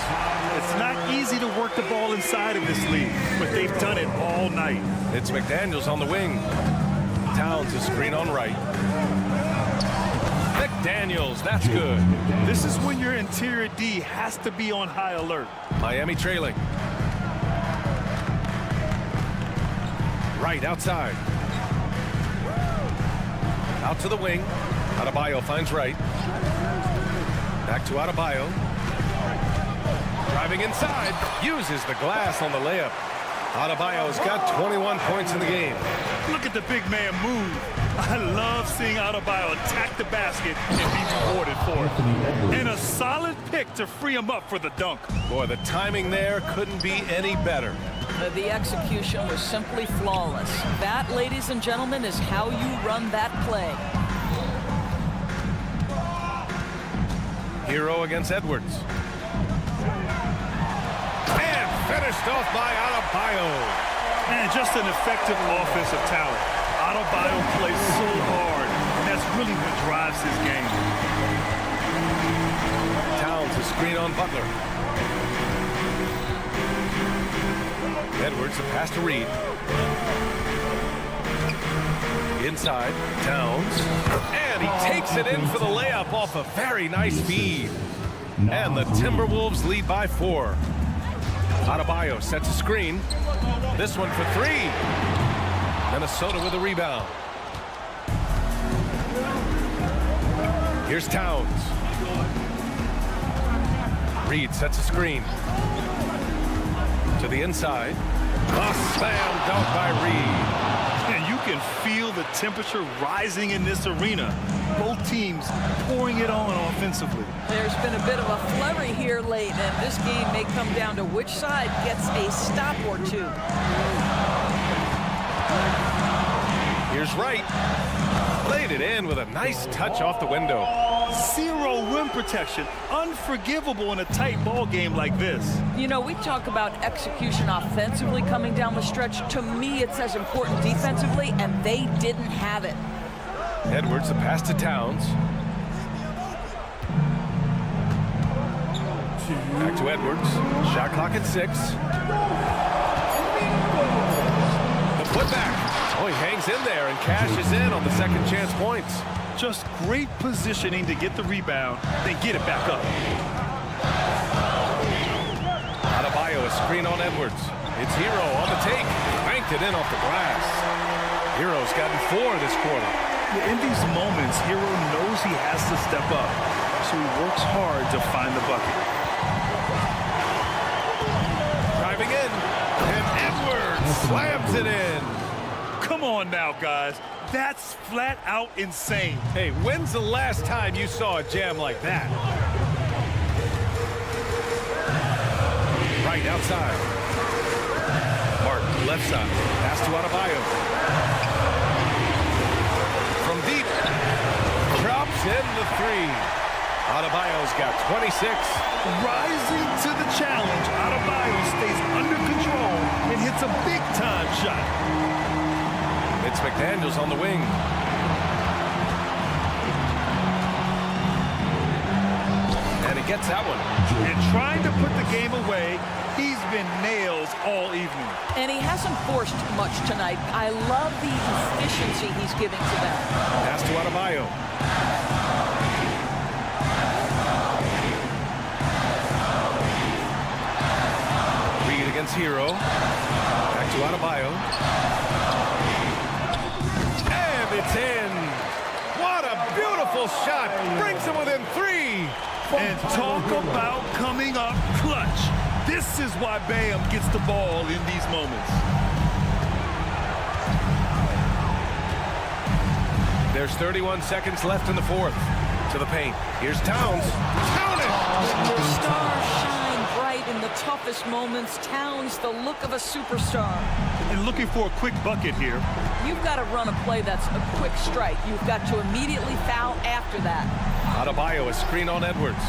It's not easy to work the ball inside of this league, but they've done it all night. It's McDaniels on the wing. Towns a screen on right. McDaniels, that's good. This is when your interior D has to be on high alert. Miami trailing. Right outside. Out to the wing. Adebayo finds right. Back to Adebayo. Driving inside. Uses the glass on the layup. Adebayo's got 21 points in the game. Look at the big man move. I love seeing Adebayo attack the basket and be rewarded for it. And a solid pick to free him up for the dunk. Boy, the timing there couldn't be any better. The execution was simply flawless. That, ladies and gentlemen, is how you run that play. Hero against Edwards. And finished off by Adebayo. And just an effective offensive talent. Adebayo plays so hard, and that's really what drives his game. Towns a screen on Butler. Edwards, a pass to Reed. Inside, Towns. And he takes it in for the layup off a very nice feed. And the Timberwolves lead by 4. Adebayo sets a screen. This one for 3. Minnesota with a rebound. Here's Towns. Reed sets a screen. To the inside. A slam dunk by Reed. And you can feel the temperature rising in this arena. Both teams pouring it on offensively. There's been a bit of a flurry here late, and this game may come down to which side gets a stop or two. Here's Wright. Laid it in with a nice touch off the window. 0 rim protection. Unforgivable in a tight ball game like this. You know, we talk about execution offensively coming down the stretch. To me, it's as important defensively, and they didn't have it. Edwards, the pass to Towns. Back to Edwards. Shot clock at 6. The putback. Oh, he hangs in there and cashes in on the second chance points. Just great positioning to get the rebound, then get it back up. Adebayo, a screen on Edwards. It's Hero on the take. Banked it in off the glass. Hero's gotten 4 this quarter. In these moments, Hero knows he has to step up, so he works hard to find the bucket. Driving in, and Edwards slams it in. Come on now, guys. That's flat out insane. Hey, when's the last time you saw a jam like that? Right outside. Martin, left side. Pass to Adebayo. From deep. Drops in the 3. Adebayo's got 26. Rising to the challenge, Adebayo stays under control and hits a big-time shot. It's McDaniels on the wing. gets that one. And trying to put the game away, he's been nails all evening. And he hasn't forced much tonight. I love the efficiency he's giving to them. Pass to Adebayo. Reed against Hero. Back to Adebayo. And it's in. What a beautiful shot. Brings him within 3. And talk about coming up clutch. This is why Bam gets the ball in these moments. There's 31 seconds left in the fourth. To the paint. Here's Towns. Count it! Your stars shine bright in the toughest moments. Towns, the look of a superstar. And looking for a quick bucket here. You've got to run a play that's a quick strike. You've got to immediately foul after that. Adebayo, a screen on Edwards.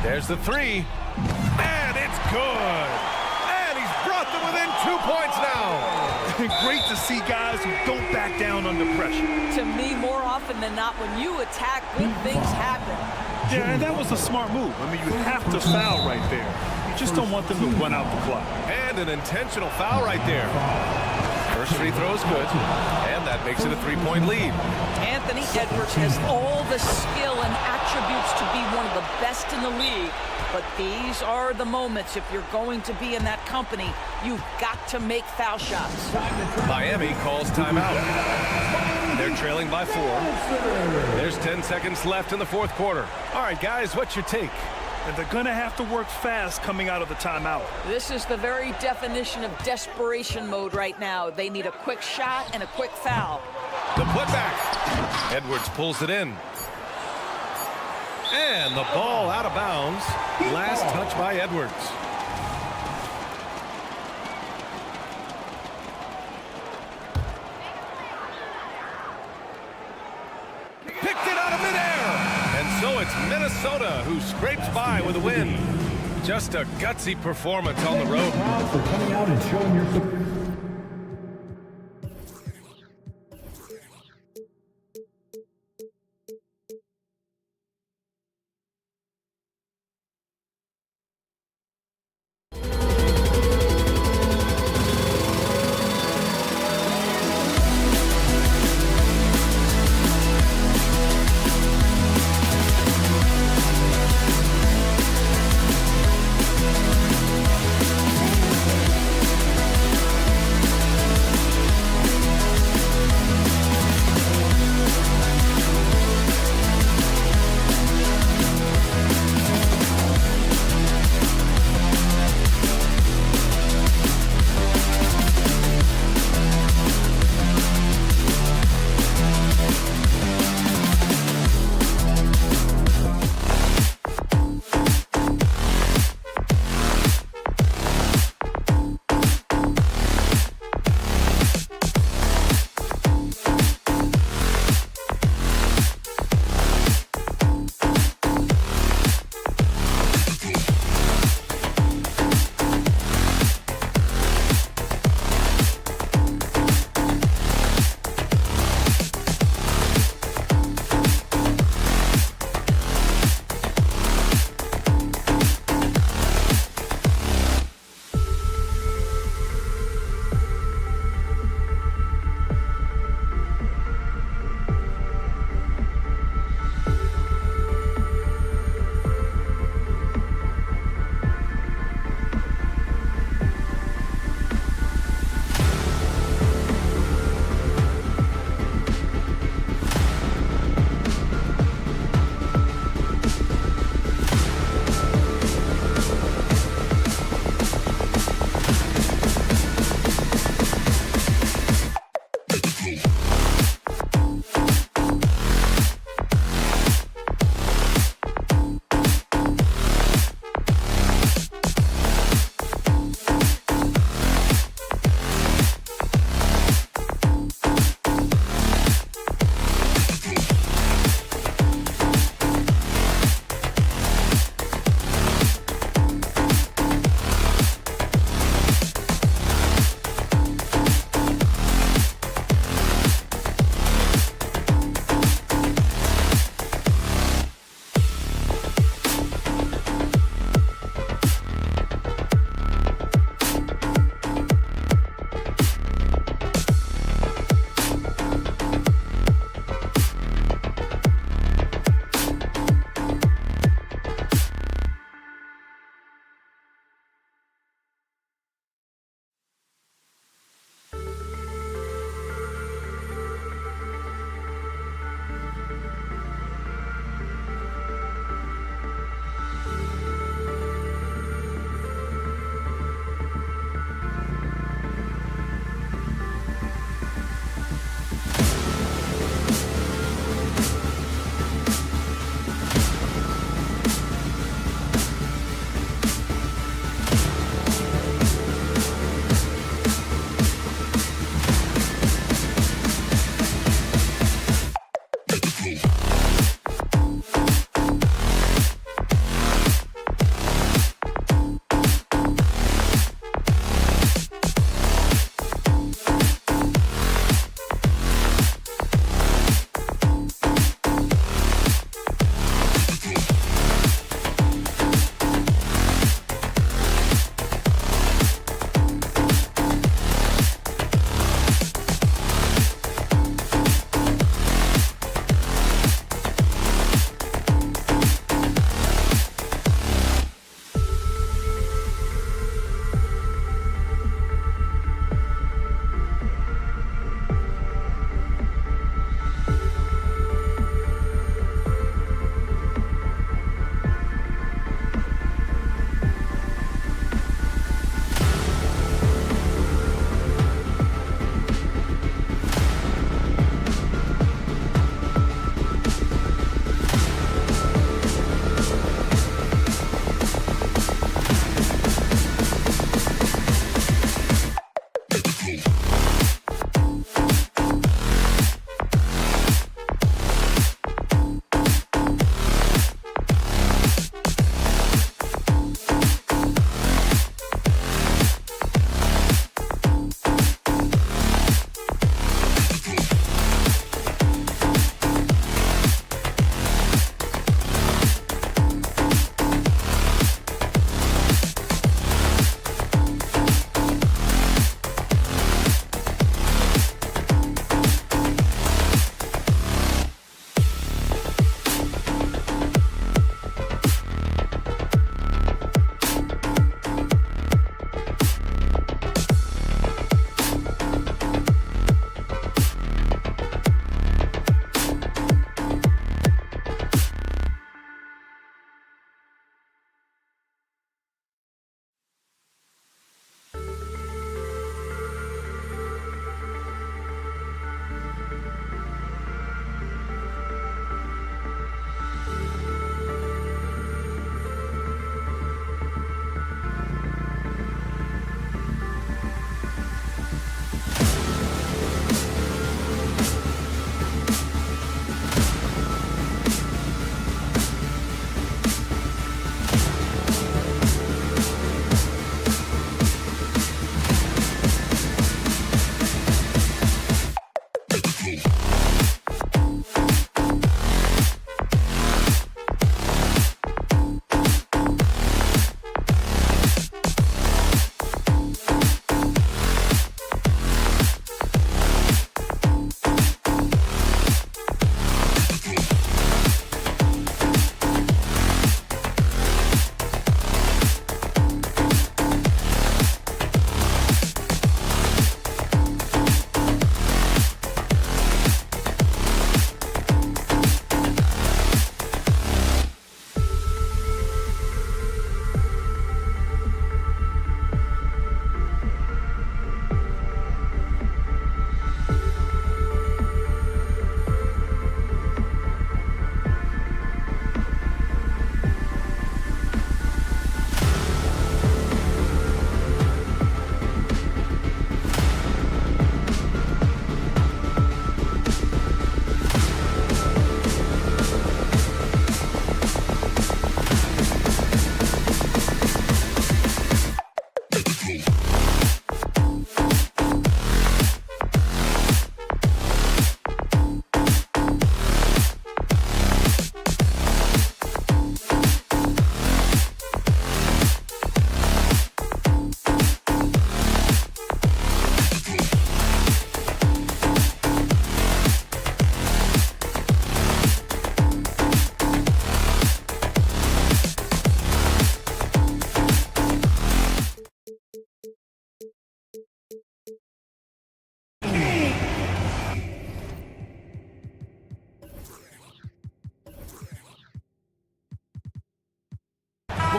There's the 3. And it's good. And he's brought them within 2 points now. Great to see guys who don't back down under pressure. To me, more often than not, when you attack, good things happen. Yeah, and that was a smart move. I mean, you have to foul right there. You just don't want them to run out the clock. And an intentional foul right there. First free throw is good, and that makes it a 3-point lead. Anthony Edwards has all the skill and attributes to be one of the best in the league. But these are the moments, if you're going to be in that company, you've got to make foul shots. Miami calls timeout. They're trailing by 4. There's 10 seconds left in the fourth quarter. All right, guys, what's your take? And they're going to have to work fast coming out of the timeout. This is the very definition of desperation mode right now. They need a quick shot and a quick foul. The putback. Edwards pulls it in. And the ball out of bounds. Last touch by Edwards. Picked it out of midair. And so it's Minnesota who scrapes by with a win. Just a gutsy performance on the road. For coming out and showing your support.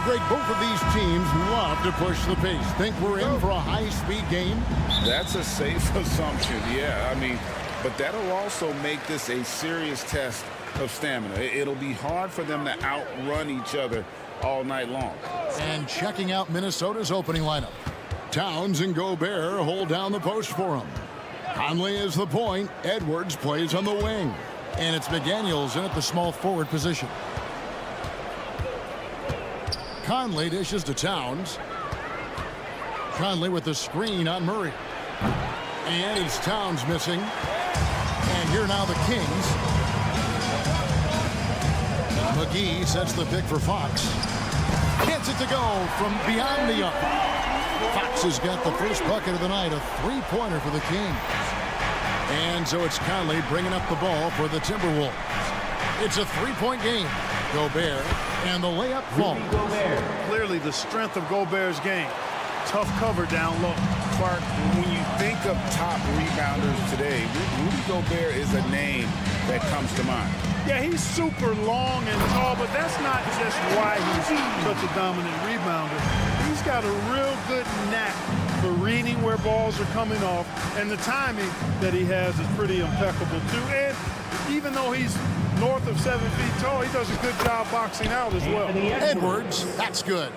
Greg, both of these teams love to push the pace. Think we're in for a high-speed game? That's a safe assumption, yeah. I mean, but that'll also make this a serious test of stamina. It'll be hard for them to outrun each other all night long. And checking out Minnesota's opening lineup. Towns and Gobert hold down the post for him. Conley is the point. Edwards plays on the wing. And it's McDaniels in at the small forward position. Conley dishes to Towns. Conley with the screen on Murray. And it's Towns missing. And here now the Kings. McGee sets the pick for Fox. Gets it to go from beyond the arc. Fox has got the first bucket of the night, a three-pointer for the Kings. And so it's Conley bringing up the ball for the Timberwolves. It's a three-point game. Gobert and the layup falls. Clearly the strength of Gobert's game. Tough cover down low. Clark, when you think of top rebounders today, Rudy Gobert is a name that comes to mind. Yeah, he's super long and tall, but that's not just why he's such a dominant rebounder. He's got a real good knack for reading where balls are coming off, and the timing that he has is pretty impeccable too. And even though he's north of 7 feet tall, he does a good job boxing out as well. Edwards, that's good.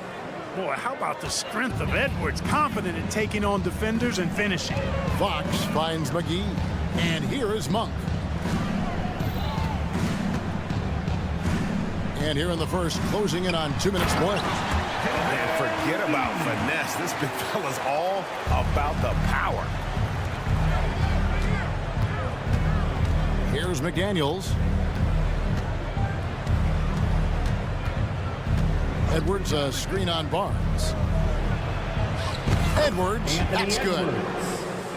Boy, how about the strength of Edwards, confident in taking on defenders and finishing. Fox finds McGee, and here is Monk. And here in the first, closing in on 2 minutes more. Man, forget about finesse. This big fella's all about the power. Here's McDaniels. Edwards, a screen on Barnes. Edwards, that's good.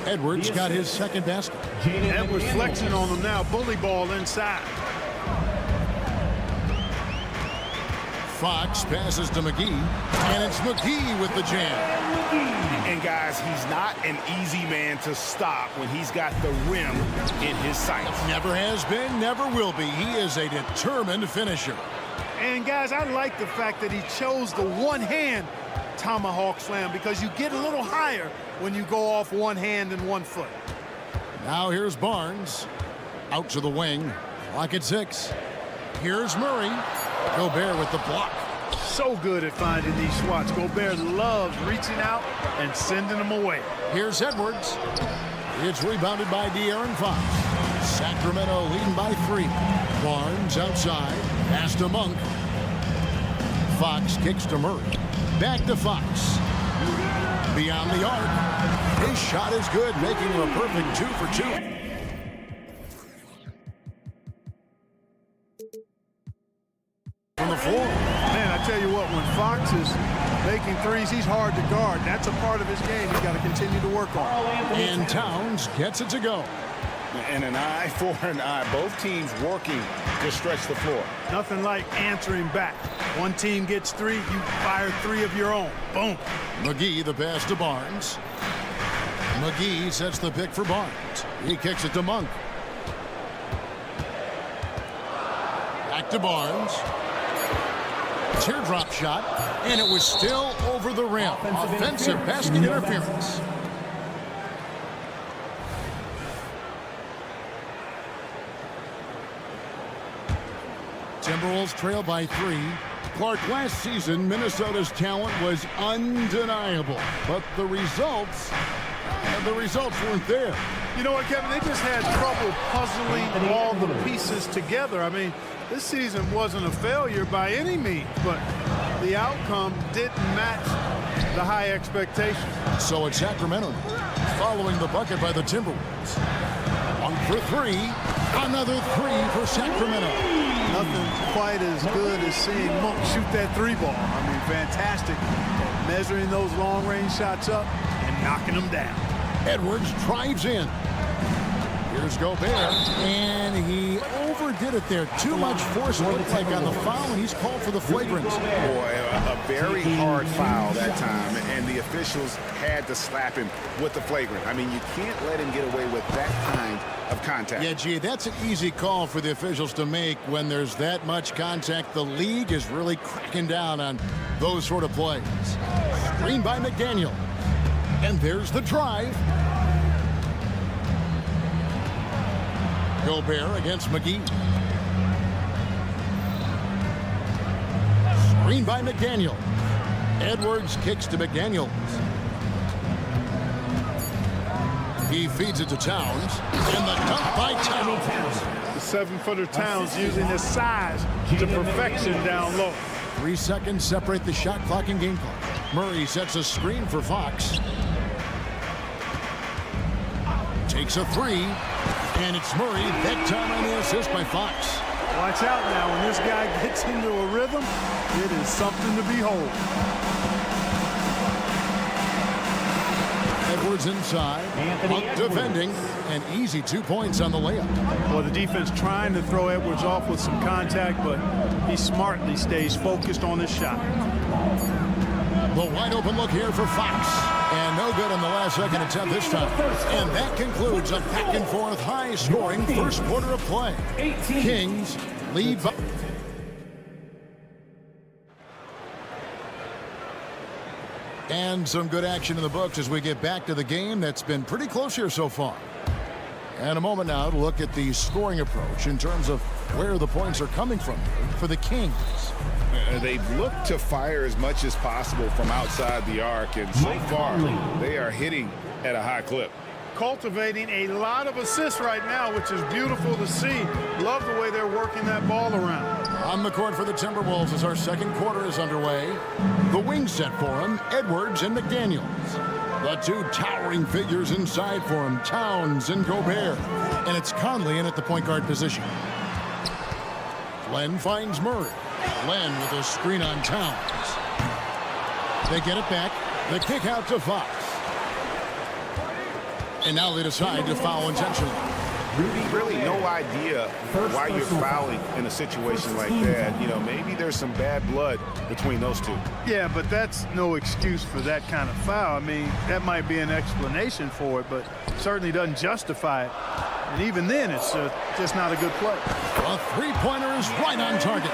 Edwards got his second basket. Edwards flexing on him now, bully ball inside. Fox passes to McGee, and it's McGee with the jam. And guys, he's not an easy man to stop when he's got the rim in his sights. Never has been, never will be. He is a determined finisher. And guys, I like the fact that he chose the one-hand tomahawk slam because you get a little higher when you go off one hand and 1 foot. Now here's Barnes. Out to the wing. Clock at 6. Here's Murray. Gobert with the block. So good at finding these swats. Gobert loves reaching out and sending them away. Here's Edwards. It's rebounded by De'Aaron Fox. Sacramento leading by 3. Barnes outside. Pass to Monk. Fox kicks to Murray. Back to Fox. Beyond the arc. His shot is good, making him a perfect 2 for 2. From the floor. Man, I tell you what, when Fox is making threes, he's hard to guard. That's a part of his game he's got to continue to work on. And Towns gets it to go. And an eye for an eye. Both teams working to stretch the floor. Nothing like answering back. One team gets 3, you fire 3 of your own. Boom. McGee the pass to Barnes. McGee sets the pick for Barnes. He kicks it to Monk. Back to Barnes. Teardrop shot, and it was still over the rim. Offensive basket interference. Timberwolves trail by 3. Clark, last season, Minnesota's talent was undeniable, but the results weren't there. You know what, Kevin? They just had trouble puzzling all the pieces together. I mean, this season wasn't a failure by any means, but the outcome didn't match the high expectations. So it's Sacramento following the bucket by the Timberwolves. 1 for 3. Another 3 for Sacramento. Nothing quite as good as seeing Monk shoot that 3 ball. I mean, fantastic. Measuring those long-range shots up and knocking them down. Edwards drives in. Here's Gobert, and he overdid it there. Too much force, it looked like, on the foul, and he's called for the flagrant. Boy, a very hard foul that time, and the officials had to slap him with the flagrant. I mean, you can't let him get away with that kind of contact. Yeah, gee, that's an easy call for the officials to make when there's that much contact. The league is really cracking down on those sort of plays. Screen by McDaniel. And there's the drive. Gobert against McGee. Screen by McDaniel. Edwards kicks to McDaniels. He feeds it to Towns. And the dunk by Towns. The 7-footer Towns using his size to perfection down low. 3 seconds separate the shot clock and game clock. Murray sets a screen for Fox. Takes a three. And it's Murray. That time on the assist by Fox. Watch out now. When this guy gets into a rhythm, it is something to behold. Edwards inside. Defending. And easy 2 points on the layup. Well, the defense trying to throw Edwards off with some contact, but he smartly stays focused on his shot. The wide open look here for Fox. And no good on the last second attempt this time. And that concludes a back and forth high scoring first quarter of play. Kings lead by. And some good action in the books as we get back to the game that's been pretty close here so far. And a moment now to look at the scoring approach in terms of where the points are coming from for the Kings. They've looked to fire as much as possible from outside the arc, and so far they are hitting at a high clip. Cultivating a lot of assists right now, which is beautiful to see. Love the way they're working that ball around. On the court for the Timberwolves as our second quarter is underway. The wing set for him, Edwards and McDaniels. The two towering figures inside for him, Towns and Gobert. And it's Conley in at the point guard position. Len finds Murray. Len with a screen on Towns. They get it back. The kick out to Fox. And now they decide to foul intentionally. Really no idea why you're fouling in a situation like that. You know, maybe there's some bad blood between those two. Yeah, but that's no excuse for that kind of foul. I mean, that might be an explanation for it, but certainly doesn't justify it. And even then, it's just not a good play. A three-pointer is right on target.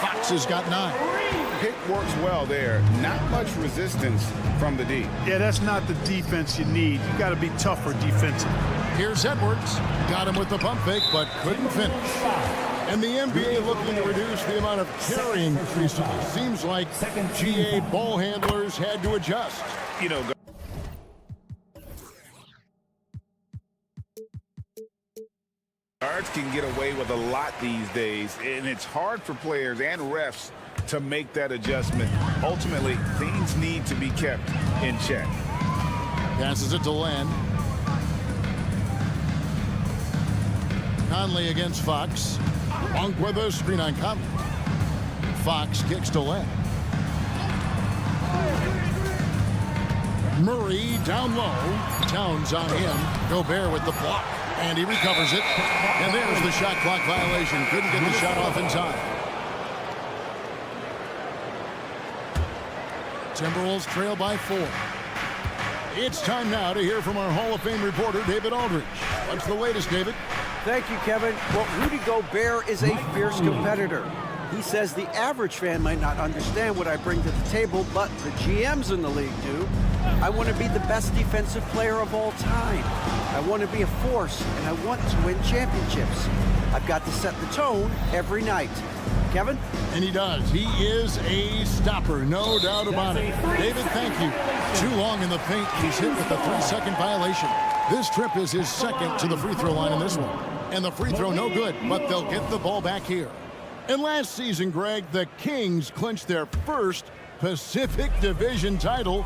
Fox has got 9. Pick works well there. Not much resistance from the D. Yeah, that's not the defense you need. You got to be tougher defensively. Here's Edwards. Got him with the pump fake, but couldn't finish. And the NBA looking to reduce the amount of carrying recently. Seems like GA ball handlers had to adjust. You know, guards can get away with a lot these days, and it's hard for players and refs to make that adjustment. Ultimately, things need to be kept in check. Passes it to Len. Conley against Fox. Monk with a screen on Conley. Fox kicks to Len. Murray down low. Towns on him. Gobert with the block. And he recovers it. And there's the shot clock violation. Couldn't get the shot off in time. Timberwolves trail by 4. It's time now to hear from our Hall of Fame reporter, David Aldridge. What's the latest, David? Thank you, Kevin. Well, Rudy Gobert is a fierce competitor. He says the average fan might not understand what I bring to the table, but the GMs in the league do. I want to be the best defensive player of all time. I want to be a force, and I want to win championships. I've got to set the tone every night. Kevin? And he does. He is a stopper, no doubt about it. David, thank you. Too long in the paint. He's hit with the 3-second violation. This trip is his second to the free throw line in this one. And the free throw no good, but they'll get the ball back here. And last season, Greg, the Kings clinched their first Pacific Division title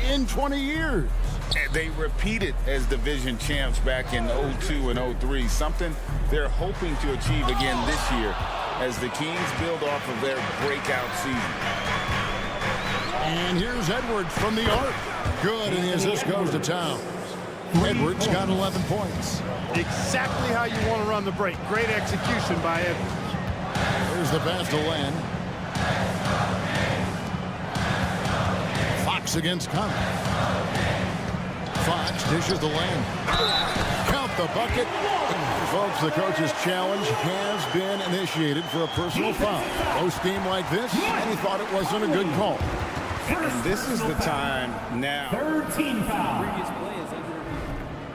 in 20 years. And they repeated as division champs back in 02 and 03, something they're hoping to achieve again this year as the Kings build off of their breakout season. And here's Edwards from the arc. Good, and the assist goes to Towns. Edwards got 11 points. Exactly how you want to run the break. Great execution by Edwards. Here's the pass to Len. Fox against Connor. Fox dishes to Len. Count the bucket. Folks, the coach's challenge has been initiated for a personal foul. Close game like this, and he thought it wasn't a good call. And this is the time now. 13 foul.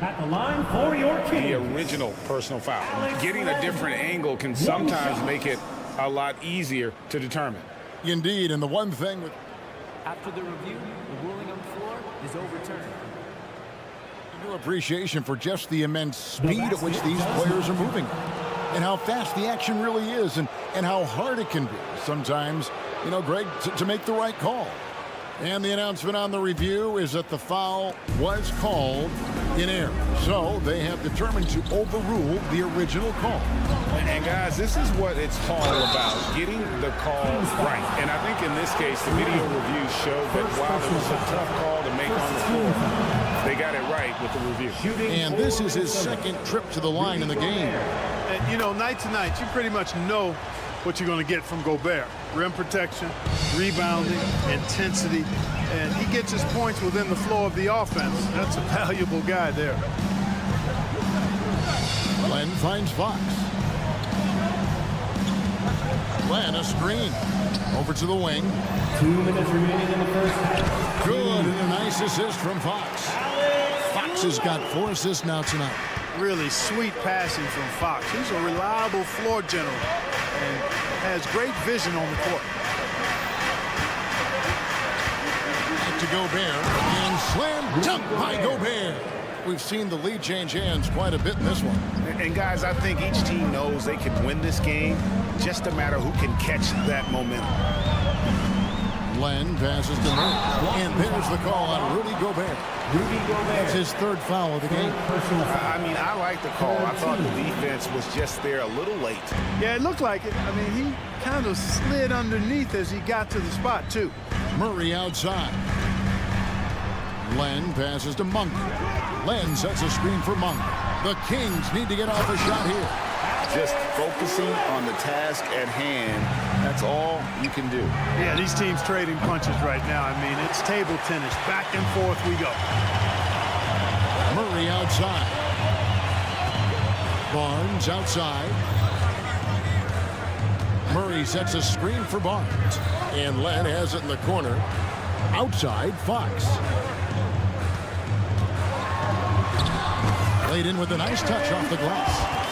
At the line for your Kings. The original personal foul. Getting a different angle can sometimes make it a lot easier to determine. Indeed, and the one thing with After the review, the ruling on the floor is overturned. new appreciation for just the immense speed at which these players are moving and how fast the action really is and how hard it can be sometimes, you know, Greg, to make the right call. And the announcement on the review is that the foul was called in error. So they have determined to overrule the original call. And guys, this is what it's all about, getting the call right. And I think in this case, the video review showed that while it was a tough call to make on the floor, they got it right with the review. And this is his second trip to the line in the game. And, you know, night to night, you pretty much know what you're going to get from Gobert. Rim protection, rebounding, intensity, and he gets his points within the flow of the offense. That's a valuable guy there. Len finds Fox. Len, a screen. Over to the wing. 2 minutes remaining in the first half. Good, and a nice assist from Fox. Fox has got 4 assists now tonight. Really sweet passing from Fox. He's a reliable floor general and has great vision on the court. Back to Gobert, and slam dunk by Gobert. We've seen the lead change hands quite a bit in this one. And guys, I think each team knows they can win this game, just a matter who can catch that momentum. Len passes to Murray, and there's the call on Rudy Gobert. That's his 3rd foul of the game. I mean, I like the call. I thought the defense was just there a little late. Yeah, it looked like it. I mean, he kind of slid underneath as he got to the spot, too. Murray outside. Len passes to Monk. Len sets a screen for Monk. The Kings need to get off a shot here. Just focusing on the task at hand, that's all you can do. Yeah, these teams trading punches right now. I mean, it's table tennis. Back and forth we go. Murray outside. Barnes outside. Murray sets a screen for Barnes. And Len has it in the corner. Outside, Fox. Laid in with a nice touch off the glass.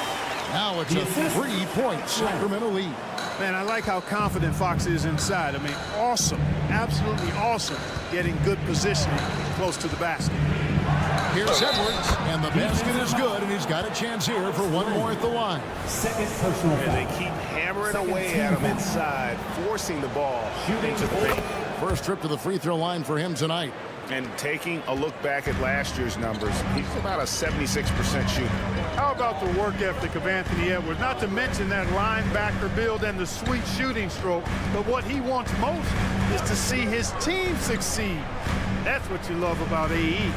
Now it's a 3-point Sacramento lead. Man, I like how confident Fox is inside. I mean, awesome. Absolutely awesome. Getting good positioning close to the basket. Here's Edwards, and the basket is good, and he's got a chance here for one more at the line. Second personal foul. And they keep hammering away at him inside, forcing the ball into the paint. First trip to the free throw line for him tonight. And taking a look back at last year's numbers, he's about a 76% shooter. How about the work ethic of Anthony Edwards? Not to mention that linebacker build and the sweet shooting stroke. But what he wants most is to see his team succeed. That's what you love about AE.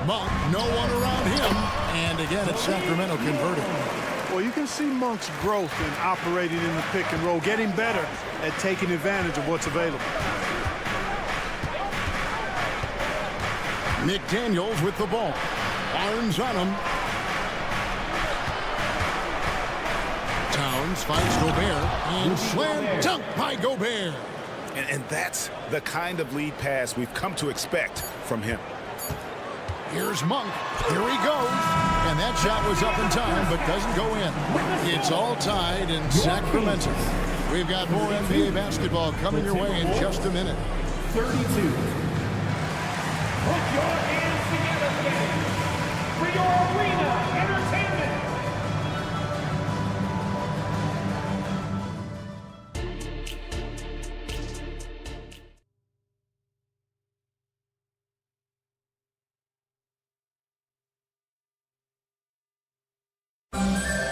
Monk, no one around him. And again, it's Sacramento converted. Well, you can see Monk's growth in operating in the pick and roll, getting better at taking advantage of what's available. Nick Daniels with the ball. Barnes on him. Towns finds Gobert. And slam dunk by Gobert. And that's the kind of lead pass we've come to expect from him. Here's Monk. Here he goes. And that shot was up in time, but doesn't go in. It's all tied in Sacramento. We've got more NBA basketball coming your way in just a minute. 32. Put your hands together, fans, for your arena entertainment.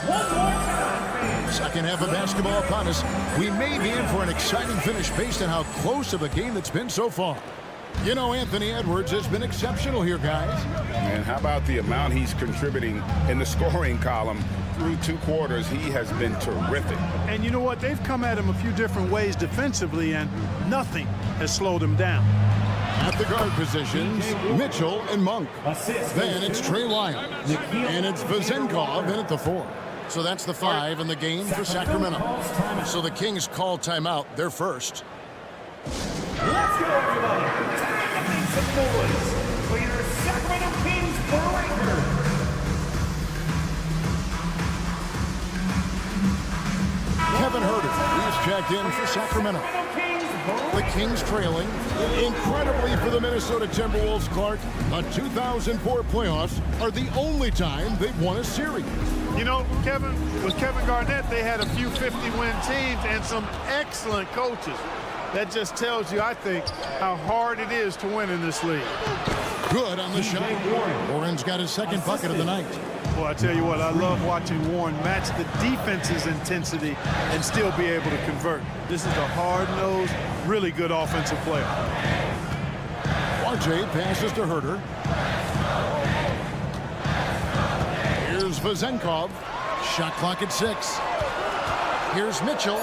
One more time, fans. Second half of basketball upon us. We may be in for an exciting finish based on how close of a game it's been so far. You know, Anthony Edwards has been exceptional here, guys. And how about the amount he's contributing in the scoring column through 2 quarters? He has been terrific. And you know what? They've come at him a few different ways defensively, and nothing has slowed him down. At the guard positions, Mitchell and Monk. Then it's Trey Lyles. And it's Vezenkov in at the 4. So that's the 5 in the game for Sacramento. So the Kings call timeout. They're first. Let's go, everybody. Make some noise for your Sacramento Kings breaker. Kevin Huerter, he's checked in for Sacramento. The Kings trailing. Incredibly for the Minnesota Timberwolves, Clark, the 2004 playoffs are the only time they've won a series. You know, Kevin, with Kevin Garnett, they had a few 50-win teams and some excellent coaches. That just tells you, I think, how hard it is to win in this league. Good on the shot. Warren's got his second bucket of the night. Well, I tell you what, I love watching Warren match the defense's intensity and still be able to convert. This is a hard-nosed, really good offensive player. RJ passes to Huerter. Here's Vezenkov. Shot clock at 6. Here's Mitchell.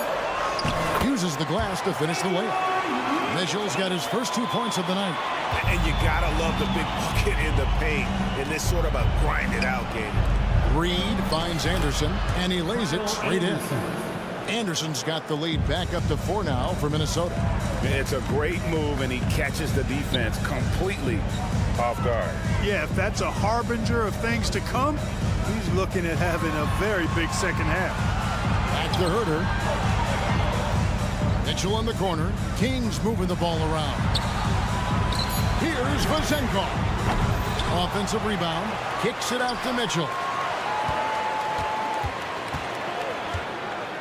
Uses the glass to finish the layup. Mitchell's got his first 2 points of the night. And you gotta love the big bucket in the paint in this sort of a grind-it-out game. Reed finds Anderson, and he lays it straight in. Anderson's got the lead back up to 4 now for Minnesota. It's a great move, and he catches the defense completely off guard. Yeah, if that's a harbinger of things to come, he's looking at having a very big second half. Back to Huerter. Mitchell in the corner. Kings moving the ball around. Here's Vezenkov. Offensive rebound. Kicks it out to Mitchell.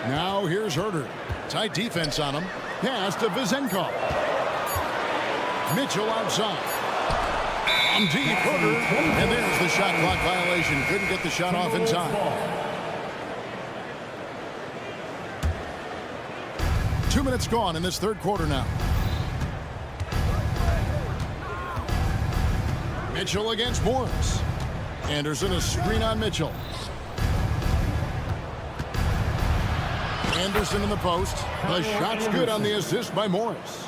Now here's Huerter. Tight defense on him. Pass to Vezenkov. Mitchell outside. On deep, Huerter. And there's the shot clock violation. Couldn't get the shot off in time. 2 minutes gone in this third quarter now. Mitchell against Morris. Anderson a screen on Mitchell. Anderson in the post. The shot's good on the assist by Morris.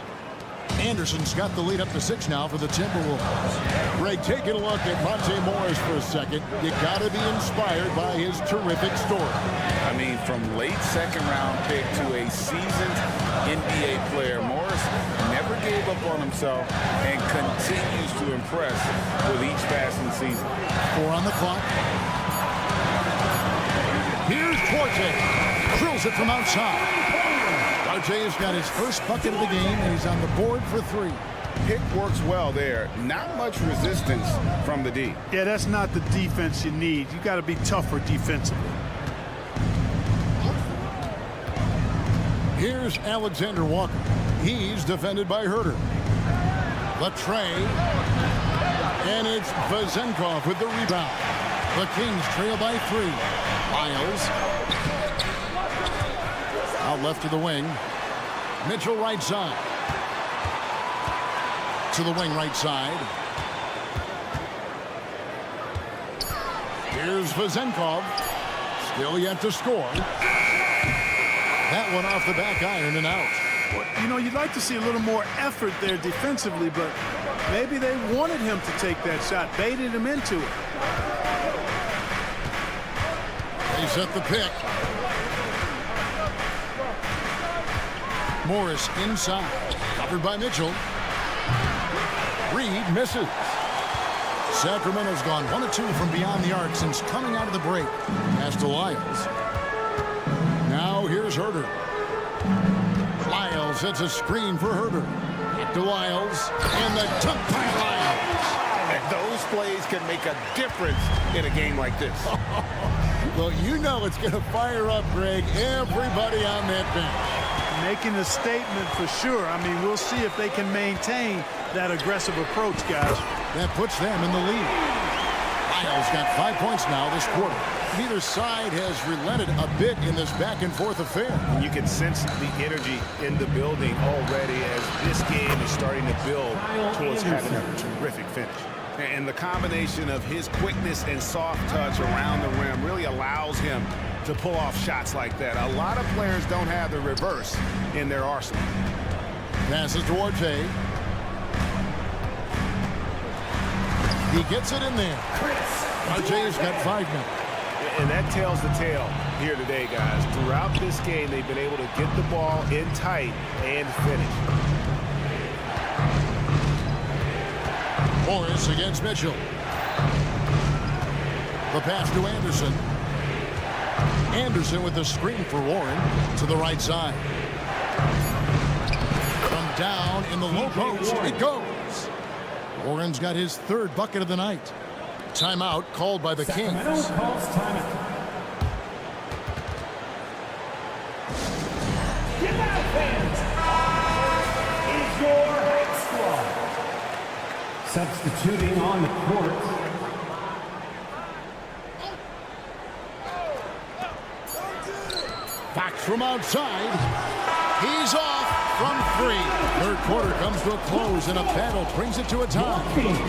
Anderson's got the lead up to 6 now for the Timberwolves. Greg, taking a look at Monte Morris for a second. You got to be inspired by his terrific story. I mean, from late second-round pick to a seasoned NBA player, Morris never gave up on himself and continues to impress with each passing season. 4 on the clock. Here's Forte. Drills it from outside. RJ's got his first bucket of the game, and he's on the board for 3. Pick works well there. Not much resistance from the D. Yeah, that's not the defense you need. You got to be tougher defensively. Here's Alexander Walker. He's defended by Huerter. Latrey. And it's Vezenkov with the rebound. The Kings trail by 3. Lyles. Out left to the wing. Mitchell right side. To the wing right side. Here's Vezenkov. Still yet to score. That one off the back iron and out. Well, you know, you'd like to see a little more effort there defensively, but maybe they wanted him to take that shot, baited him into it. They set the pick. Morris inside. Covered by Mitchell. Reed misses. Sacramento's gone 1 of 2 from beyond the arc since coming out of the break. Pass to Lyles. Now here's Huerter. Lyles sets a screen for Huerter. Hit to Lyles. And the dunk by Lyles. And those plays can make a difference in a game like this. Well, you know it's going to fire up, Greg, everybody on that bench. Making a statement for sure. I mean, we'll see if they can maintain that aggressive approach, guys. That puts them in the lead. Niles got 5 points now this quarter. Neither side has relented a bit in this back-and-forth affair. You can sense the energy in the building already as this game is starting to build towards having a terrific finish. And the combination of his quickness and soft touch around the rim really allows him to pull off shots like that. A lot of players don't have the reverse in their arsenal. Passes toward Jay. He gets it in there. RJ's got 5 now. And that tells the tale here today, guys. Throughout this game, they've been able to get the ball in tight and finish. Morris against Mitchell. The pass to Anderson. Anderson with the screen for Warren to the right side. From down in the low post, it goes. Warren's got his 3rd bucket of the night. Timeout called by the Kings. Sacramento calls timeout. Get out, fans! It's your high squad. Substituting on the court. Fox from outside. He's off from 3. 3rd quarter comes to a close, and a battle brings it to a tie.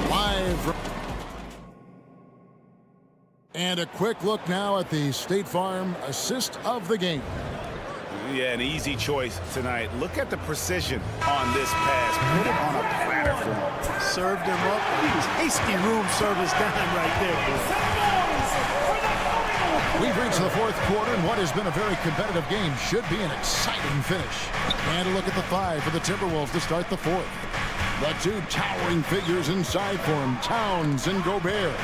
5. And a quick look now at the State Farm assist of the game. Yeah, an easy choice tonight. Look at the precision on this pass. Put it on a platter for him. Served him up. Tasty room service dime right there. We've reached the 4th quarter, and what has been a very competitive game should be an exciting finish. And a look at the 5 for the Timberwolves to start the 4th. The 2 towering figures inside for him, Towns and Gobert.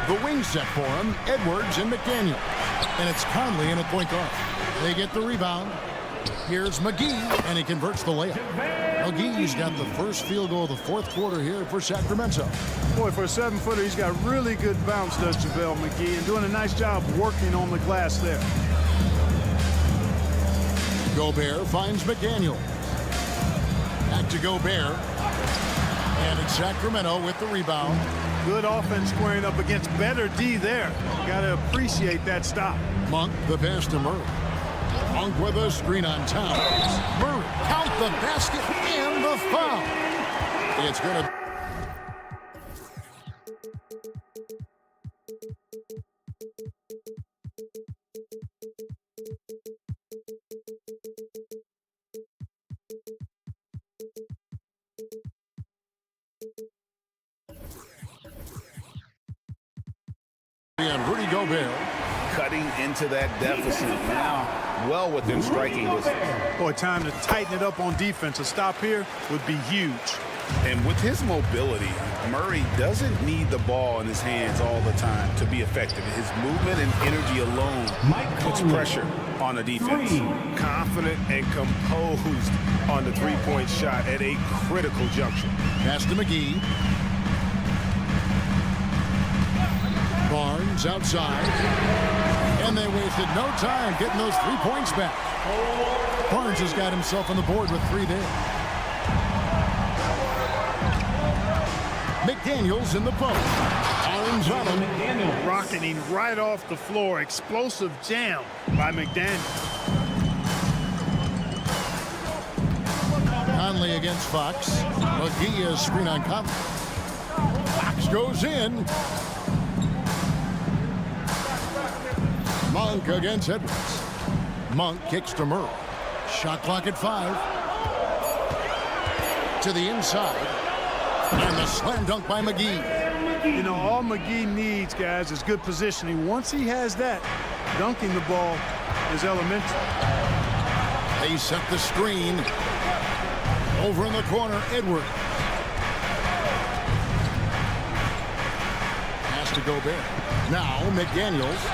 The wing set for him, Edwards and McDaniel. And it's Conley in at point guard. They get the rebound. Here's McGee, and he converts the layup. McGee's got the first field goal of the 4th quarter here for Sacramento. Boy, for a 7-footer, he's got really good bounce, does JaVale McGee, and doing a nice job working on the glass there. Gobert finds McDaniel. Back to Gobert. And it's Sacramento with the rebound. Good offense squaring up against better D there. You got to appreciate that stop. Monk, the pass to Murray. Monk with a screen on Towns. Murray, count the basket and the foul. It's going to... And Rudy Gobert cutting into that deficit now, well within striking distance. Boy, time to tighten it up on defense. A stop here would be huge. And with his mobility, Murray doesn't need the ball in his hands all the time to be effective. His movement and energy alone puts pressure on the defense. Confident and composed on the 3-point shot at a critical juncture. Pass to McGee. Barnes outside. And they wasted no time getting those 3 points back. Barnes has got himself on the board with 3 there. McDaniels in the post. Barnes on him. Rocketing right off the floor. Explosive jam by McDaniel. Conley against Fox. McGee is screen on Conley. Fox goes in. Monk against Edwards. Monk kicks to Murray. Shot clock at 5. To the inside. And the slam dunk by McGee. You know, all McGee needs, guys, is good positioning. Once he has that, dunking the ball is elementary. They set the screen. Over in the corner, Edwards. Pass to Gobert. Now McDaniels.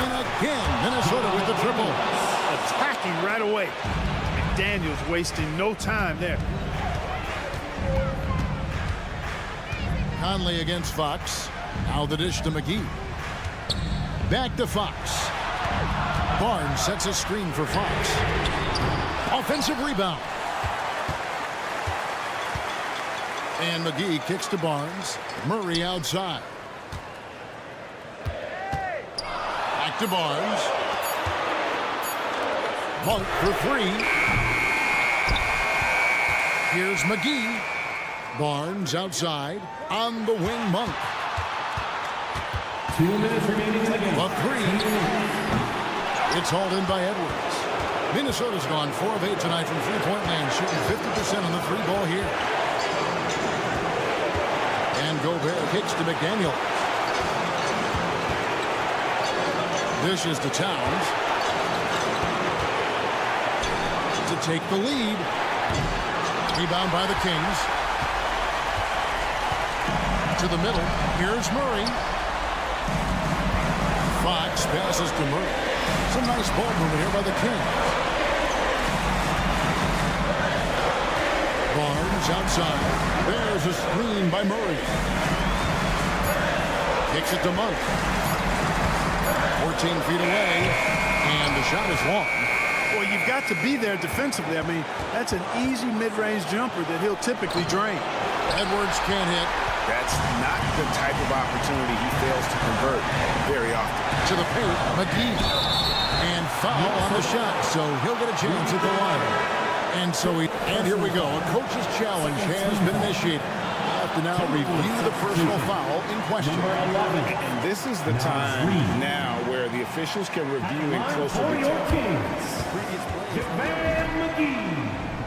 And again, Minnesota with the triple. Attacking right away. McDaniels wasting no time there. Conley against Fox. Now the dish to McGee. Back to Fox. Barnes sets a screen for Fox. Offensive rebound. And McGee kicks to Barnes. Murray outside. to Barnes. Monk for three. Here's McGee. Barnes outside. On the wing, Monk. 2 minutes remaining in the game. A three. It's hauled in by Edwards. Minnesota's gone 4 of 8 tonight from three-point land, shooting 50% on the three ball here. And Gobert kicks to McDaniel. Dishes to Towns. To take the lead. Rebound by the Kings. To the middle. Here's Murray. Fox passes to Murray. Some nice ball movement here by the Kings. Barnes outside. There's a screen by Murray. Kicks it to Monk. 14 feet away. And the shot is long. Well, you've got to be there defensively. I mean, that's an easy mid-range jumper that he'll typically drain. Edwards can't hit. That's not the type of opportunity he fails to convert very often. To the paint, McGee. And foul on the shot, so he'll get a chance at the line. And here we go. A coach's challenge has been initiated. We'll have to now review the personal foul in question. And this is the time now where the officials can review in closer detail.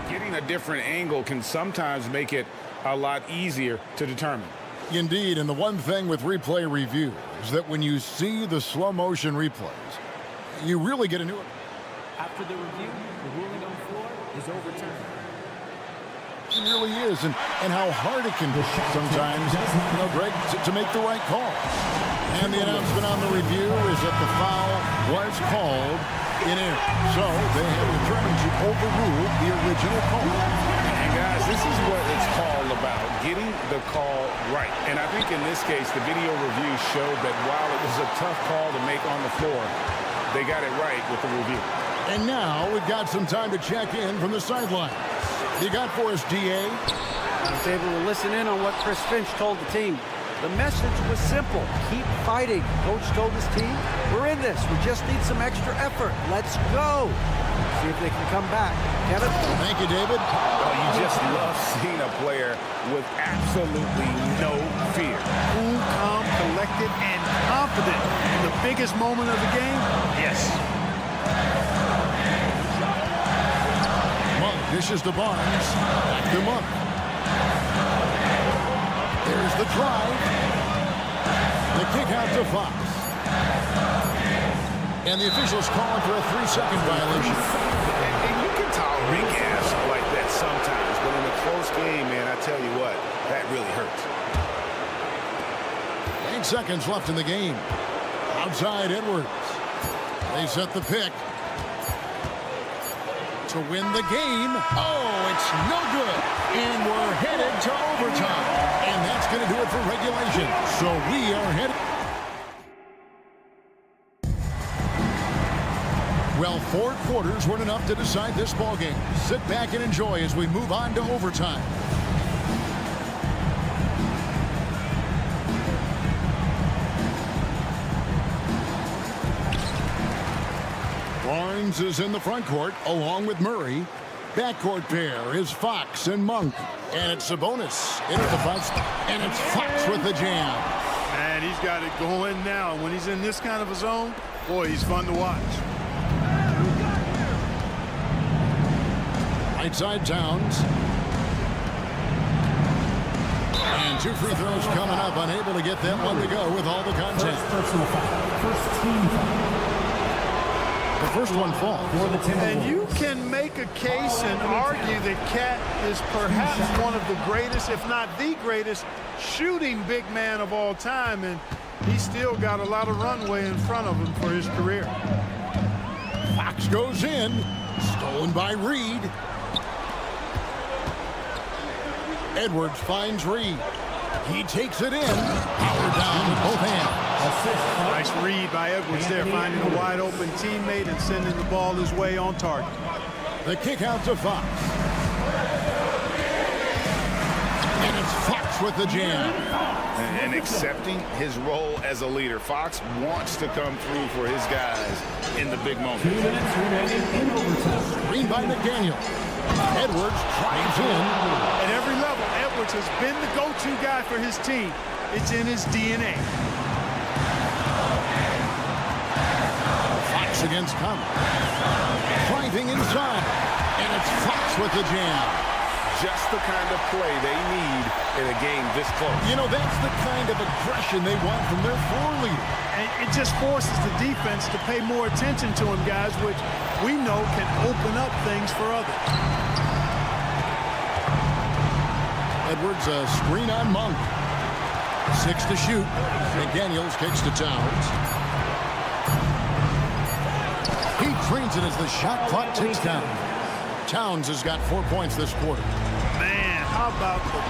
Getting a different angle can sometimes make it a lot easier to determine. Indeed, and the one thing with replay review is that when you see the slow motion replays, you really get into it. After the review, the ruling on the floor is overturned. It really is, and how hard it can be sometimes, Greg, to make the right call. And the announcement on the review is that the foul was called in error. So they have determined to overrule the original call. And guys, this is what it's all about, getting the call right. And I think in this case, the video review showed that while it was a tough call to make on the floor, they got it right with the review. And now we've got some time to check in from the sideline. You got for us, DA? I was able to listen in on what Chris Finch told the team. The message was simple. Keep fighting. Coach told his team, we're in this. We just need some extra effort. Let's go. See if they can come back. Kevin? Thank you, David. Well, you just love seeing a player with absolutely no fear. Cool, calm, collected, and confident. The biggest moment of the game? Yes. Monk dishes to Barnes. Back to Monk. There's the drive. The kick out to Fox. And the officials calling for a 3-second violation. And you can tolerate gas like that sometimes, but in a close game, man, I tell you what, that really hurts. 8 seconds left in the game. Outside Edwards. They set the pick. To win the game. Oh, it's no good. And we're headed to overtime. And that's going to do it for regulation. So we are headed. Well, 4 quarters weren't enough to decide this ball game. Sit back and enjoy as we move on to overtime. Barnes is in the front court along with Murray. Backcourt pair is Fox and Monk. And it's Sabonis into the front. And it's Fox with the jam. Man, he's got it going now. When he's in this kind of a zone, boy, he's fun to watch. Right side Towns. And 2 free throws coming up. Unable to get that one to go with all the contact. First team foul. The first one falls. And you can make a case and argue that Cat is perhaps one of the greatest, if not the greatest, shooting big man of all time, and he's still got a lot of runway in front of him for his career. Fox goes in. Stolen by Reed. Edwards finds Reed. He takes it in. Power down with both hands. Nice read by Edwards there, finding a wide open teammate and sending the ball his way on target. The kick out to Fox. And it's Fox Fox with the jam. And accepting his role as a leader. Fox wants to come through for his guys in the big moments. 2 minutes remaining in overtime. Screen by McDaniel. Edwards drives in. At every level, Edwards has been the go-to guy for his team. It's in his DNA. Fox against Conley. Driving inside. And it's Fox with the jam. Just the kind of play they need in a game this close. You know, that's the kind of aggression they want from their floor leader. And it just forces the defense to pay more attention to him, guys, which we know can open up things for others. Edwards, a screen on Monk. 6 to shoot. McDaniels kicks to Towns. He drains it as the shot clock ticks down. Towns has got 4 points this quarter. Man, how about the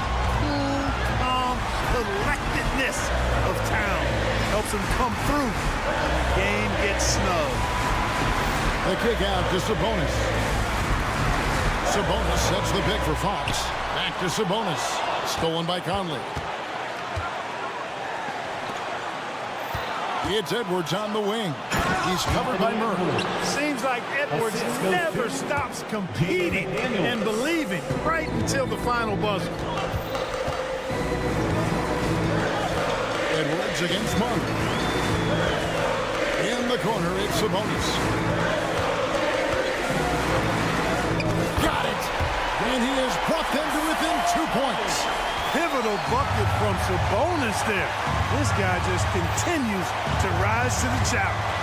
cool, calm collectedness of Town? Helps him come through when the game gets snug. The kick out to Sabonis. Sabonis sets the pick for Fox. Back to Sabonis. Stolen by Conley. It's Edwards on the wing. He's covered by Murray. Seems like Edwards never stops competing and believing right until the final buzzer. Edwards against Monk. In the corner, it's Sabonis. Got it! And he has brought them to within 2 points. Pivotal bucket from Sabonis there. This guy just continues to rise to the challenge.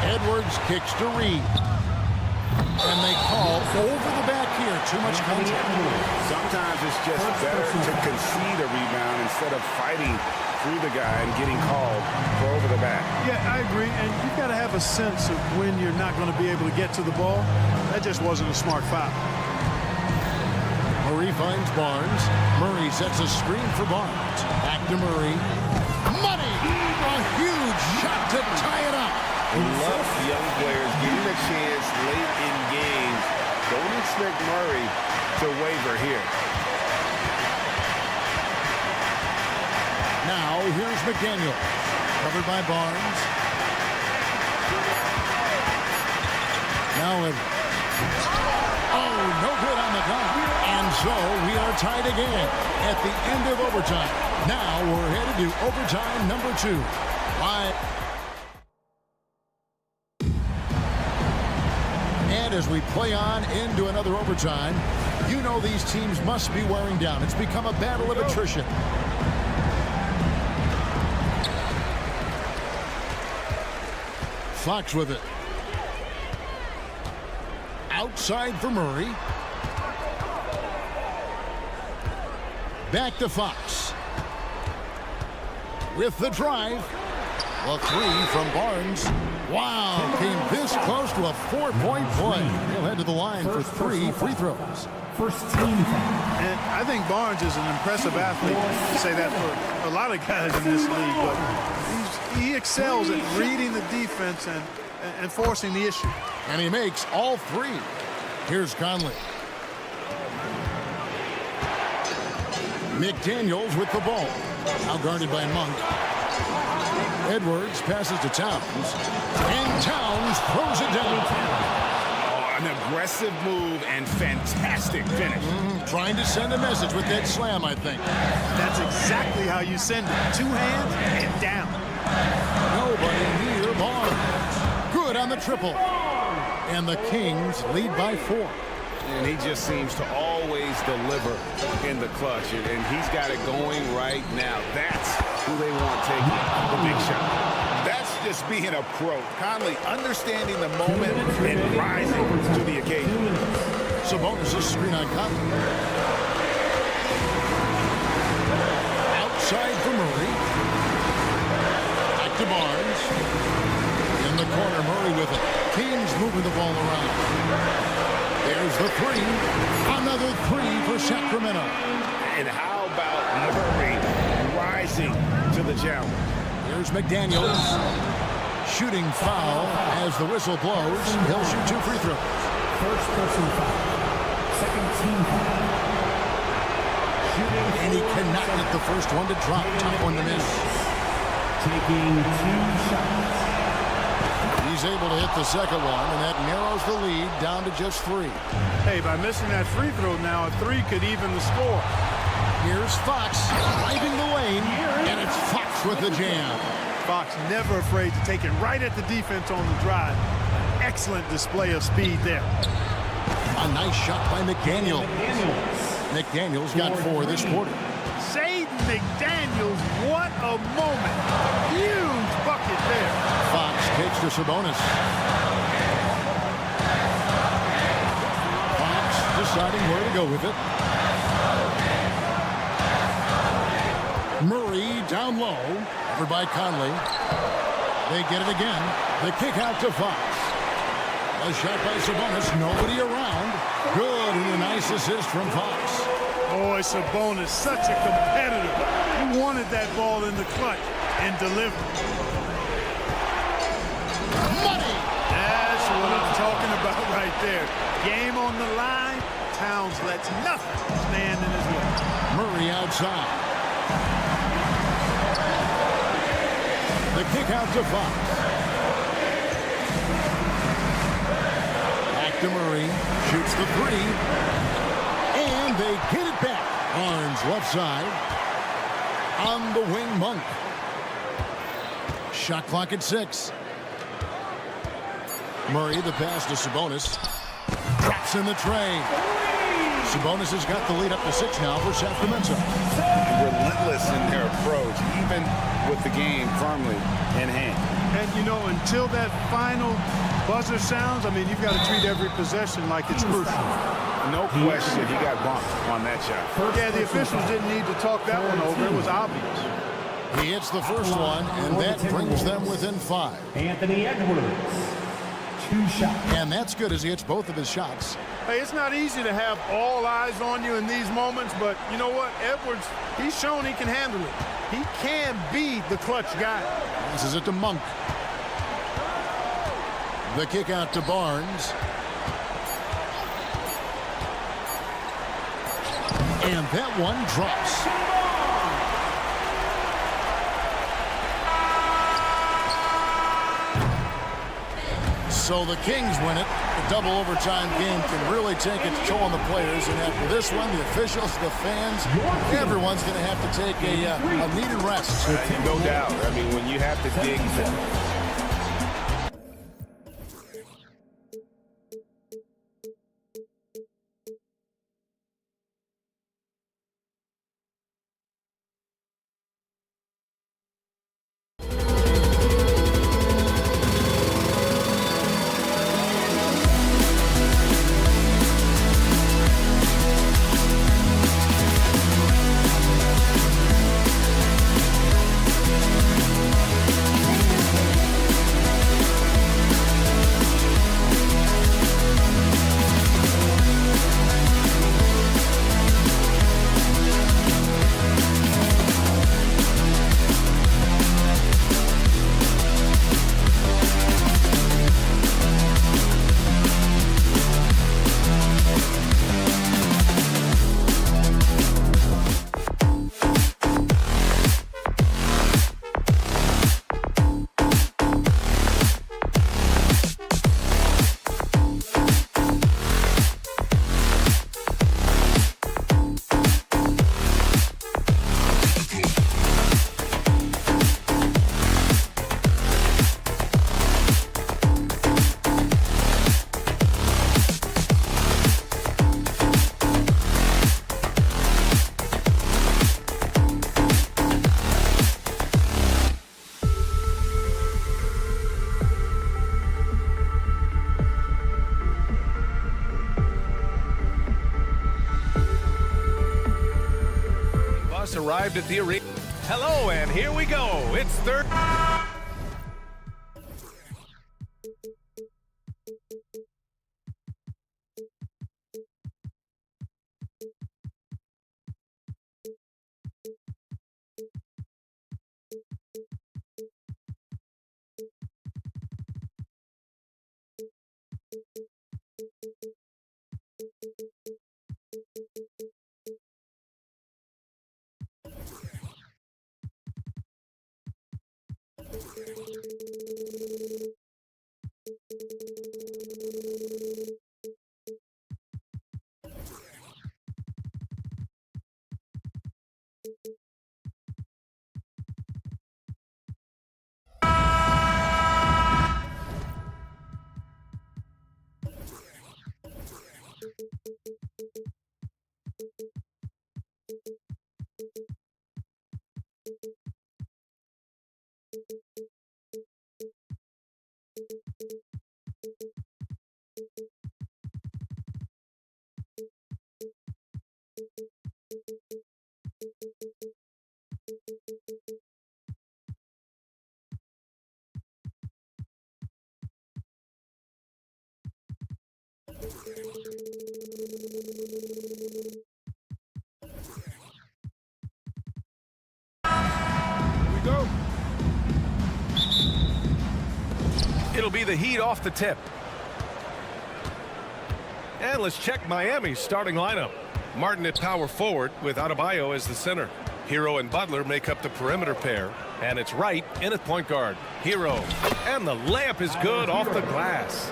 Edwards kicks to Reed. And they call over the back here. Too much contact. Sometimes it's just better to concede a rebound instead of fighting through the guy and getting called for over the back. Yeah, I agree. And you've got to have a sense of when you're not going to be able to get to the ball. That just wasn't a smart foul. Murray finds Barnes. Murray sets a screen for Barnes. Back to Murray. Money! A huge shot to tie it up. Love young players getting a chance late in games. Don't expect Murray to waver here. Now here's McDaniel. Covered by Barnes. Now Edwards. Oh, no good on the dunk. And so we are tied again at the end of overtime. Now we're headed to overtime number 2. And as we play on into another overtime, you know these teams must be wearing down. It's become a battle of attrition. Fox with it. Outside for Murray. Back to Fox. With the drive. A 3 from Barnes. Wow, came this close to a 4-point play. He'll head to the line for 3 free throws. First team foul. And I think Barnes is an impressive athlete. I say that for a lot of guys in this league, but he excels at reading the defense and forcing the issue. And he makes all 3. Here's Conley. McDaniels with the ball. Now guarded by Monk. Edwards passes to Towns. And Towns throws it down. Oh, an aggressive move and fantastic finish. Trying to send a message with that slam, I think. That's exactly how you send it. 2 hands and down. Nobody near Barnes. Good on the triple. And the Kings lead by 4. And he just seems to always deliver in the clutch. And he's got it going right now. That's who they want taking the big shot. That's just being a pro. Conley understanding the moment and rising to the occasion. Sabonis a screen on Conley. Outside for Murray. Back to Barnes. In the corner, Murray with it. Kings moving the ball around. There's the 3. Another 3 for Sacramento. And how about Murray rising to the challenge? Here's McDaniels. Shooting foul as the whistle blows. He'll shoot 2 free throws. First person foul. Second team foul. And he cannot get the first one to drop. Tough one to miss. Taking 2 shots. He's able to hit the second one, and that narrows the lead down to just 3. Hey, by missing that free throw now, a 3 could even the score. Here's Fox driving the lane, and it's Fox with the jam. Fox never afraid to take it right at the defense on the drive. Excellent display of speed there. A nice shot by McDaniel. McDaniel's got 4 this quarter. Shaden McDaniels, what a moment. Huge bucket there. Fox takes to Sabonis. Fox deciding where to go with it. Murray down low. Over by Conley. They get it again. The kick out to Fox. A shot by Sabonis. Nobody around. Good, and a nice assist from Fox. Boy, Sabonis, such a competitor. He wanted that ball in the clutch and delivered. Money! That's what I'm talking about right there. Game on the line. Towns lets nothing stand in his way. Murray outside. The kick out to Fox. Back to Murray. Shoots the 3. And they get it back. Barnes left side. On the wing, Monk. Shot clock at 6. Murray, the pass to Sabonis. Drops in the tray. Sabonis has got the lead up to 6 now for Sacramento. Relentless in their approach, even with the game firmly in hand. And, you know, until that final buzzer sounds, I mean, you've got to treat every possession like it's crucial. No question he got bumped on that shot. Yeah, the officials didn't need to talk that one over. It was obvious. He hits the first one, and that brings them within 5. Anthony Edwards. 2 shots. And that's good as he hits both of his shots. Hey, it's not easy to have all eyes on you in these moments, but you know what? Edwards, he's shown he can handle it. He can be the clutch guy. This is it to Monk. The kick out to Barnes. And that one drops. So the Kings win it. The double overtime game can really take its toll on the players. And after this one, the officials, the fans, everyone's going to have to take a needed rest. No doubt. I mean, when you have to dig arrived at the arena. Hello, and here we go. It's third. It'll be the Heat off the tip. And let's check Miami's starting lineup. Martin at power forward with Adebayo as the center. Hero and Butler make up the perimeter pair. And it's Wright in at point guard. Hero. And the layup is good off the glass.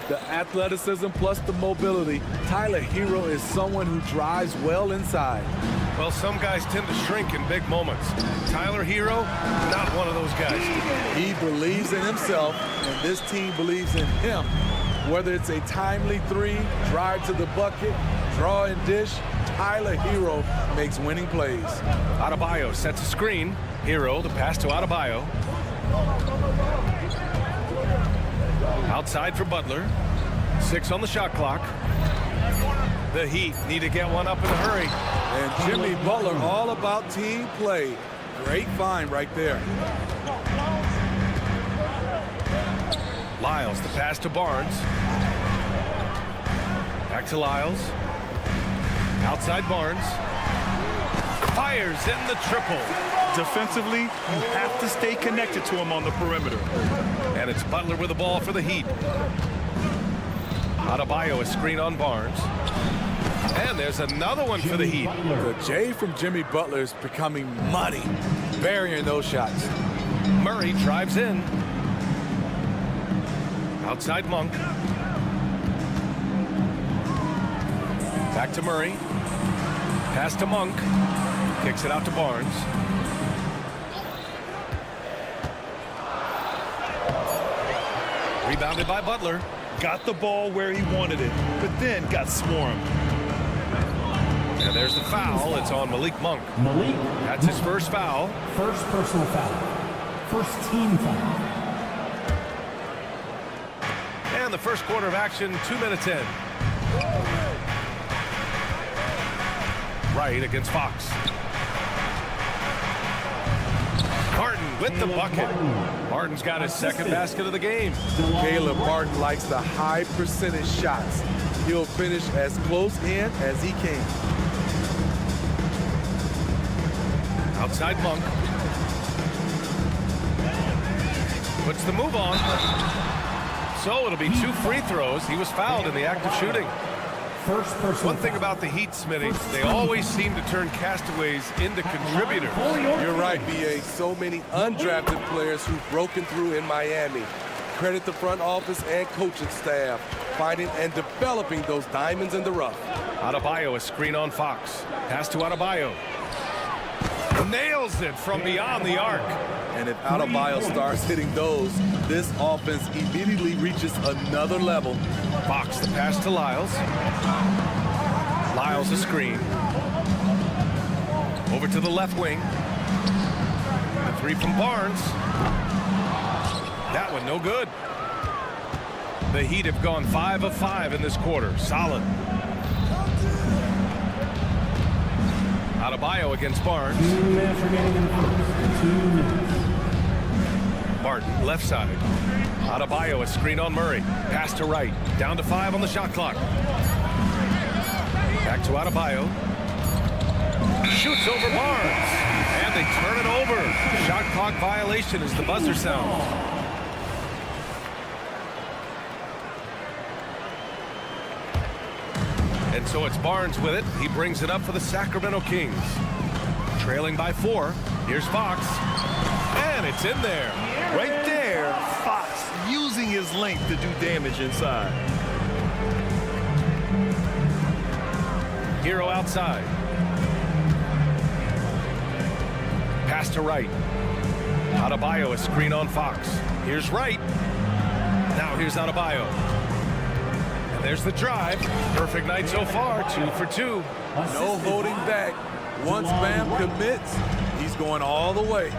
The athleticism plus the mobility. Tyler Hero is someone who drives well inside. Well, some guys tend to shrink in big moments. Tyler Hero, not one of those guys. He believes in himself, and this team believes in him. Whether it's a timely three, drive to the bucket, draw and dish, Tyler Hero makes winning plays. Adebayo sets a screen. Hero, the pass to Adebayo. Outside for Butler. 6 on the shot clock. The Heat need to get one up in a hurry. And Jimmy Butler all about team play. Great find right there. Lyles, the pass to Barnes. Back to Lyles. Outside Barnes. Fires in the triple. Defensively, you have to stay connected to him on the perimeter. And it's Butler with the ball for the Heat. Adebayo, a screen on Barnes. And there's another one for the Heat. The J from Jimmy Butler is becoming money, burying those shots. Murray drives in. Outside Monk. Back to Murray. Pass to Monk. Kicks it out to Barnes. Rebounded by Butler. Got the ball where he wanted it, but then got swarmed. And there's the foul. It's on Malik Monk. Malik. That's his first foul. First personal foul. First team foul. And the first quarter of action, 2 minutes in. Wright against Fox. Martin with the bucket. Martin's got his second basket of the game. Caleb Martin likes the high percentage shots. He'll finish as close in as he can. Outside Monk. Puts the move on. So it'll be 2 free throws. He was fouled in the act of shooting. One thing about the Heat, Smitty, they always seem to turn castaways into contributors. You're right, B.A. So many undrafted players who've broken through in Miami. Credit the front office and coaching staff, finding and developing those diamonds in the rough. Adebayo, a screen on Fox. Pass to Adebayo. Nails it from beyond the arc. And if Adebayo starts hitting those, this offense immediately reaches another level. Fox, the pass to Lyles. Lyles, a screen. Over to the left wing. The 3 from Barnes. That one no good. The Heat have gone 5 of 5 in this quarter. Solid. Adebayo against Barnes. Martin, left side. Adebayo, a screen on Murray. Pass to Wright. Down to 5 on the shot clock. Back to Adebayo. Shoots over Barnes. And they turn it over. Shot clock violation as the buzzer sounds. And so it's Barnes with it. He brings it up for the Sacramento Kings. Trailing by 4. Here's Fox. And it's in there. Right there, Fox using his length to do damage inside. Hero outside. Pass to Wright. Adebayo, a screen on Fox. Here's Wright. Now here's Adebayo. And there's the drive. Perfect night so far, 2 for 2. No holding back. Once Bam commits, he's going all the way.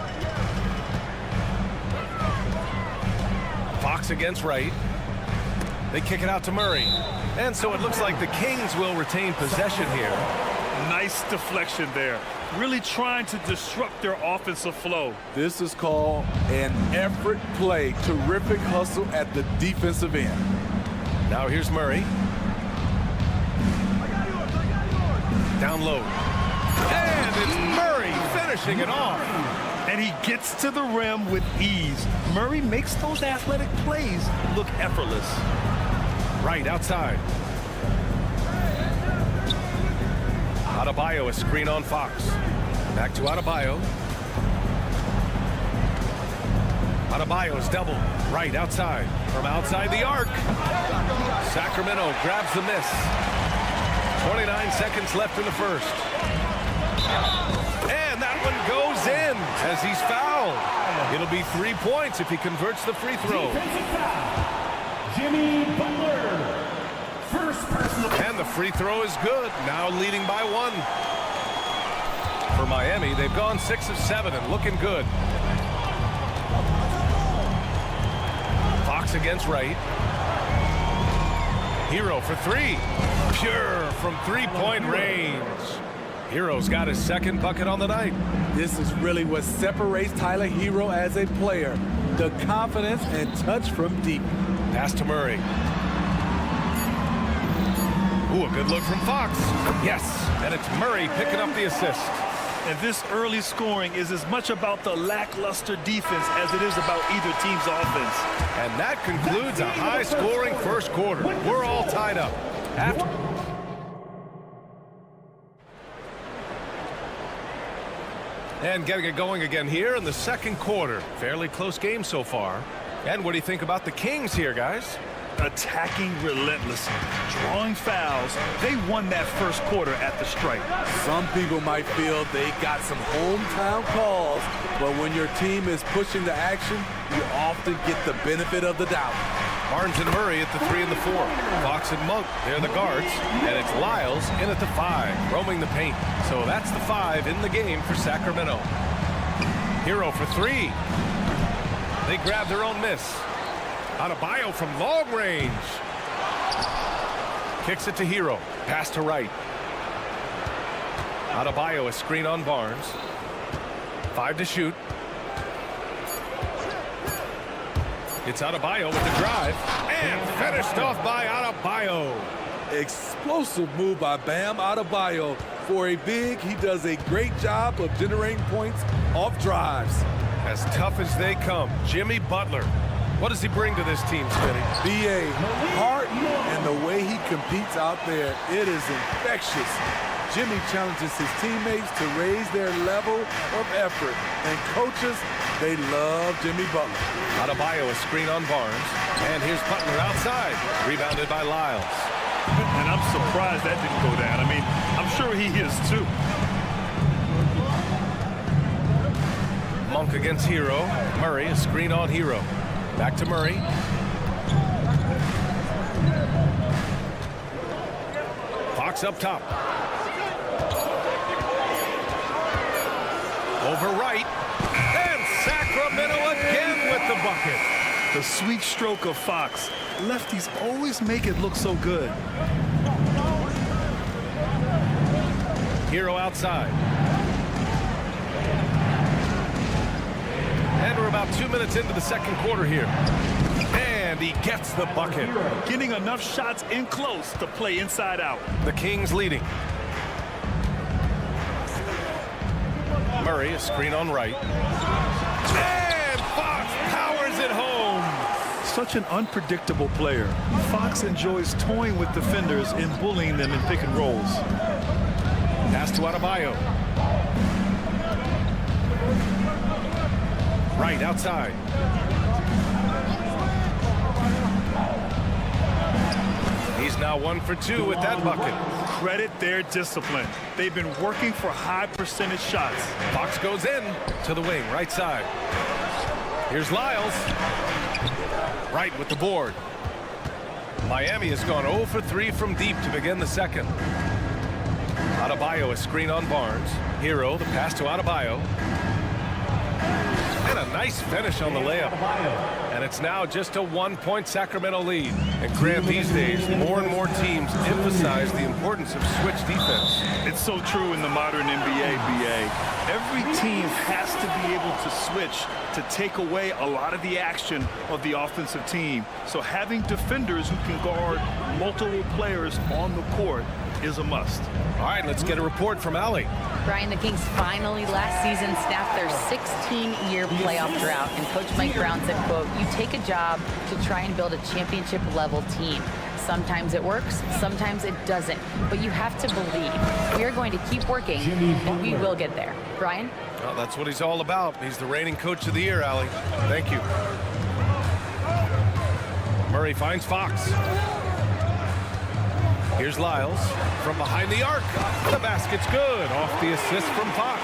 Fox against Wright. They kick it out to Murray. And so it looks like the Kings will retain possession here. Nice deflection there. Really trying to disrupt their offensive flow. This is called an effort play. Terrific hustle at the defensive end. Now here's Murray. Down low. And it's Murray finishing it off. And he gets to the rim with ease. Murray makes those athletic plays look effortless. Right outside. Adebayo, a screen on Fox. Back to Adebayo. Adebayo's double. Right outside. From outside the arc. Sacramento grabs the miss. 29 seconds left in the first. And that one goes in as he's fouled. It'll be 3 points if he converts the free throw. Jimmy Butler. First personal. And the free throw is good. Now leading by 1. For Miami, they've gone 6 of 7 and looking good. Fox against Wright. Hero for 3. Pure from 3-point range. Hero's got his second bucket on the night. This is really what separates Tyler Hero as a player. The confidence and touch from deep. Pass to Murray. Ooh, a good look from Fox. Yes, and it's Murray picking up the assist. And this early scoring is as much about the lackluster defense as it is about either team's offense. And that concludes a high-scoring first quarter. We're all tied up. And getting it going again here in the second quarter. Fairly close game so far. And what do you think about the Kings here, guys? Attacking relentlessly, drawing fouls. They won that first quarter at the stripe. Some people might feel they got some hometown calls, but when your team is pushing the action, you often get the benefit of the doubt. Barnes and Murray at the 3 and the 4. Fox and Monk, they're the guards. And it's Lyles in at the 5, roaming the paint. So that's the 5 in the game for Sacramento. Hero for 3. They grab their own miss. Adebayo from long range. Kicks it to Hero. Pass to Wright. Adebayo, a screen on Barnes. 5 to shoot. It's Adebayo with the drive. And finished off by Adebayo. Explosive move by Bam Adebayo. For a big, he does a great job of generating points off drives. As tough as they come, Jimmy Butler. What does he bring to this team, Smitty? B.A. heart and the way he competes out there, it is infectious. Jimmy challenges his teammates to raise their level of effort. And coaches, they love Jimmy Butler. Adebayo, a screen on Barnes. And here's Butler outside. Rebounded by Lyles. And I'm surprised that didn't go down. I mean, I'm sure he is too. Monk against Hero. Murray, a screen on Hero. Back to Murray. Fox up top. Over Wright. And Sacramento again with the bucket. The sweet stroke of Fox. Lefties always make it look so good. Hero outside. And we're about 2 minutes into the second quarter here. And he gets the bucket. Getting enough shots in close to play inside out. The Kings leading. Murray, a screen on Wright. And Fox powers it home. Such an unpredictable player. Fox enjoys toying with defenders and bullying them in pick and rolls. Pass to Adebayo. Right outside. He's now 1 for 2 with that bucket. Credit their discipline. They've been working for high percentage shots. Fox goes in to the wing, right side. Here's Lyles. Right with the board. Miami has gone 0 for 3 from deep to begin the second. Adebayo, a screen on Barnes. Hero, the pass to Adebayo. And a nice finish on the layup. And it's now just a 1-point Sacramento lead. And Grant, these days, more and more teams emphasize the importance of switch defense. It's so true in the modern NBA, BA. Every team has to be able to switch to take away a lot of the action of the offensive team. So having defenders who can guard multiple players on the court is a must. All right, let's get a report from Allie. Brian, the Kings finally last season snapped their 16-year playoff drought, and Coach Mike Brown said, quote, "You take a job to try and build a championship-level team. Sometimes it works, sometimes it doesn't, but you have to believe. We are going to keep working, and we will get there." Brian? Well, that's what he's all about. He's the reigning coach of the year, Allie. Thank you. Murray finds Fox. Here's Lyles from behind the arc. The basket's good. Off the assist from Fox.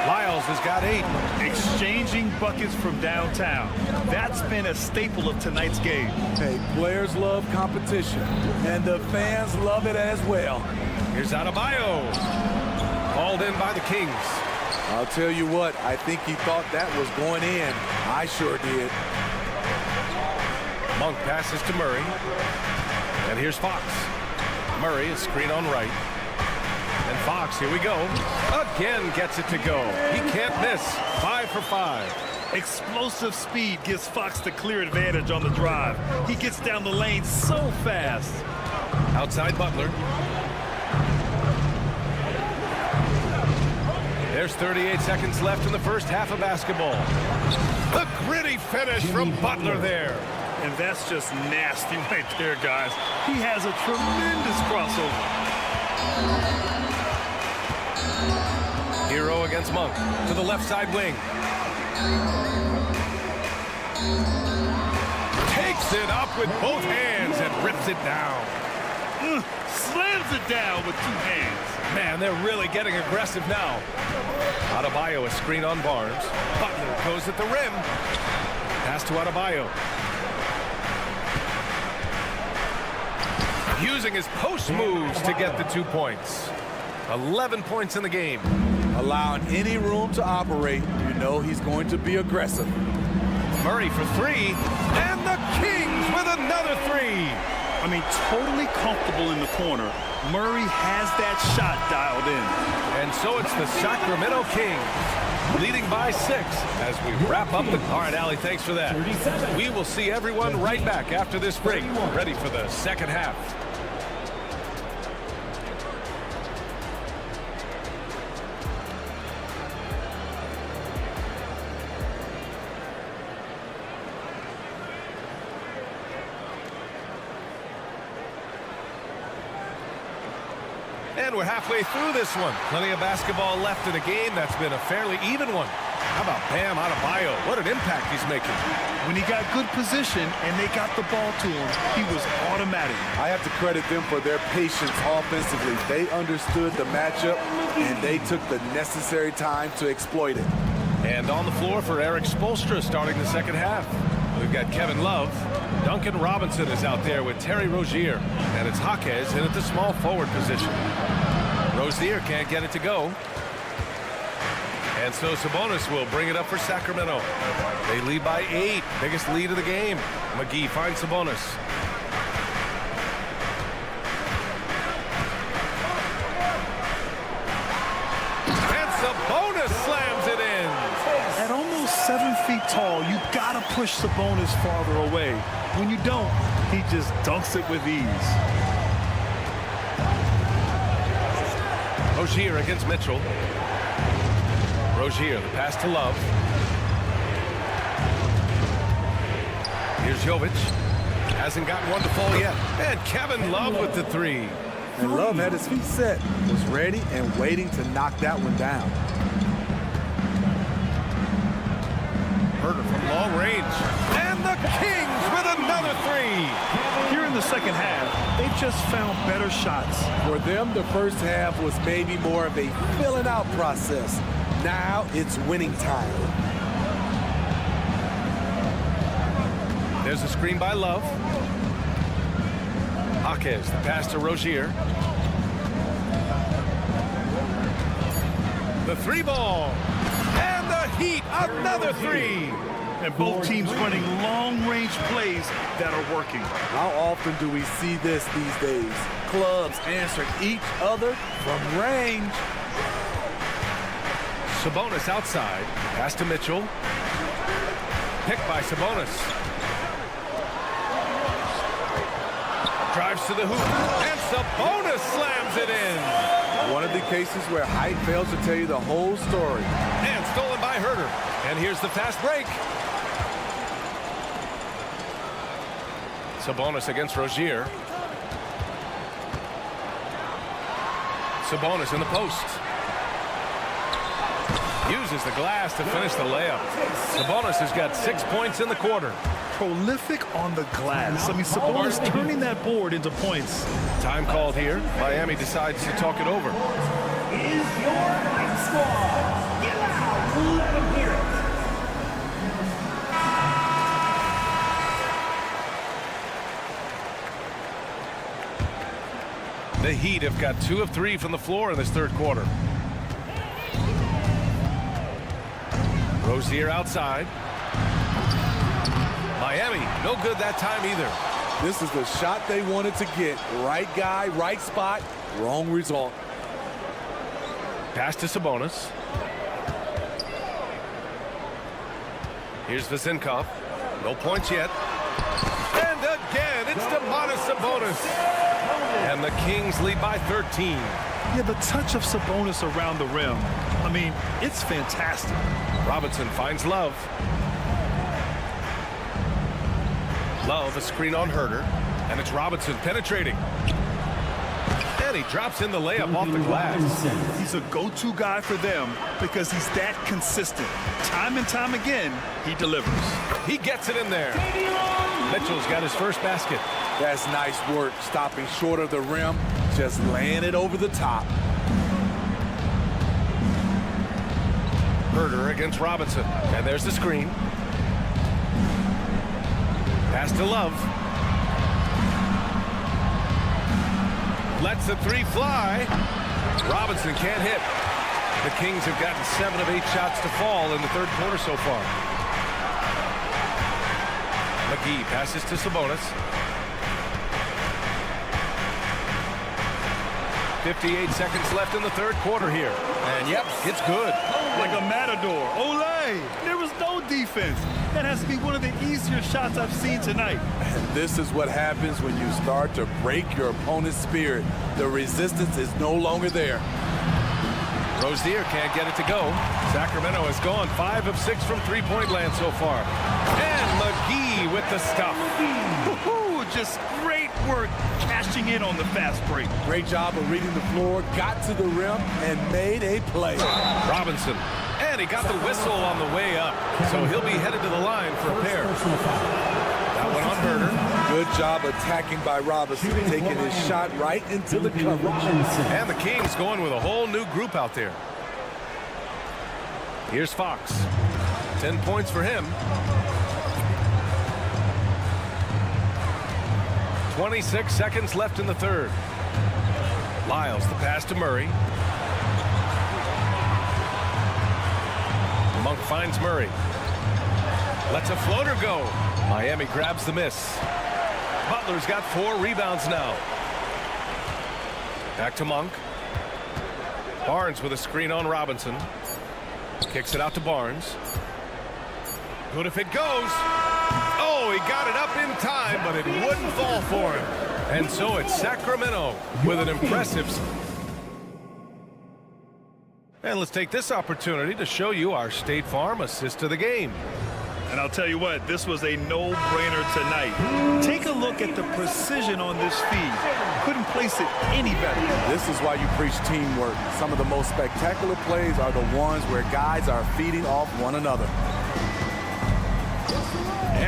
Lyles has got 8. Exchanging buckets from downtown. That's been a staple of tonight's game. Hey, players love competition, and the fans love it as well. Here's Adebayo. Called in by the Kings. I'll tell you what, I think he thought that was going in. I sure did. Monk passes to Murray. And here's Fox. Murray, a screen on right. And Fox, here we go. Again gets it to go. He can't miss. 5 for 5. Explosive speed gives Fox the clear advantage on the drive. He gets down the lane so fast. Outside Butler. There's 38 seconds left in the first half of basketball. The gritty finish from Butler there. And that's just nasty right there, guys. He has a tremendous crossover. Hero against Monk to the left side wing. Takes it up with both hands and rips it down. Slams it down with 2 hands. Man, they're really getting aggressive now. Adebayo, a screen on Barnes. Butler goes at the rim. Pass to Adebayo. Using his post moves to get the 2 points. 11 points in the game. Allowing any room to operate, you know he's going to be aggressive. Murray for 3, and the Kings with another 3. I mean, totally comfortable in the corner. Murray has that shot dialed in. And so it's the Sacramento Kings leading by 6 as we wrap up the... All right, Allie, thanks for that. We will see everyone right back after this break, ready for the second half. And we're halfway through this one. Plenty of basketball left in a game that's been a fairly even one. How about Bam Adebayo? What an impact he's making. When he got good position and they got the ball to him, he was automatic. I have to credit them for their patience offensively. They understood the matchup, and they took the necessary time to exploit it. And on the floor for Eric Spoelstra starting the second half. We've got Kevin Love. Duncan Robinson is out there with Terry Rozier. And it's Jaquez in at the small forward position. Rozier can't get it to go. And so Sabonis will bring it up for Sacramento. They lead by 8. Biggest lead of the game. McGee finds Sabonis. And Sabonis slams it in. At almost 7 feet tall, you gotta push Sabonis farther away. When you don't, he just dunks it with ease. Rozier against Mitchell. Rozier, the pass to Love. Here's Jovic. Hasn't gotten one to fall yet. And Kevin Love with the 3. And Love had his feet set, was ready and waiting to knock that one down. Herder from long range. And the Kings with another three. Here in the second half, they just found better shots. For them, the first half was maybe more of a filling out process. Now it's winning time. There's a screen by Love. Jaquez, the pass to Rozier. The three ball. And the Heat, another three. And both teams running long-range plays that are working. How often do we see this these days? Clubs answering each other from range. Sabonis outside. Pass to Mitchell. Picked by Sabonis. Drives to the hoop. And Sabonis slams it in. One of the cases where height fails to tell you the whole story. And stolen by Herder. And here's the fast break. Sabonis against Rozier. Sabonis in the post. Uses the glass to finish the layup. Sabonis has got 6 points in the quarter. Prolific on the glass. I mean, Sabonis turning that board into points. Time called here. Miami decides to talk it over. Is your night squad. Get out. Let them hear it. The Heat have got 2 of 3 from the floor in this third quarter. Rozier outside. Miami, no good that time either. This is the shot they wanted to get. Right guy, right spot, wrong result. Pass to Sabonis. Here's Vezinkov. No points yet. And again, it's Domantas Sabonis. And the Kings lead by 13. Yeah, the touch of Sabonis around the rim. I mean, it's fantastic. Robinson finds Love. Love, a screen on Herder. And it's Robinson penetrating. And he drops in the layup off the glass. He's a go-to guy for them because he's that consistent. Time and time again, he delivers. He gets it in there. Mitchell's got his first basket. That's nice work, stopping short of the rim, just laying it over the top. Herder against Robinson. And there's the screen. Pass to Love. Lets the three fly. Robinson can't hit. The Kings have gotten 7 of 8 shots to fall in the third quarter so far. McGee passes to Sabonis. 58 seconds left in the third quarter here. And yep, it's good. Like a matador. Olé! There was no defense. That has to be one of the easier shots I've seen tonight. And this is what happens when you start to break your opponent's spirit. The resistance is no longer there. Rozier can't get it to go. Sacramento has gone 5 of 6 from three-point land so far. And McGee with the stuff. Just great work cashing in on the fast break. Great job of reading the floor, got to the rim, and made a play. Robinson. And he got the whistle on the way up. So he'll be headed to the line for a pair. That one on Herder. Good job attacking by Robinson, taking his shot right into the coverage. And the Kings going with a whole new group out there. Here's Fox. 10 points for him. 26 seconds left in the third. Lyles, the pass to Murray. Monk finds Murray. Lets a floater go. Miami grabs the miss. Butler's got 4 rebounds now. Back to Monk. Barnes with a screen on Robinson. Kicks it out to Barnes. Good if it goes. Oh, he got it up in time, but it wouldn't fall for him. And so it's Sacramento with an impressive. And let's take this opportunity to show you our State Farm assist to the game. And I'll tell you what, this was a no-brainer tonight. Take a look at the precision on this feed. Couldn't place it any better. This is why you preach teamwork. Some of the most spectacular plays are the ones where guys are feeding off one another.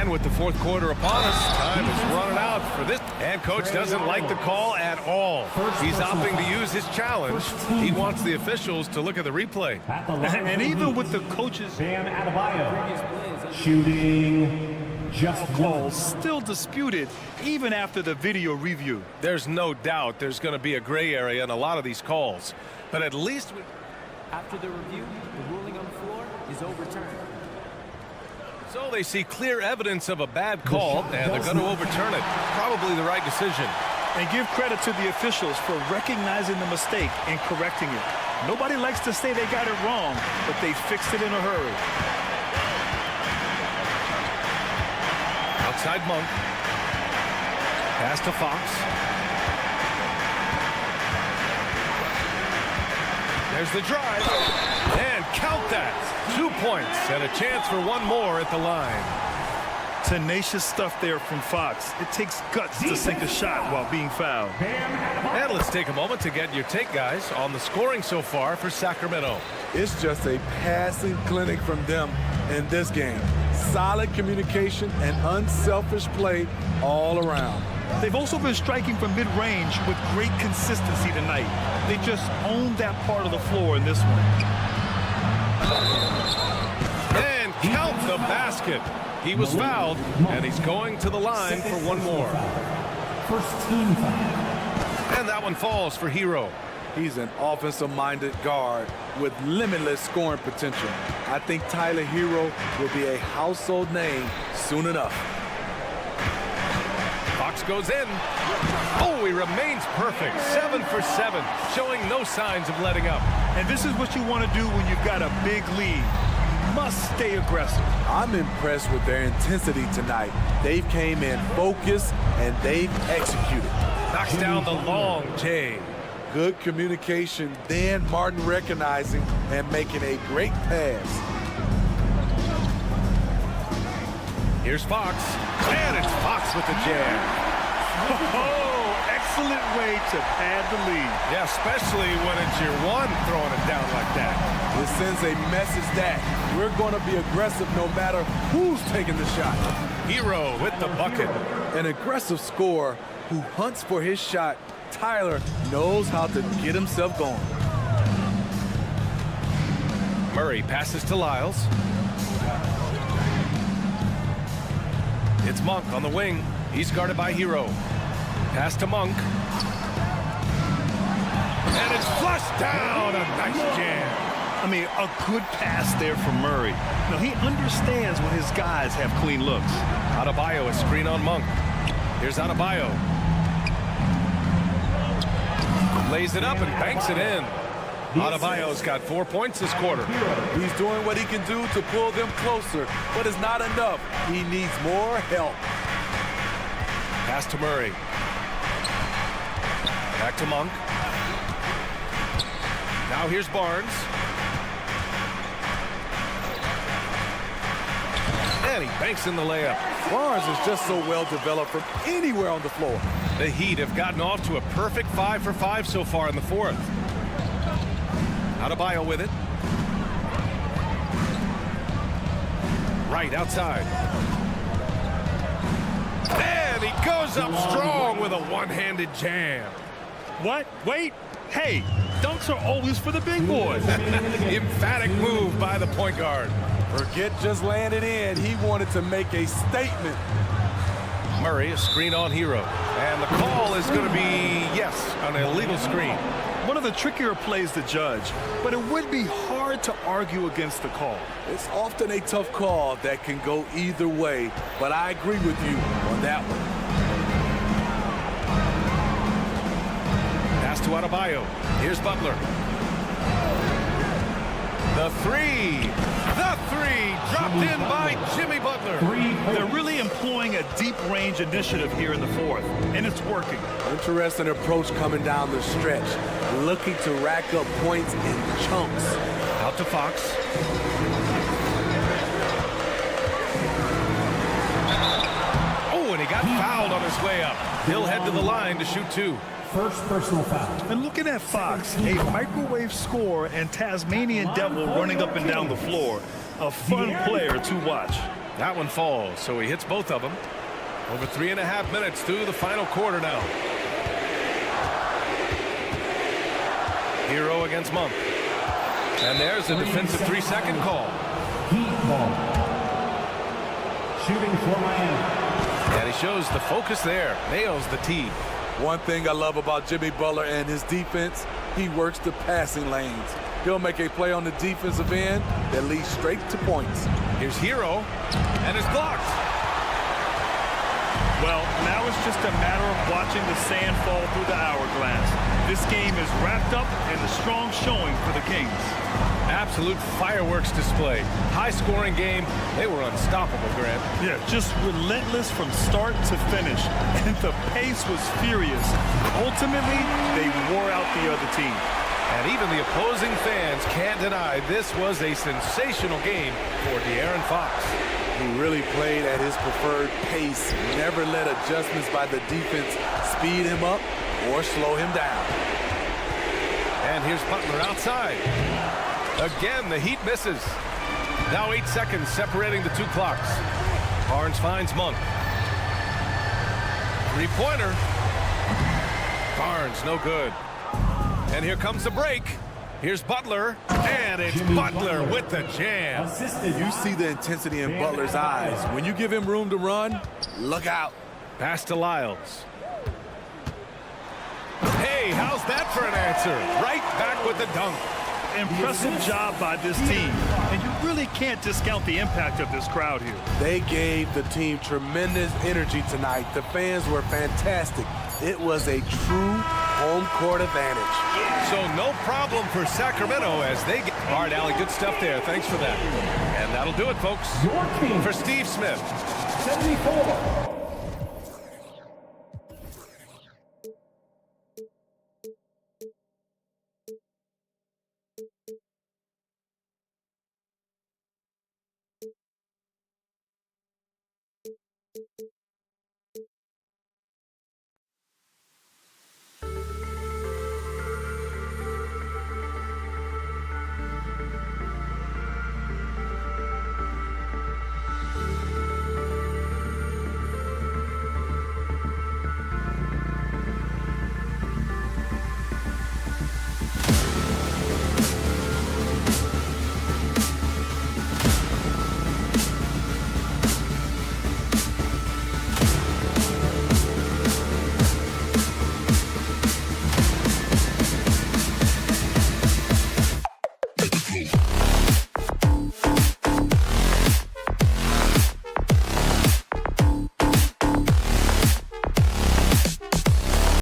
And with the fourth quarter upon us, time is running out for this. And coach doesn't like the call at all. He's opting to use his challenge. He wants the officials to look at the replay. And even with the coaches, Bam Adebayo shooting just calls still disputed even after the video review. There's no doubt there's going to be a gray area in a lot of these calls. But at least After the review, the ruling on the floor is overturned. so they see clear evidence of a bad call, and they're going to overturn it. Probably the right decision. And give credit to the officials for recognizing the mistake and correcting it. Nobody likes to say they got it wrong, but they fixed it in a hurry. Outside Monk. Pass to Fox. There's the drive. And count that. 2 points and a chance for one more at the line. Tenacious stuff there from Fox. It takes guts to sink a shot while being fouled. And let's take a moment to get your take, guys, on the scoring so far for Sacramento. It's just a passing clinic from them in this game. Solid communication and unselfish play all around. They've also been striking from mid-range with great consistency tonight. They just owned that part of the floor in this one. And count the basket. He was fouled, and he's going to the line for one more. First team foul. And that one falls for Hero. He's an offensive-minded guard with limitless scoring potential. I think Tyler Hero will be a household name soon enough. Fox goes in. Oh, he remains perfect. 7 for 7, showing no signs of letting up. And this is what you want to do when you've got a big lead. Must stay aggressive. I'm impressed with their intensity tonight. They've came in focused and they've executed. Knocks down the long J. Good communication, then Martin recognizing and making a great pass. Here's Fox. And it's Fox with the jam. Oh, excellent way to pad the lead. Yeah, especially when it's your one throwing it down like that. It sends a message that we're going to be aggressive no matter who's taking the shot. Hero with the bucket. An aggressive scorer who hunts for his shot. Tyler knows how to get himself going. Murray passes to Lyles. It's Monk on the wing. He's guarded by Hero. Pass to Monk. And it's flushed down. A nice jam. I mean, a good pass there from Murray. Now, he understands when his guys have clean looks. Adebayo, a screen on Monk. Here's Adebayo. Lays it up and banks it in. Adebayo's got 4 points this quarter. He's doing what he can do to pull them closer, but it's not enough. He needs more help. Pass to Murray. Back to Monk. Now here's Barnes. And he banks in the layup. Barnes is just so well developed from anywhere on the floor. The Heat have gotten off to a perfect 5 for 5 so far in the fourth. Adebayo with it. Right outside. And he goes up strong with a one-handed jam. What? Wait. Hey, dunks are always for the big boys. Emphatic move by the point guard. Forget just laying it in. He wanted to make a statement. Murray, a screen on Hero. And the call is going to be, yes, an illegal screen. One of the trickier plays to judge, but it would be hard to argue against the call. It's often a tough call that can go either way, but I agree with you on that one. Pass to Adebayo. Here's Butler. The three. The three dropped in by Jimmy Butler. They're really employing a deep range initiative here in the fourth, and it's working. Interesting approach coming down the stretch, looking to rack up points in chunks. Out to Fox. Oh, and he got fouled on his way up. He'll head to the line to shoot two. First personal foul. And looking at Fox, a microwave scorer and Tasmanian Devil running up and down the floor. A fun player to watch. That one falls, so he hits both of them. Over 3.5 minutes through the final quarter now. Hero against Monk. And there's a defensive 3-second call. Heat ball. Shooting for Miami. And he shows the focus there. Nails the tee. One thing I love about Jimmy Butler and his defense, he works the passing lanes. He'll make a play on the defensive end that leads straight to points. Here's Hero, and it's blocked. Well, now it's just a matter of watching the sand fall through the hourglass. This game is wrapped up in a strong showing for the Kings. Absolute fireworks display. High-scoring game. They were unstoppable, Grant. Yeah, just relentless from start to finish. And the pace was furious. Ultimately, they wore out the other team. And even the opposing fans can't deny this was a sensational game for De'Aaron Fox. He really played at his preferred pace. Never let adjustments by the defense speed him up or slow him down. And here's Butler outside. Again, the Heat misses. Now 8 seconds separating the two clocks. Barnes finds Monk. Three-pointer. Barnes, no good. And here comes the break. Here's Butler, and it's Butler with the jam. You see the intensity in Butler's eyes. When you give him room to run, look out. Pass to Lyles. Hey, how's that for an answer? Right back with the dunk. Impressive job by this team. And you really can't discount the impact of this crowd here. They gave the team tremendous energy tonight. The fans were fantastic. It was a true home court advantage. So no problem for Sacramento as they get... All right, Allie, good stuff there. Thanks for that. And that'll do it, folks. For Steve Smith. 74.